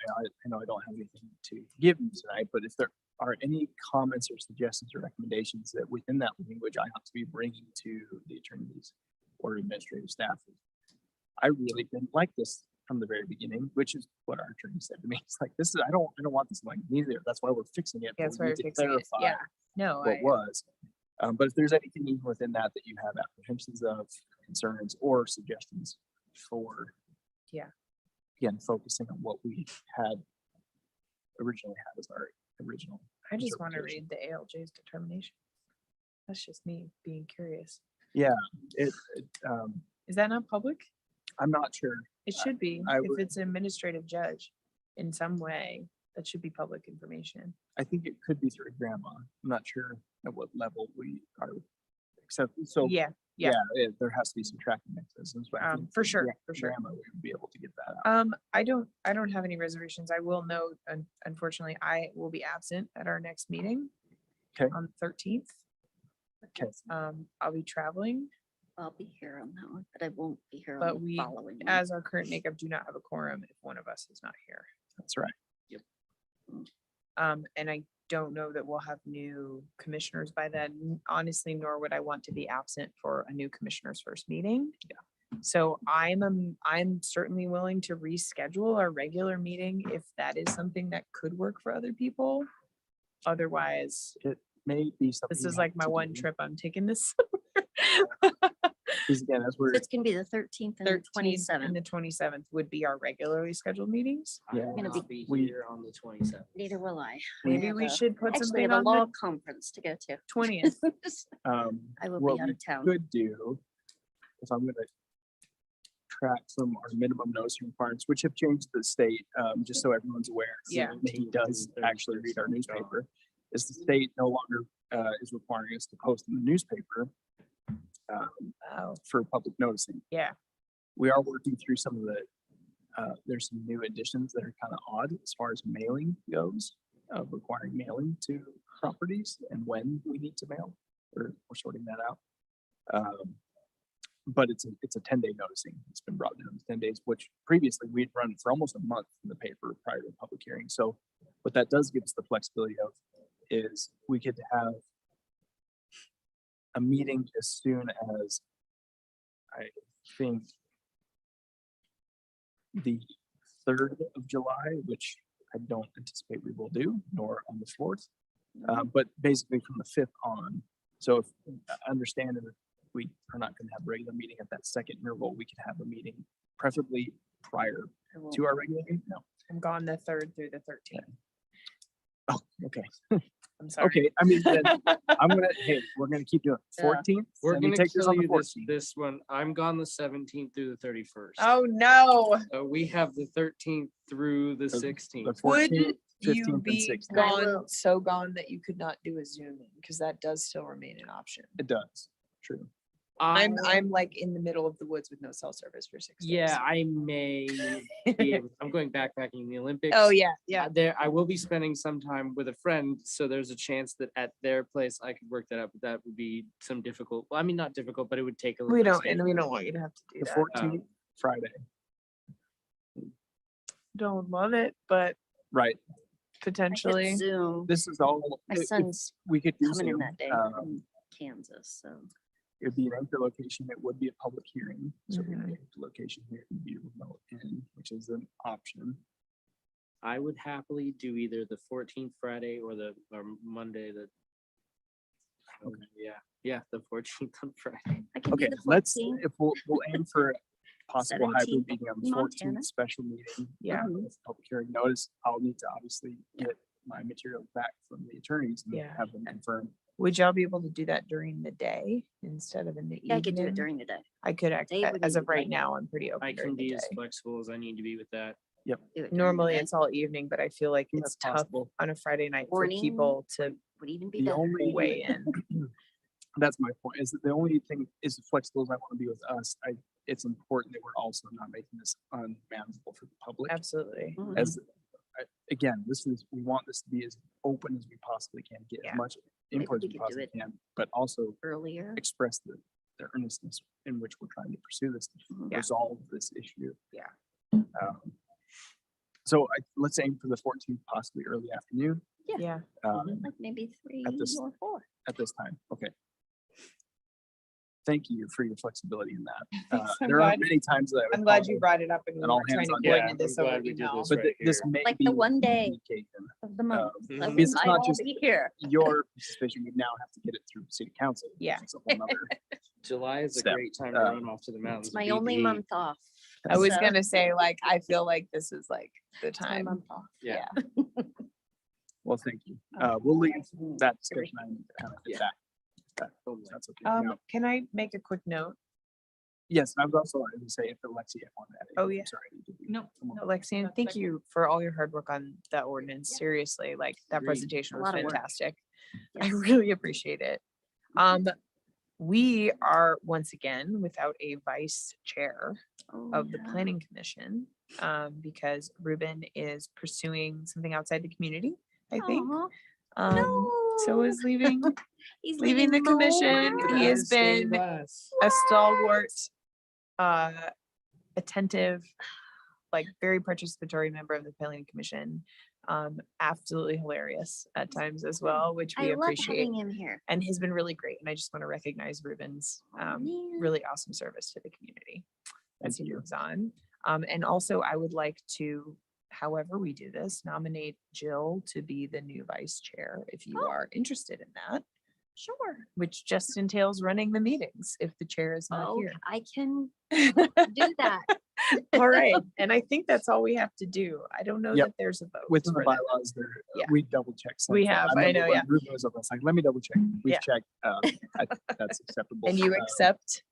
know I don't have anything to give you tonight, but if there are any comments or suggestions or recommendations that within that language I have to be bringing to the attorneys or administrative staff, I really didn't like this from the very beginning, which is what our attorney said to me. It's like, this is, I don't want this language either. That's why we're fixing it. Yeah, but that's we why need we're to fixing it. Yeah. No, what was. But if there's anything even within that that you have apprehensions of, concerns, or suggestions for, again, focusing on what we had originally had as our original. I just want to interpretation. read the ALJ's determination. That's just me being curious. Yeah, Is that not public? I'm not sure. It should be, I if would- it's an administrative judge in some way, that should be public information. I think it could be through grandma. I'm not sure at what level we are. Except, so, Yeah, yeah, there has to be some tracking mechanisms. But I think for through sure, for sure. Grandma, we would be able to get that out. I don't have any reservations. I will note, unfortunately, I will be absent at our next meeting. Okay. On the 13th. Okay. I'll be traveling, I'll be here on that one, but I won't be here But on the we, following one. as our current makeup, do not have a quorum if one of us is not here. That's right. And I don't know that we'll have new commissioners by then, honestly, nor would I want to be absent for a new commissioner's first meeting. Yeah. So I'm certainly willing to reschedule our regular meeting if that is something that could work for other people. Otherwise, May be something. this we is have like my to one do. trip I'm taking this Because again, as So we're, it's gonna be the 13th and the 13th and 27th. the 27th would be our regularly scheduled meetings. I Yeah. will Gonna not be we- here on the 27th. Neither will I. Maybe have we a- should put Actually, I something have a on law the conference to go to. 20th. I will what be out we of town. could do, if I'm gonna track some our minimum noticing requirements, which have changed the state, just so everyone's aware. Yeah. that He does actually read our newspaper, is the state no longer is requiring us to post in the newspaper Oh, for public noticing. yeah. We are working through some of the, there's some new additions that are kind of odd as far as mailing goes, requiring mailing to properties and when we need to mail. We're sorting that out. But it's a 10-day noticing. It's been brought down to 10 days, which previously we'd run for almost a month in the paper prior to the public hearing. So what that does give us the flexibility of is we could have a meeting as soon as, I think, the 3rd of July, which I don't anticipate we will do, nor on the 4th. But basically from the 5th on. So if I understand that we are not going to have a regular meeting at that second interval, we could have a meeting preferably prior I won't to our regular meeting. No. I'm gone the 3rd through the 13th. Oh, okay. I'm sorry. Okay. I mean, then hey, we're going to keep doing Yeah. 14th. We're Let me gonna take this tell on the you 14th. this one. I'm gone the 17th through the 31st. Oh, no. So we have the 13th through the The 16th. The Would 14th, you 15th, and be 16th. I gone, will- so gone that you could not do a Zoom in? Because that does still remain an option. It does. True. I'm like in the middle of the woods with no cell service for 6 days. Yeah, I may be able, I'm going backpacking in the Olympics. Oh, yeah, yeah. There, I will be spending some time with a friend, so there's a chance that at their place I could work that out, but that would be some difficult, well, I mean, not difficult, but it would take a little. We bit of don't, and we don't want you to have to do The that. 14th, Friday. Don't love it, but Right. I could potentially. Zoom. This is all. My if son's we could do coming in Zoom, that day from Kansas, so. It'd be an anchor location. It would be a public hearing. So Mhm. the anchor location here would be remote in, which is an option. I would happily do either the 14th Friday or Monday, yeah, the 14th on Friday. I can do Okay, the let's, 14th. if we'll aim for a possible hybrid 17th meeting on the in Montana. 14th special meeting. Yeah. with Public hearing notice. I'll need to obviously get my material back from the attorneys and Yeah. have them confirm. Would y'all be able to do that during the day instead of in the Yeah, I could do it evening? during the day. I could, Day would as be of right like- now, I'm pretty open I during can the be as day. flexible as I need to be with that. Do it during the Normally day. it's all evening, but I feel like That's it's tough possible. on a Friday night for Morning. people to Would even be The better. only weigh in. That's my point, is that the only thing is as flexible as I want to be with us. It's important that we're also not making this unmanageable for the public. Absolutely. Mhm. As, again, we want this to be as open as we possibly can, get Yeah. as much Maybe input as we we could do possibly it can, but also Earlier. express the earnestness in which we're trying to pursue this, to Mhm. Yeah. resolve this issue. Yeah. So let's aim for the 14th, possibly early afternoon, Yeah. Like maybe 3 this- or 4. at this time. Okay. Thank you for your flexibility in that. Thanks, I'm There are glad- many times that I would I'm glad call you brought it up and we and all weren't trying hands to on deck. coordinate I'm this glad over we did email. this but right this here. may Like the be one day the occasion. of the month. Um, that Mhm. we It's might not all just- be here. Your participation, we now have to get it through city council. which Yeah. is a whole nother- July is a Step. great time to run off to the mountains. It's my with only BB. month off. I was So, gonna say, like, I feel like this is like the it's my time. month off. Yeah. Well, thank you. We'll leave that Agree. discussion and kind of Yeah. get that. Totally. That's okay. Now, Can I make a quick note? Yes, I was also going to say if Alexia wanted to add Oh, anything, yeah. I'm sorry. No. Alexia, That's thank okay. you for all your hard work on that ordinance. Seriously, like that Agreed. presentation A was lot of work. fantastic. I Yes. really appreciate it. We are once again without a vice chair Oh, of the yeah. planning commission, because Ruben is pursuing something outside the community, I think. Aw, So is no. leaving He's leaving the commission. Moab. He has been a stalwart, attentive, like very participatory member of the planning commission. Absolutely hilarious at times as well, which we I love appreciate, having him here. and has been really great. And I just want to recognize Ruben's Oh, man. really awesome service to the community as Thank he you. moves on. And also I would like to, however we do this, nominate Jill to be the new vice chair if you Oh. are interested in that, Sure. which just entails running the meetings if the chair is not Oh, here. I can do that. All right. And I think that's all we have to do. I don't know Yep. that there's a vote. Within the for that. bylaws there, Yeah. we double checked. We have, I know, yeah. Ruben was up, I was like, let me double check. We've Yeah. checked, that's acceptable. And you accept?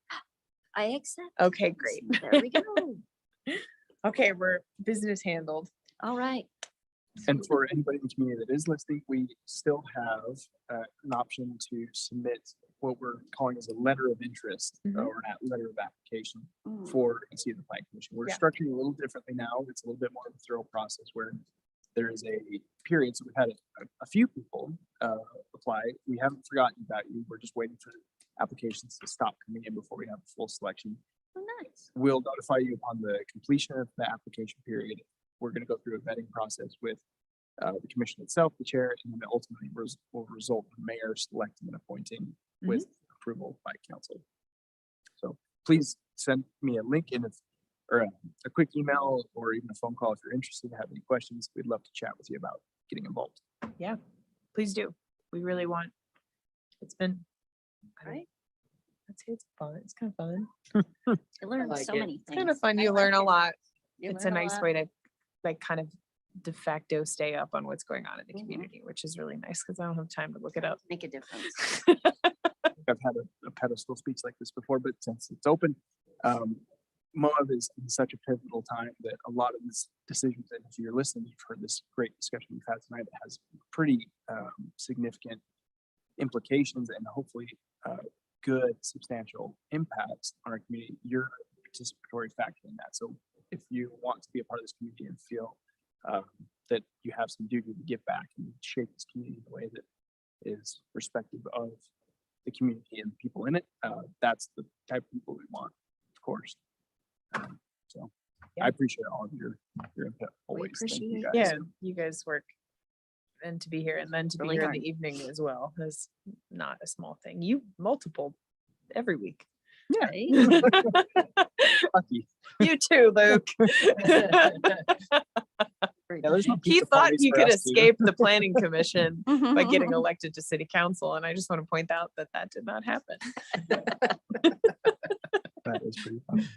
I accept. Okay, Yes, great. There we go. Okay, we're business handled. All right. And for anybody in the community that is listening, we still have an option to submit what we're calling as a letter of interest Mhm. or a letter of application Mm. for a seat of the planning commission. We're Yeah. structuring it a little differently now. It's a little bit more of a thorough process where there is a period. So we've had a few people apply. We haven't forgotten about you. We're just waiting for applications to stop coming in before we have a full selection. Oh, nice. We'll notify you upon the completion of the application period. We're going to go through a vetting process with the commission itself, the chair, and then ultimately will result in the mayor selecting and appointing with approval by council. So please send me a link and or a quick email or even a phone call if you're interested and have any questions. We'd love to chat with you about getting involved. Please do. We really want, it's been, Right. I'd say it's fun. It's kind of fun. You learn like so it. many It's things. kind of fun. I You learn like a it. lot. You It's a learn nice lot. way to like kind of de facto stay up on what's going on in the Mhm. community, which is really nice because I don't have time to look it up. Make a difference. I've had a pedestal speech like this before, but since it's open, Moab is in such a pivotal time that a lot of these decisions, and if you're listening, you've heard this great discussion we've had tonight that has pretty significant implications and hopefully good substantial impacts on our community. You're a participatory factor in that. So if you want to be a part of this community and feel that you have some duty to give back and shape this community in a way that is respective of the community and the people in it, that's the type of people we want, of course. So Yeah. I appreciate all of your input always. Thank you appreciate guys. Yeah, you guys work. And to be here and then to Really be here hard. in the evening as well is not a small thing. You multiple every week. Right? Lucky. You too, Luke. Yeah, there's no He pizza thought parties he for could us, dude. escape the planning commission by Mm-hmm. getting elected to city council. And I just want to point out that that did not happen. That is pretty funny.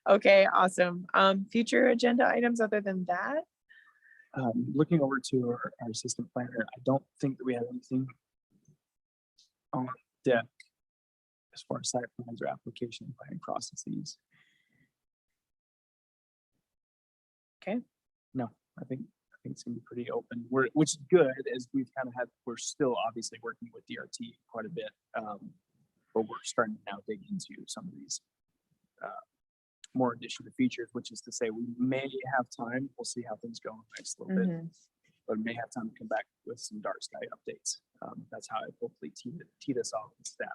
Okay, awesome. Future agenda items other than that? Looking over to our assistant planner, I don't think that we have anything on deck as far as site plans or application and planning processes. Okay. No, I think it's gonna be pretty open. Which is good, as we've kind of we're still obviously working with DRT quite a bit. But we're starting to now dig into some of these more additional features, which is to say we may have time. We'll see how things go in the next little bit, but may have time to come back with some dark sky updates. That's how I hopefully tee this off with staff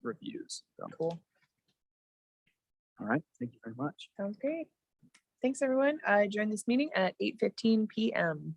reviews. So, Cool. all right, thank you very much. Sounds great. Thanks, everyone. I joined this meeting at 8:15 p.m.